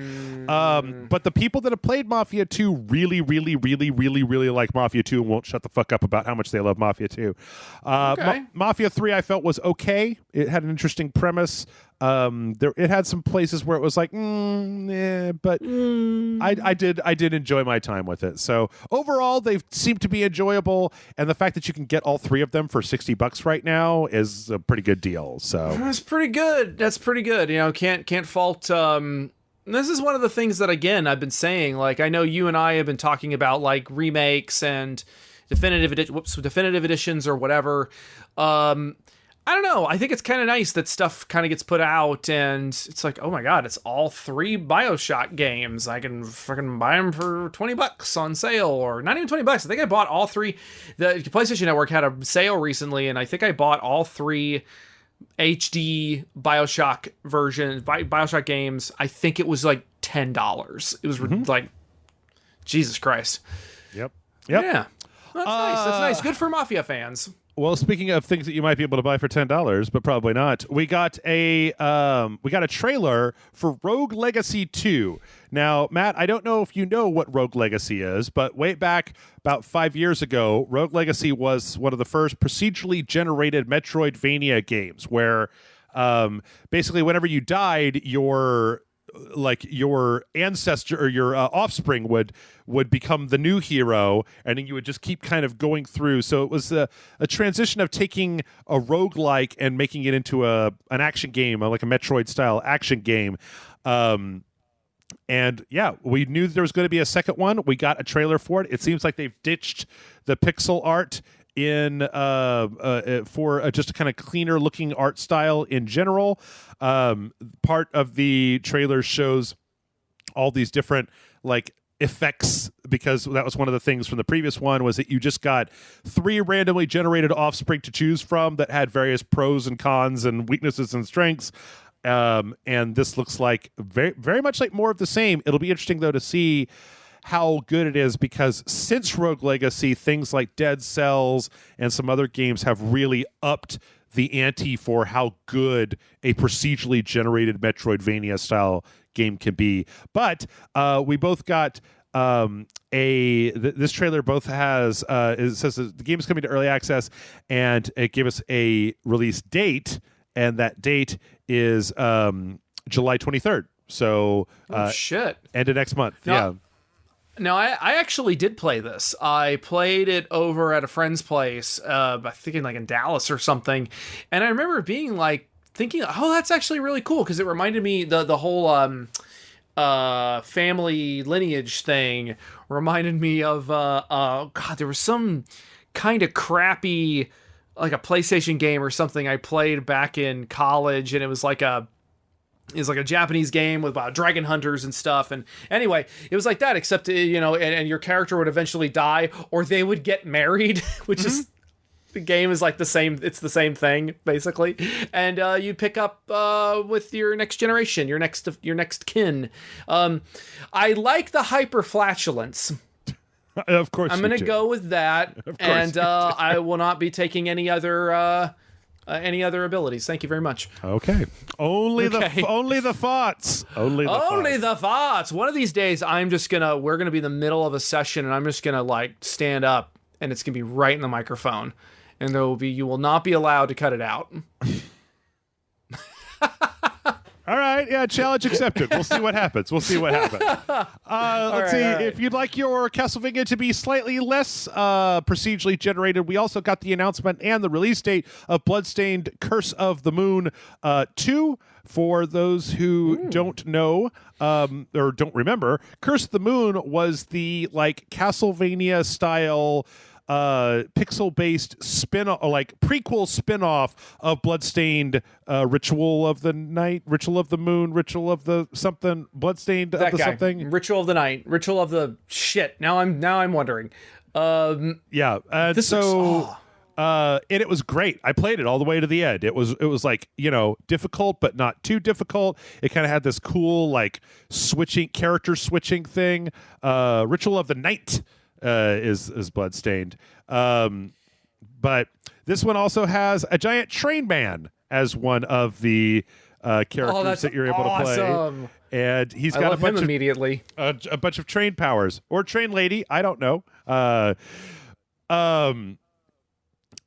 But the people that have played Mafia 2 really, really, really, really, really like Mafia 2 and won't shut the fuck up about how much they love Mafia 2. Mafia 3, I felt was okay. It had an interesting premise. It had some places where it was like, but I did enjoy my time with it. So overall, they seem to be enjoyable, and the fact that you can get all three of them for $60 right now is a pretty good deal. So that's pretty good. That's pretty good. You know, can't fault. This is one of the things that, again, I've been saying. Like, I know you and I have been talking about like remakes and definitive editions or whatever. I don't know. I think it's kind of nice that stuff kind of gets put out, and it's like, oh my god, it's all 3 BioShock games. I can fucking buy them for $20 on sale, or not even $20. I think I bought all 3. The PlayStation Network had a sale recently, and I think I bought all 3 HD BioShock BioShock games. I think it was like $10. It was like, Jesus Christ. Yep. Yeah. That's nice. That's nice. Good for Mafia fans. Well, speaking of things that you might be able to buy for $10, but probably not, we got a trailer for Rogue Legacy 2. Now, Matt, I don't know if you know what Rogue Legacy is, but way back about 5 years ago, Rogue Legacy was one of the first procedurally generated Metroidvania games, where basically whenever you died, your ancestor or your offspring would become the new hero, and then you would just keep kind of going through. So it was a transition of taking a roguelike and making it into an action game, like a Metroid style action game. And yeah, we knew there was going to be a second one. We got a trailer for it. It seems like they've ditched the pixel art for just a kind of cleaner looking art style in general. Part of the trailer shows all these different like effects, because that was one of the things from the previous one, was that you just got 3 randomly generated offspring to choose from that had various pros and cons and weaknesses and strengths. And this looks like very, very much like more of the same. It'll be interesting though to see how good it is, because since Rogue Legacy, things like Dead Cells and some other games have really upped the ante for how good a procedurally generated Metroidvania style game can be. But we both got this trailer both has it says the game is coming to early access, and it gave us a release date, and that date is July 23rd. So shit, end of next month. No. Yeah. No, I actually did play this. I played it over at a friend's place, I think in Dallas or something. And I remember being thinking, oh, that's actually really cool, because it reminded me the whole family lineage thing reminded me of God, there was some kind of crappy like a PlayStation game or something I played back in college, and it was like a Japanese game with dragon hunters and stuff. And anyway, it was like that, except, and your character would eventually die, or they would get married, which is, the game is like the same. It's the same thing, basically. And you pick up with your next generation, your next kin. I like the hyperflatulence. Of course, I'm going to go with that. And I will not be taking any other abilities. Thank you very much. Okay. Only the thoughts. Only the thoughts. One of these days, we're gonna be in the middle of a session, and I'm just gonna stand up, and it's gonna be right in the microphone, and you will not be allowed to cut it out. All right, yeah, challenge accepted. We'll see what happens. Let's see. If you'd like your Castlevania to be slightly less procedurally generated, we also got the announcement and the release date of Bloodstained Curse of the Moon 2. For those who don't know or don't remember, Curse of the Moon was the Castlevania style pixel-based prequel spin-off of Bloodstained, Ritual of the Night, Ritual of the Moon, Ritual of the something, Bloodstained of the something, Ritual of the Night, Ritual of the shit. Now I'm wondering. And it was great. I played it all the way to the end. It was difficult, but not too difficult. It kind of had this cool character switching thing. Ritual of the Night is Bloodstained. But this one also has a giant train man as one of the characters that you're able to play. And he's got a bunch of train powers, or train lady, I don't know.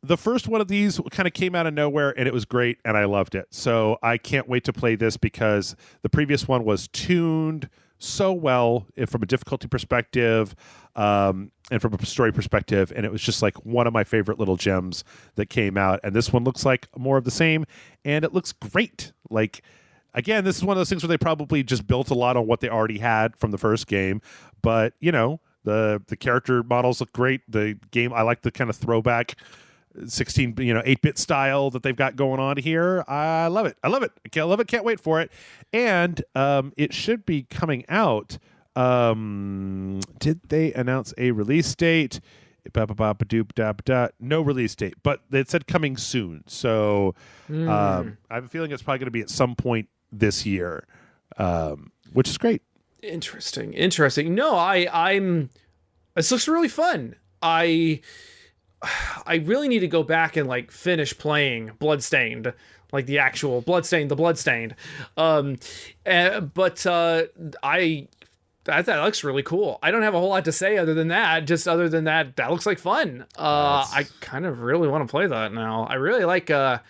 The first one of these kind of came out of nowhere, and it was great, and I loved it. So I can't wait to play this, because the previous one was tuned so well from a difficulty perspective and from a story perspective, and it was just one of my favorite little gems that came out. And this one looks like more of the same, and it looks great. Again, this is one of those things where they probably just built a lot on what they already had from the first game, but the character models look great. The game, I like the kind of throwback 16, 8-bit style that they've got going on here. I love it. I love it. Can't wait for it. And it should be coming out. Did they announce a release date? No release date, but it said coming soon. So I have a feeling it's probably going to be at some point this year, which is great. Interesting. No, I'm. This looks really fun. I really need to go back and like finish playing Bloodstained, like the actual Bloodstained. That looks really cool. I don't have a whole lot to say other than that. That looks like fun. I kind of really want to play that now. I really like. I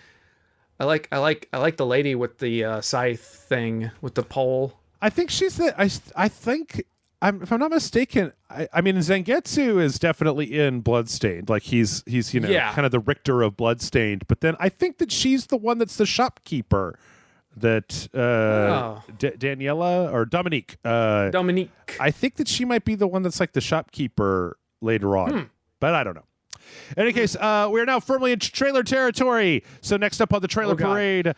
like the lady with the scythe thing with the pole. I think she's the. I think. If I'm not mistaken, I mean Zangetsu is definitely in Bloodstained. Like he's kind of the Richter of Bloodstained. But then I think that she's the one that's the shopkeeper. That Daniela or Dominique. Dominique. I think that she might be the one that's like the shopkeeper later on, but I don't know. In any case, we are now firmly in trailer territory. So next up on the trailer parade,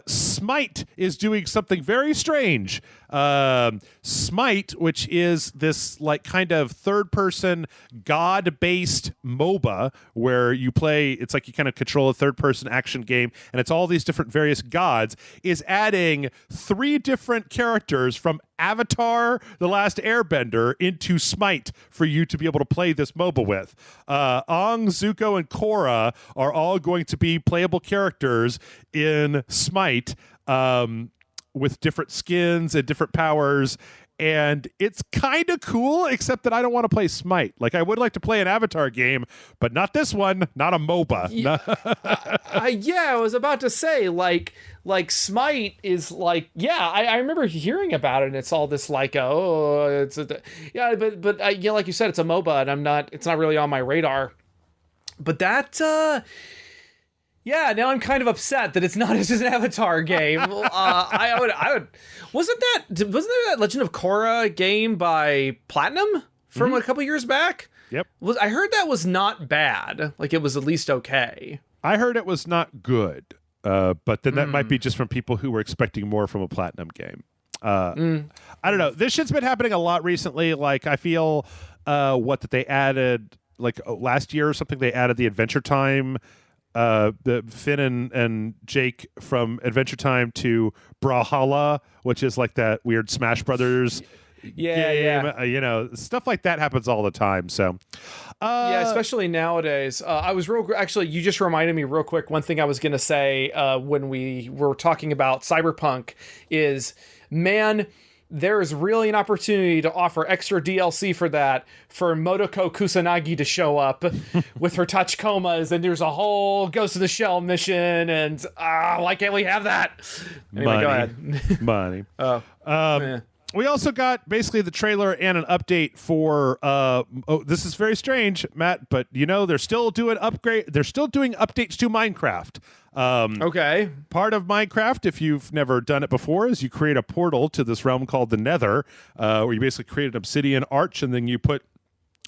Smite is doing something very strange. Smite, which is this like kind of third-person god-based MOBA where you play, it's like you kind of control a third-person action game, and it's all these different various gods, is adding 3 different characters from Avatar: The Last Airbender into Smite for you to be able to play this MOBA with. Aang, Zuko, and Korra are all going to be playable characters in Smite with different skins and different powers. And it's kind of cool, except that I don't want to play Smite. Like, I would like to play an Avatar game, but not this one, not a MOBA. I was about to say, like Smite is like, I remember hearing about it, and it's all this like, but like you said, it's a MOBA, and it's not really on my radar. But that, now I'm kind of upset that it's not just an Avatar game. I would. Wasn't there that Legend of Korra game by Platinum from a couple years back? Yep. I heard that was not bad. Like it was at least okay. I heard it was not good, but then that might be just from people who were expecting more from a Platinum game. I don't know. This shit's been happening a lot recently. Like I feel that they added like last year or something. They added the Adventure Time. The Finn and Jake from Adventure Time to Brawlhalla, which is like that weird Smash Brothers game. Stuff like that happens all the time. So, especially nowadays. Actually, you just reminded me real quick. One thing I was going to say when we were talking about Cyberpunk is, man, there is really an opportunity to offer extra DLC for Motoko Kusanagi to show up with her Tachikomas, and there's a whole Ghost of the Shell mission, and why can't we have that? Anyway, go ahead. Money. Yeah. We also got basically the trailer and an update for this is very strange, Matt, but they're still doing updates to Minecraft. Okay. Part of Minecraft, if you've never done it before, is you create a portal to this realm called the Nether, where you basically create an obsidian arch, and then you put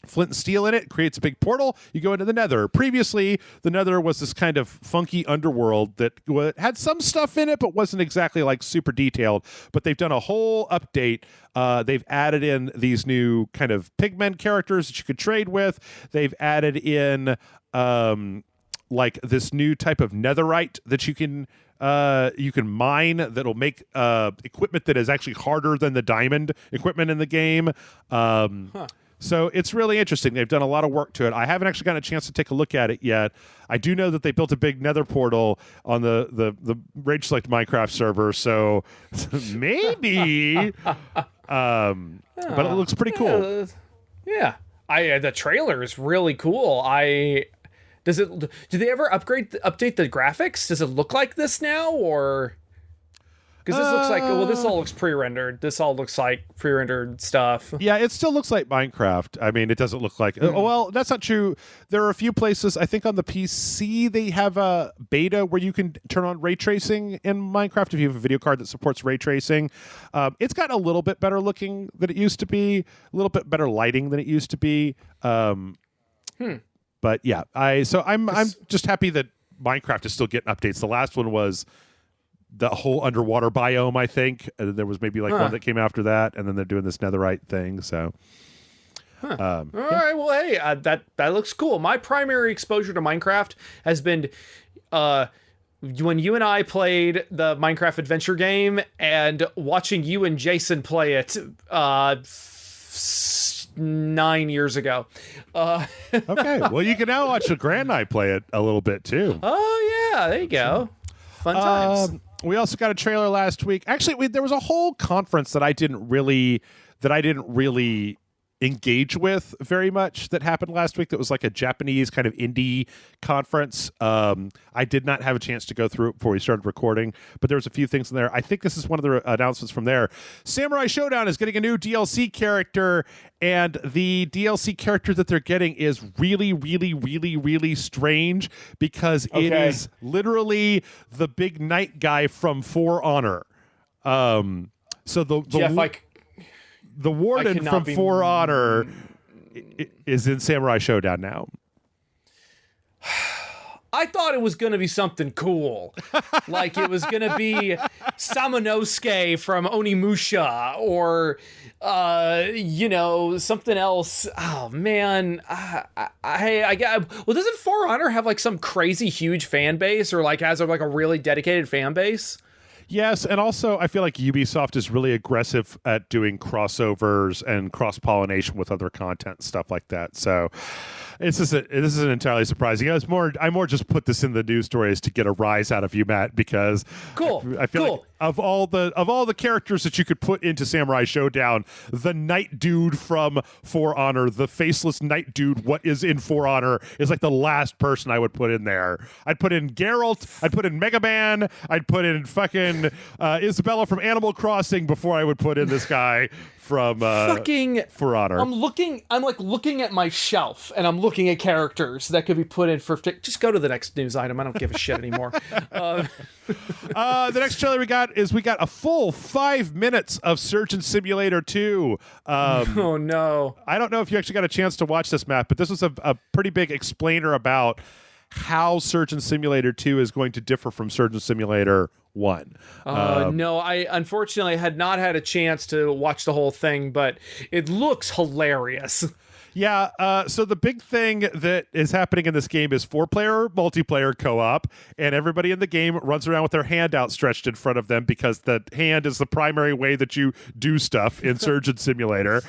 flint and steel in it, creates a big portal, you go into the Nether. Previously, the Nether was this kind of funky underworld that had some stuff in it, but wasn't exactly like super detailed. But they've done a whole update. They've added in these new kind of pigmen characters that you could trade with. They've added in like this new type of netherite that you can mine that'll make equipment that is actually harder than the diamond equipment in the game. So it's really interesting. They've done a lot of work to it. I haven't actually gotten a chance to take a look at it yet. I do know that they built a big nether portal on the Rage Select Minecraft server, so maybe. But it looks pretty cool. Yeah. The trailer is really cool. Do they ever update the graphics? Does it look like this now, or? Because this looks like, this all looks pre-rendered. This all looks like pre-rendered stuff. Yeah, it still looks like Minecraft. I mean, it doesn't look like... well, that's not true. There are a few places, I think on the PC, they have a beta where you can turn on ray tracing in Minecraft if you have a video card that supports ray tracing. It's gotten a little bit better looking than it used to be, a little bit better lighting than it used to be. But yeah, I'm just happy that Minecraft is still getting updates. The last one was the whole underwater biome, I think. There was maybe like one that came after that, and then they're doing this netherite thing. So, all right. Well, hey, that looks cool. My primary exposure to Minecraft has been when you and I played the Minecraft adventure game, and watching you and Jason play it 9 years ago. Okay, well, you can now watch Grant and I play it a little bit too. Oh yeah, there you go. Fun times. We also got a trailer last week. Actually, there was a whole conference that I didn't really engage with very much that happened last week. That was like a Japanese kind of indie conference. I did not have a chance to go through it before we started recording, but there was a few things in there. I think this is one of the announcements from there. Samurai Showdown is getting a new DLC character, and the DLC character that they're getting is really, really, really, really strange because it is literally the big knight guy from For Honor. So the Jeff, the warden from For Honor is in Samurai Showdown now. I thought it was going to be something cool. Like it was going to be Samanosuke from Onimusha or, something else. Oh, man. Well, doesn't For Honor have like some crazy huge fan base or like has like a really dedicated fan base? Yes, and also I feel like Ubisoft is really aggressive at doing crossovers and cross-pollination with other content and stuff like that. So this isn't entirely surprising. I more just put this in the news stories to get a rise out of you, Matt, because I feel like of all the characters that you could put into Samurai Showdown, the knight dude from For Honor, the faceless knight dude, what is in For Honor, is like the last person I would put in there. I'd put in Geralt, I'd put in Mega Man, I'd put in fucking Isabella from Animal Crossing before I would put in this guy from For Honor. I'm looking at my shelf and I'm looking at characters that could be put in for. Just go to the next news item. I don't give a shit anymore. The next trailer we got a full 5 minutes of Surgeon Simulator 2. Oh no! I don't know if you actually got a chance to watch this, Matt, but this was a pretty big explainer about how Surgeon Simulator 2 is going to differ from Surgeon Simulator 1. No, I unfortunately had not had a chance to watch the whole thing, but it looks hilarious. Yeah, so the big thing that is happening in this game is 4-player multiplayer co-op, and everybody in the game runs around with their hand outstretched in front of them because the hand is the primary way that you do stuff in Surgeon Simulator.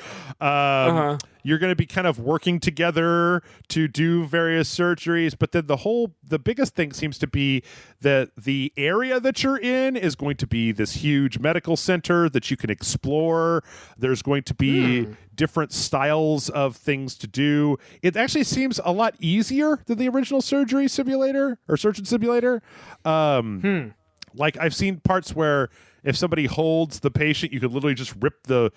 You're going to be kind of working together to do various surgeries, but then the biggest thing seems to be that the area that you're in is going to be this huge medical center that you can explore. There's going to be different styles of things to do. It actually seems a lot easier than the original Surgeon Simulator. Like I've seen parts where if somebody holds the patient, you could literally just rip an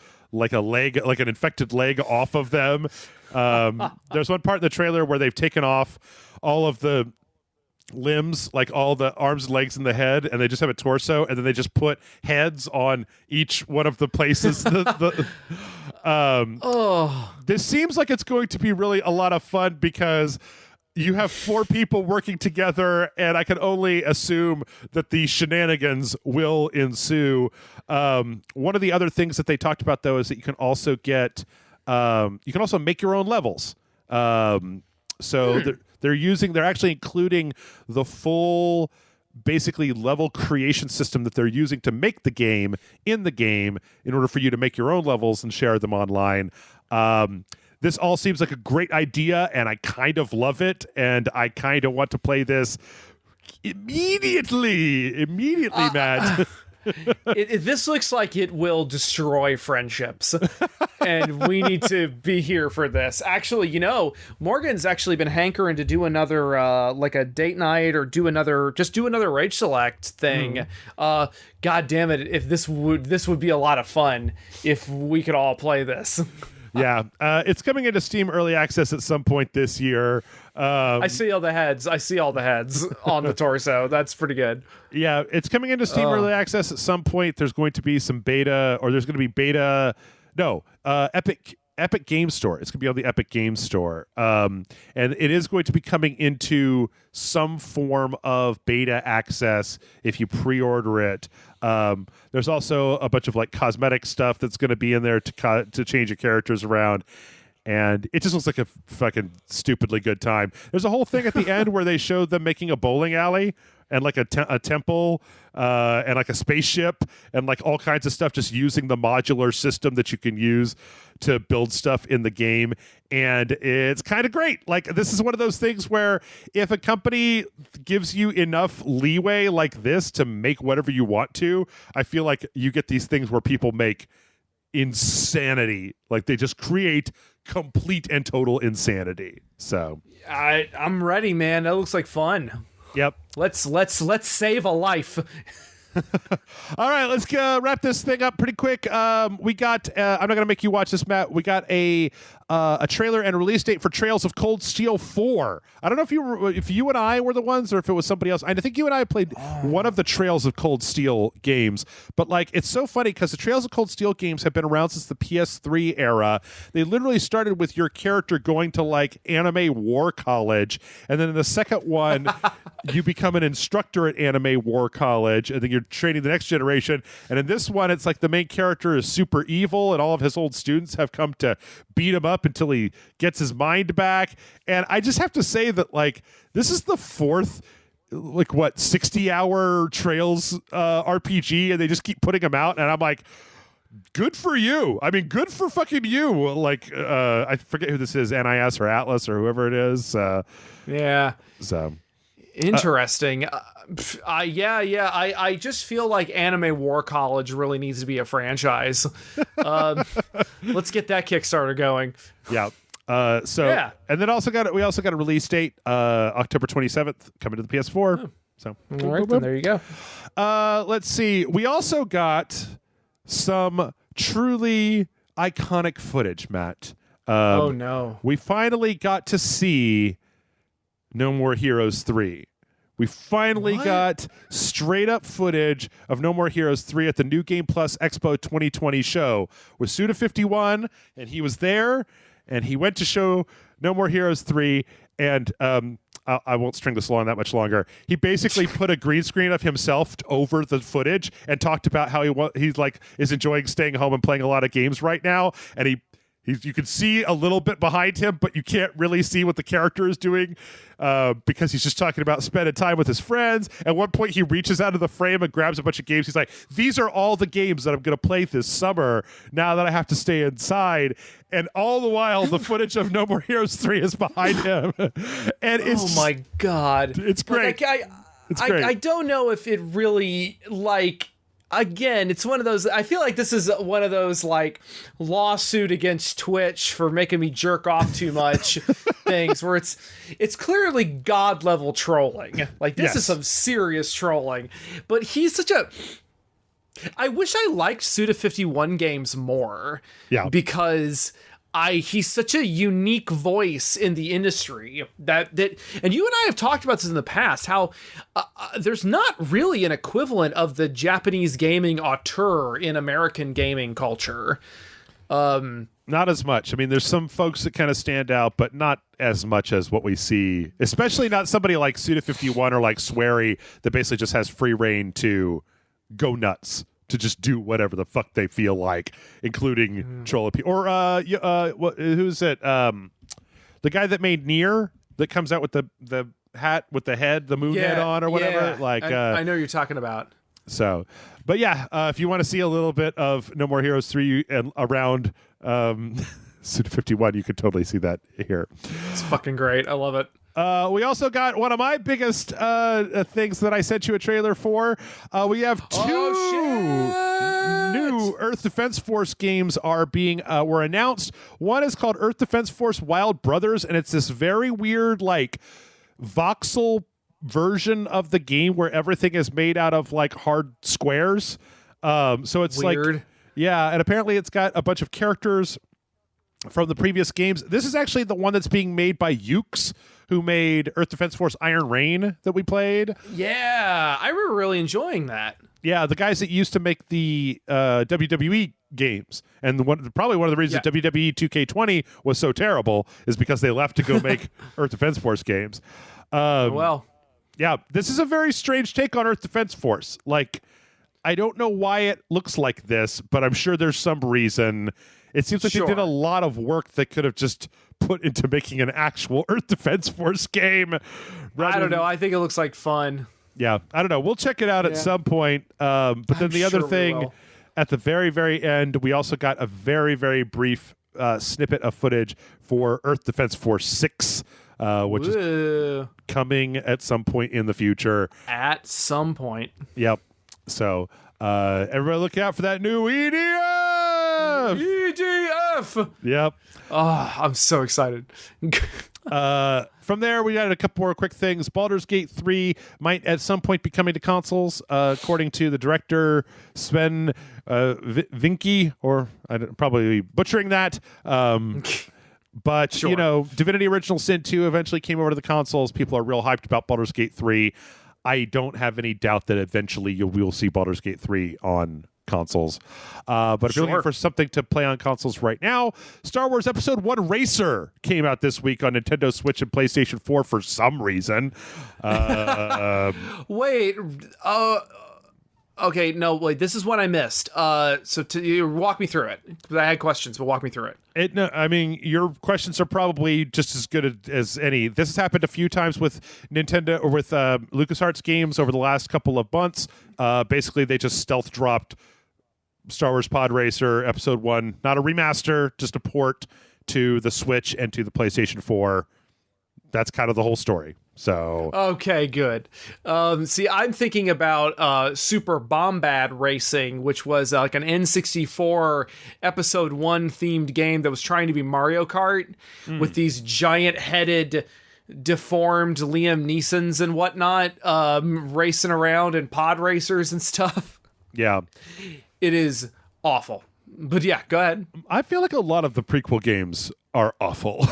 infected leg off of them. There's one part in the trailer where they've taken off all of the limbs, like all the arms and legs and the head, and they just have a torso, and then they just put heads on each one of the places. This seems like it's going to be really a lot of fun because you have 4 people working together, and I can only assume that the shenanigans will ensue. One of the other things that they talked about, though, is that you can also make your own levels. They're actually including the full, basically, level creation system that they're using to make the game in order for you to make your own levels and share them online. This all seems like a great idea, and I kind of love it, and I kind of want to play this immediately, Matt. This looks like it will destroy friendships, and we need to be here for this. Actually, Morgan's actually been hankering to do another, like a date night or do another Rage Select thing. God damn it! If this would be a lot of fun if we could all play this. Yeah, it's coming into Steam Early Access at some point this year. I see all the heads on the torso. That's pretty good. Yeah, it's coming into Steam Early Access at some point. There's going to be some beta, or there's going to be beta. No, Epic Epic Game Store. It's going to be on the Epic Game Store. And it is going to be coming into some form of beta access if you pre-order it. There's also a bunch of like cosmetic stuff that's going to be in there to change your characters around. And it just looks like a fucking stupidly good time. There's a whole thing at the end where they showed them making a bowling alley and like a temple and like a spaceship and like all kinds of stuff, just using the modular system that you can use to build stuff in the game. And it's kind of great. Like, this is one of those things where if a company gives you enough leeway like this to make whatever you want to, I feel like you get these things where people make insanity. Like, they just create complete and total insanity. So I'm ready, man. That looks like fun. Yep. Let's save a life. All right, let's wrap this thing up pretty quick. We got I'm not gonna make you watch this, Matt. We got a trailer and a release date for Trails of Cold Steel 4. I don't know if you and I were the ones or if it was somebody else. I think you and I played one of the Trails of Cold Steel games, but like, it's so funny because the Trails of Cold Steel games have been around since the PS3 era. They literally started with your character going to like Anime War College, and then in the second one you become an instructor at Anime War College, and then you're training the next generation. And in this one, it's like the main character is super evil, and all of his old students have come to beat him up until he gets his mind back. And I just have to say that, like, this is the fourth, like, what, 60-hour Trails RPG, and they just keep putting them out, and I'm like, good for you. I mean, good for fucking you. Like, I forget who this is, NIS or Atlas or whoever it is. Yeah. So interesting. I just feel like Anime War College really needs to be a franchise. Let's get that Kickstarter going. Yeah. And then we also got a release date, October 27th, coming to the PS4. Oh. So all right, then there you go. Let's see. We also got some truly iconic footage, Matt. Oh no. We finally got to see No More Heroes 3. We finally got straight up footage of No More Heroes 3 at the New Game Plus Expo 2020 show with Suda51, and he was there, and he went to show No More Heroes 3, and I won't string this along that much longer. He basically put a green screen of himself over the footage and talked about how he's like is enjoying staying home and playing a lot of games right now, and you can see a little bit behind him, but you can't really see what the character is doing because he's just talking about spending time with his friends. At one point, he reaches out of the frame and grabs a bunch of games. He's like, these are all the games that I'm going to play this summer now that I have to stay inside. And all the while, the footage of No More Heroes 3 is behind him. And it's my God. It's great. Like, it's great. I don't know if it really, like... Again, it's one of those, I feel like this is one of those like lawsuit against Twitch for making me jerk off too much things where it's clearly God level trolling. Like, this is some serious trolling, but he's I wish I liked Suda51 games more. Yeah. Because he's such a unique voice in the industry that and you and I have talked about this in the past, how there's not really an equivalent of the Japanese gaming auteur in American gaming culture. Not as much. I mean, there's some folks that kind of stand out, but not as much as what we see, especially not somebody like Suda51 or like Swery that basically just has free reign to go nuts, to just do whatever the fuck they feel like, including troll people. Or who's it? The guy that made Nier, that comes out with the hat with the head, the moon head on or whatever. Yeah. Like I know you're talking about. So, but yeah, if you want to see a little bit of No More Heroes 3 and around Suda51, you could totally see that here. It's fucking great. I love it. We also got one of my biggest things that I sent you a trailer for. We have two new Earth Defense Force games were announced. One is called Earth Defense Force Wild Brothers, and it's this very weird, like, voxel version of the game where everything is made out of like hard squares. So it's weird. Like, yeah, and apparently it's got a bunch of characters from the previous games. This is actually the one that's being made by Ukes, who made Earth Defense Force Iron Rain that we played. Yeah, I remember really enjoying that. Yeah, the guys that used to make the WWE games, and probably one of the reasons WWE 2K20 was so terrible is because they left to go make Earth Defense Force games. Yeah, this is a very strange take on Earth Defense Force. Like, I don't know why it looks like this, but I'm sure there's some reason. It seems like they did a lot of work that could have just put into making an actual Earth Defense Force game. I don't know. I think it looks like fun. Yeah, I don't know. We'll check it out at some point. But then the other thing, at the very, very end, we also got a very, very brief snippet of footage for Earth Defense Force 6, which is coming at some point in the future. At some point. Yep. So everybody look out for that new EDF! EDF! Yep. Oh, I'm so excited. From there, we got a couple more quick things. Baldur's Gate 3 might at some point be coming to consoles, according to the director, Sven Vinky, or I'm probably butchering that. But, you know, Divinity Original Sin 2 eventually came over to the consoles. People are real hyped about Baldur's Gate 3. I don't have any doubt that eventually we will see Baldur's Gate 3 on consoles. But if you're looking for something to play on consoles right now, Star Wars Episode 1 Racer came out this week on Nintendo Switch and PlayStation 4 for some reason. Okay, no, wait, this is what I missed. So you walk me through it. I had questions, but walk me through it. No, I mean, your questions are probably just as good as any. This has happened a few times with Nintendo or with LucasArts games over the last couple of months. Basically, they just stealth dropped Star Wars Pod Racer Episode 1. Not a remaster, just a port to the Switch and to the PlayStation 4. That's kind of the whole story. So okay, good. See, I'm thinking about Super Bombad Racing, which was like an N64 Episode 1 themed game that was trying to be Mario Kart with these giant-headed, deformed Liam Neesons and whatnot racing around in pod racers and stuff. Yeah. It is awful. But yeah, go ahead. I feel like a lot of the prequel games are awful.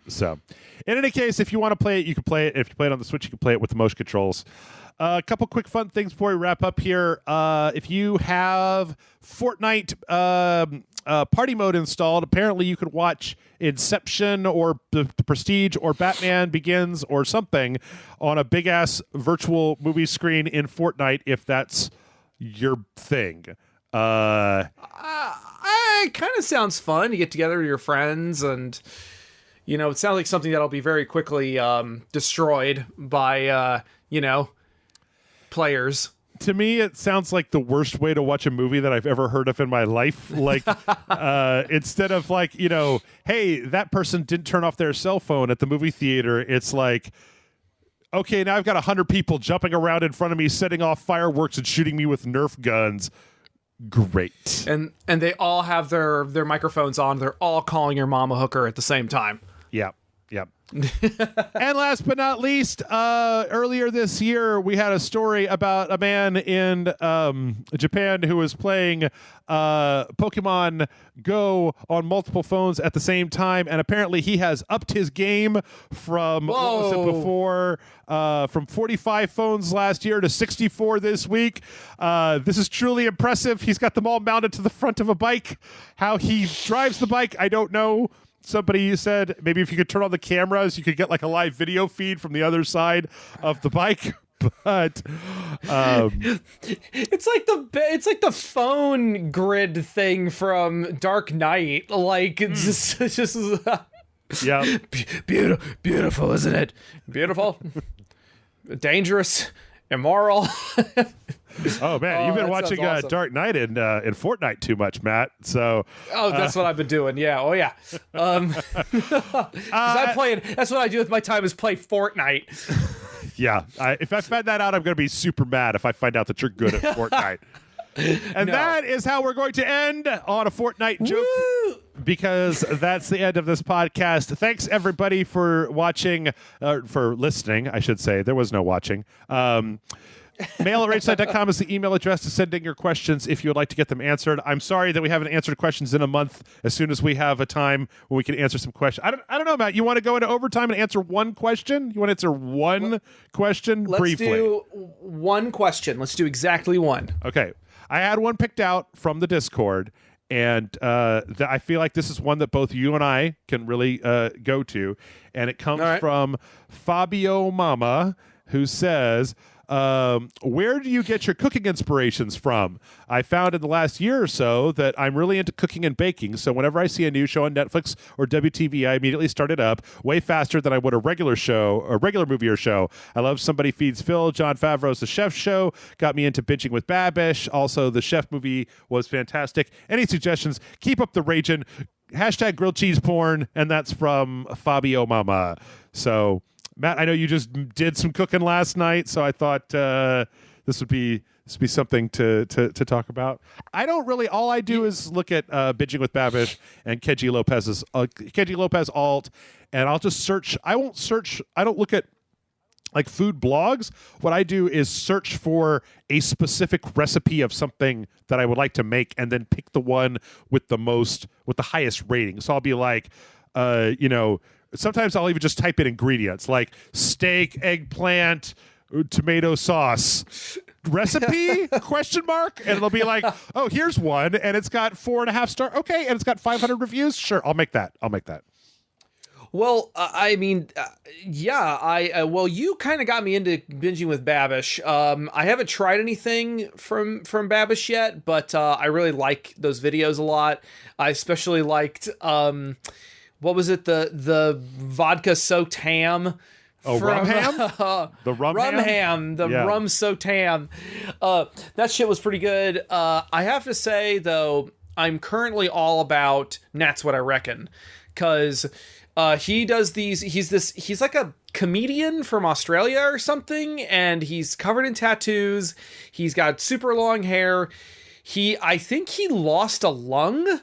So, in any case, if you want to play it, you can play it. If you play it on the Switch, you can play it with the motion controls. A couple quick fun things before we wrap up here. If you have Fortnite party mode installed, apparently you could watch Inception or the Prestige or Batman Begins or something on a big-ass virtual movie screen in Fortnite if that's your thing. It kind of sounds fun. You get together with your friends and... You know, it sounds like something that'll be very quickly destroyed by, players. To me, it sounds like the worst way to watch a movie that I've ever heard of in my life. Like, instead of like, hey, that person didn't turn off their cell phone at the movie theater. It's like, okay, now I've got 100 people jumping around in front of me, setting off fireworks and shooting me with Nerf guns. Great. And they all have their microphones on. They're all calling your mom a hooker at the same time. Yep. And last but not least, earlier this year, we had a story about a man in Japan who was playing Pokemon Go on multiple phones at the same time, and apparently he has upped his game from what was it before, from 45 phones last year to 64 this week. This is truly impressive. He's got them all mounted to the front of a bike. How he drives the bike, I don't know. Somebody said maybe if you could turn on the cameras, you could get like a live video feed from the other side of the bike. But it's like the phone grid thing from Dark Knight. Like it's just yeah, beautiful, isn't it? Beautiful, dangerous, immoral. Oh man, you've been watching awesome. Dark Knight in Fortnite too much, Matt. So that's what I've been doing. Yeah. Oh yeah. 'Cause I'm playing. That's what I do with my time is play Fortnite. Yeah. If I find that out, I'm going to be super mad if I find out that you're good at Fortnite. And that is how we're going to end on a Fortnite joke. Woo! Because that's the end of this podcast. Thanks everybody for watching, for listening, I should say. There was no watching. Mail at ragesite.com is the email address to send in your questions if you would like to get them answered. I'm sorry that we haven't answered questions in a month. As soon as we have a time when we can answer some questions. I don't know, Matt. You want to go into overtime and answer one question? You want to answer one question briefly? Let's do one question. Let's do exactly one. Okay. I had one picked out from the Discord, and I feel like this is one that both you and I can really go to. And it comes from Fabio Mama, who says, where do you get your cooking inspirations from? I found in the last year or so that I'm really into cooking and baking, so whenever I see a new show on Netflix or WTV, I immediately start it up way faster than I would a regular movie or show. I love Somebody Feeds Phil. Jon Favreau's The Chef Show got me into binging with Babish. Also, the Chef movie was fantastic. Any suggestions? Keep up the raging. # grilled cheese porn, and that's from Fabio Mama. So... Matt, I know you just did some cooking last night, so I thought this would be something to talk about. I don't really. All I do is look at Binging with Babish and Kenji Lopez alt, and I'll just search. I won't search. I don't look at like food blogs. What I do is search for a specific recipe of something that I would like to make, and then pick the one with the highest rating. So I'll be like, sometimes I'll even just type in ingredients like steak, eggplant, tomato sauce recipe ? And it'll be like, oh, here's one, and it's got 4.5 stars. Okay, and it's got 500 reviews. Sure, I'll make that. Well, I mean, yeah. Well, you kind of got me into binging with Babish. I haven't tried anything from Babish yet, but I really like those videos a lot. I especially liked. What was it? The vodka so tam. Oh, rum ham? The rum ham. The rum so tam. That shit was pretty good. I have to say, though, I'm currently all about Nat's What I Reckon. Because he does these... He's like a comedian from Australia or something. And he's covered in tattoos. He's got super long hair. I think he lost a lung...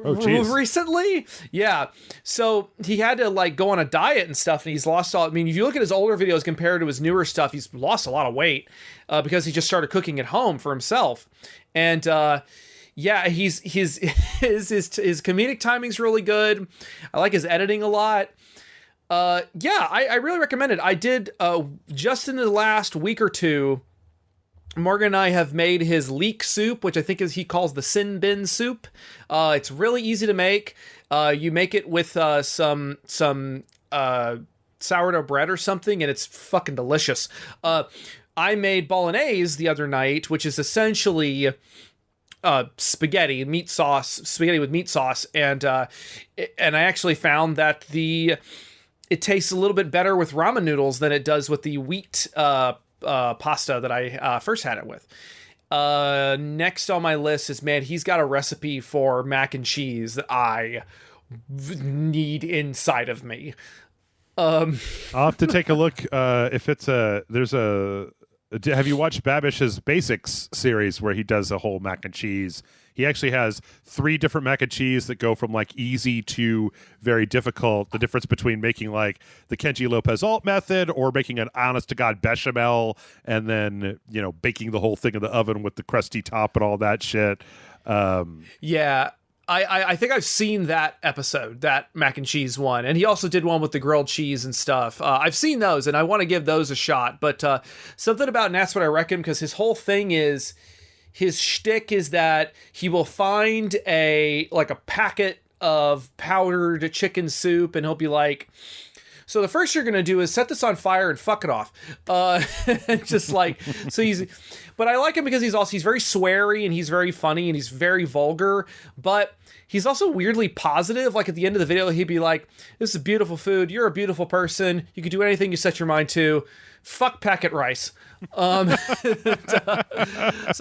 recently. Yeah. So he had to like go on a diet and stuff, and he's lost all. I mean, if you look at his older videos compared to his newer stuff, he's lost a lot of weight because he just started cooking at home for himself. And yeah, his comedic timing's really good. I like his editing a lot. Yeah, I really recommend it. I did just in the last week or two. Morgan and I have made his leek soup, which I think he calls the sin bin soup. It's really easy to make. You make it with some sourdough bread or something, and it's fucking delicious. I made bolognese the other night, which is essentially spaghetti with meat sauce, and I actually found that it tastes a little bit better with ramen noodles than it does with the wheat pasta that I first had it with. Next on my list is, man, he's got a recipe for mac and cheese that I need inside of me. I'll have to take a look if it's have you watched Babish's Basics series where he does a whole mac and cheese? He actually has 3 different mac and cheese that go from like easy to very difficult. The difference between making like the Kenji Lopez alt method or making an honest to God bechamel and then, baking the whole thing in the oven with the crusty top and all that shit. Yeah. I think I've seen that episode, that mac and cheese one. And he also did one with the grilled cheese and stuff. I've seen those and I want to give those a shot. But something about Nat's What I Reckon, because his whole thing is, his shtick is that he will find a packet of powdered chicken soup and he'll be like, so the first you're going to do is set this on fire and fuck it off. Just like, but I like him because he's very sweary and he's very funny and he's very vulgar, but he's also weirdly positive. Like at the end of the video, he'd be like, this is beautiful food. You're a beautiful person. You can do anything you set your mind to. Fuck packet rice. So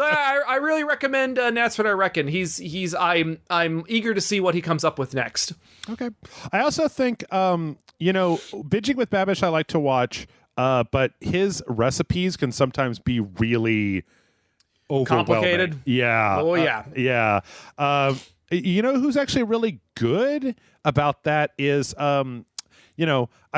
I really recommend Nat's What I Reckon. I'm eager to see what he comes up with next. Okay. I also think, Binging with Babish I like to watch, but his recipes can sometimes be really overwhelming. Complicated? Yeah. Oh, yeah. Yeah. Who's actually really good about that is, I've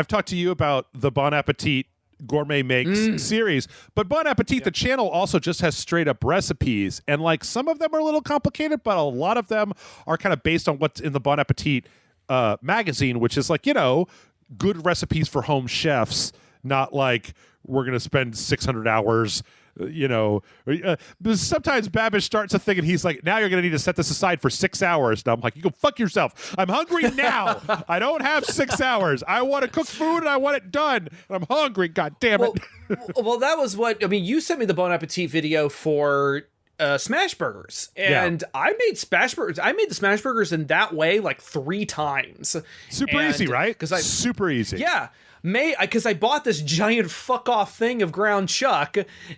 talked to you about the Bon Appetit Gourmet Makes series. But Bon Appetit, the channel, also just has straight up recipes. And like some of them are a little complicated, but a lot of them are kind of based on what's in the Bon Appetit magazine, which is like, good recipes for home chefs, not like we're going to spend 600 hours. Sometimes Babish starts a thing and he's like, now you're going to need to set this aside for 6 hours. And I'm like, you go fuck yourself. I'm hungry now. I don't have 6 hours. I want to cook food and I want it done. I'm hungry. God damn it. Well, that was you sent me the Bon Appetit video for smash burgers, and I made smash burgers. I made the smash burgers in that way like 3 times. Super easy, right? Super easy. Yeah. Because I bought this giant fuck off thing of ground chuck,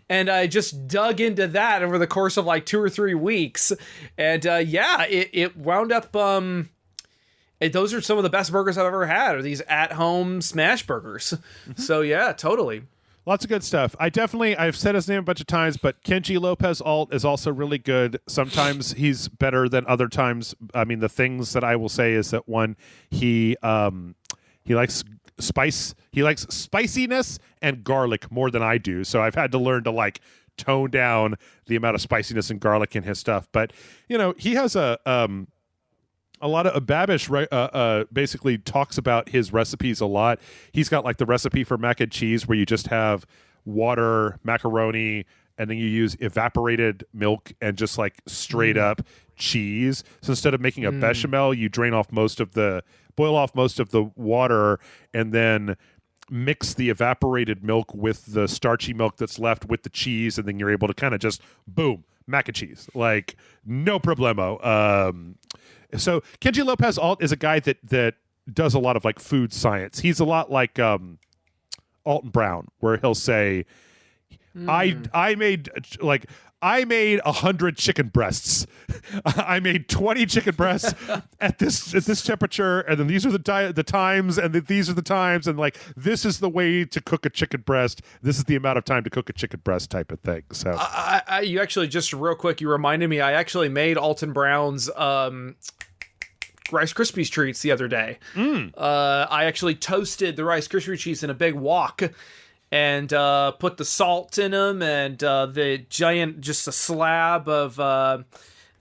and I just dug into that over the course of like 2 or 3 weeks, and it wound up. Those are some of the best burgers I've ever had. Are these at home smash burgers? So yeah, totally. Lots of good stuff. I've said his name a bunch of times, but Kenji Lopez Alt is also really good. Sometimes he's better than other times. I mean, the things that I will say is that one, he likes spice. He likes spiciness and garlic more than I do. So I've had to learn to like tone down the amount of spiciness and garlic in his stuff. But he has a lot of Babish basically talks about his recipes a lot. He's got like the recipe for mac and cheese where you just have water, macaroni, and then you use evaporated milk and just like straight up cheese. So instead of making a bechamel, you boil off most of the water and then mix the evaporated milk with the starchy milk that's left with the cheese, and then you're able to kind of just boom, mac and cheese. Like no problemo. So Kenji Lopez Alt is a guy that does a lot of like food science. He's a lot like Alton Brown, where he'll say, I made 100 chicken breasts. I made 20 chicken breasts at this temperature, and then these are the times, and these are the times, and like this is the way to cook a chicken breast. This is the amount of time to cook a chicken breast, type of thing. So you actually, just real quick, you reminded me. I actually made Alton Brown's Rice Krispies treats the other day. I actually toasted the Rice Krispie treats in a big wok and put the salt in them and just a slab of the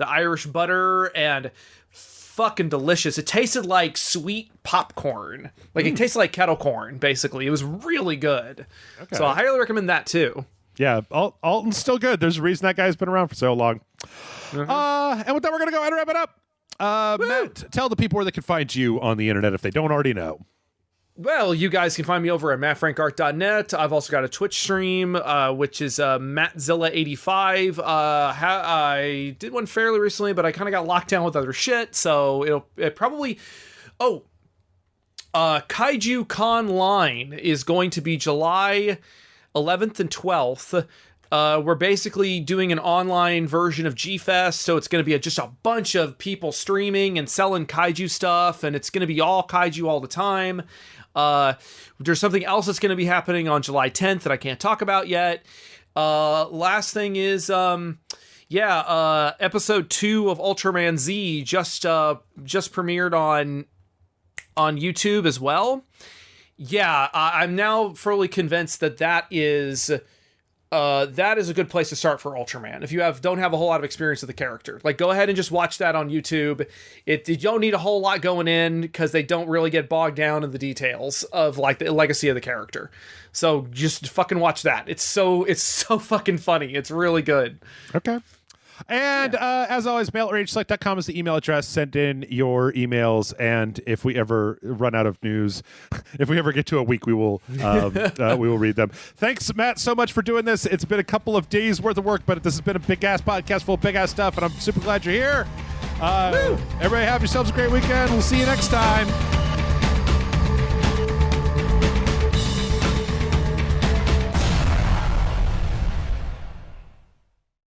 Irish butter, and fucking delicious. It tasted like sweet popcorn. Like it tasted like kettle corn, basically. It was really good. Okay. So I highly recommend that too. Yeah, Alton's still good. There's a reason that guy's been around for so long. And with that, we're going to go ahead and wrap it up. Matt, tell the people where they can find you on the internet if they don't already know. Well, you guys can find me over at mattfrankart.net. I've also got a Twitch stream, which is Mattzilla85. I did one fairly recently, but I kind of got locked down with other shit, so it probably... Kaiju Con Line is going to be July 11th and 12th. We're basically doing an online version of G-Fest, so it's going to be just a bunch of people streaming and selling kaiju stuff, and it's going to be all kaiju all the time. There's something else that's going to be happening on July 10th that I can't talk about yet. Last thing is, episode 2 of Ultraman Z just premiered on YouTube as well. Yeah, I'm now fully convinced that is a good place to start for Ultraman. If you don't have a whole lot of experience with the character, like go ahead and just watch that on YouTube. You don't need a whole lot going in because they don't really get bogged down in the details of like the legacy of the character. So just fucking watch that. It's so fucking funny. It's really good. Okay. And as always, mail@rageselect.com is the email address. Send in your emails, and if we ever run out of news, if we ever get to a week, we will read them. Thanks, Matt, so much for doing this. It's been a couple of days worth of work, but this has been a big-ass podcast full of big-ass stuff, and I'm super glad you're here. Everybody have yourselves a great weekend. We'll see you next time.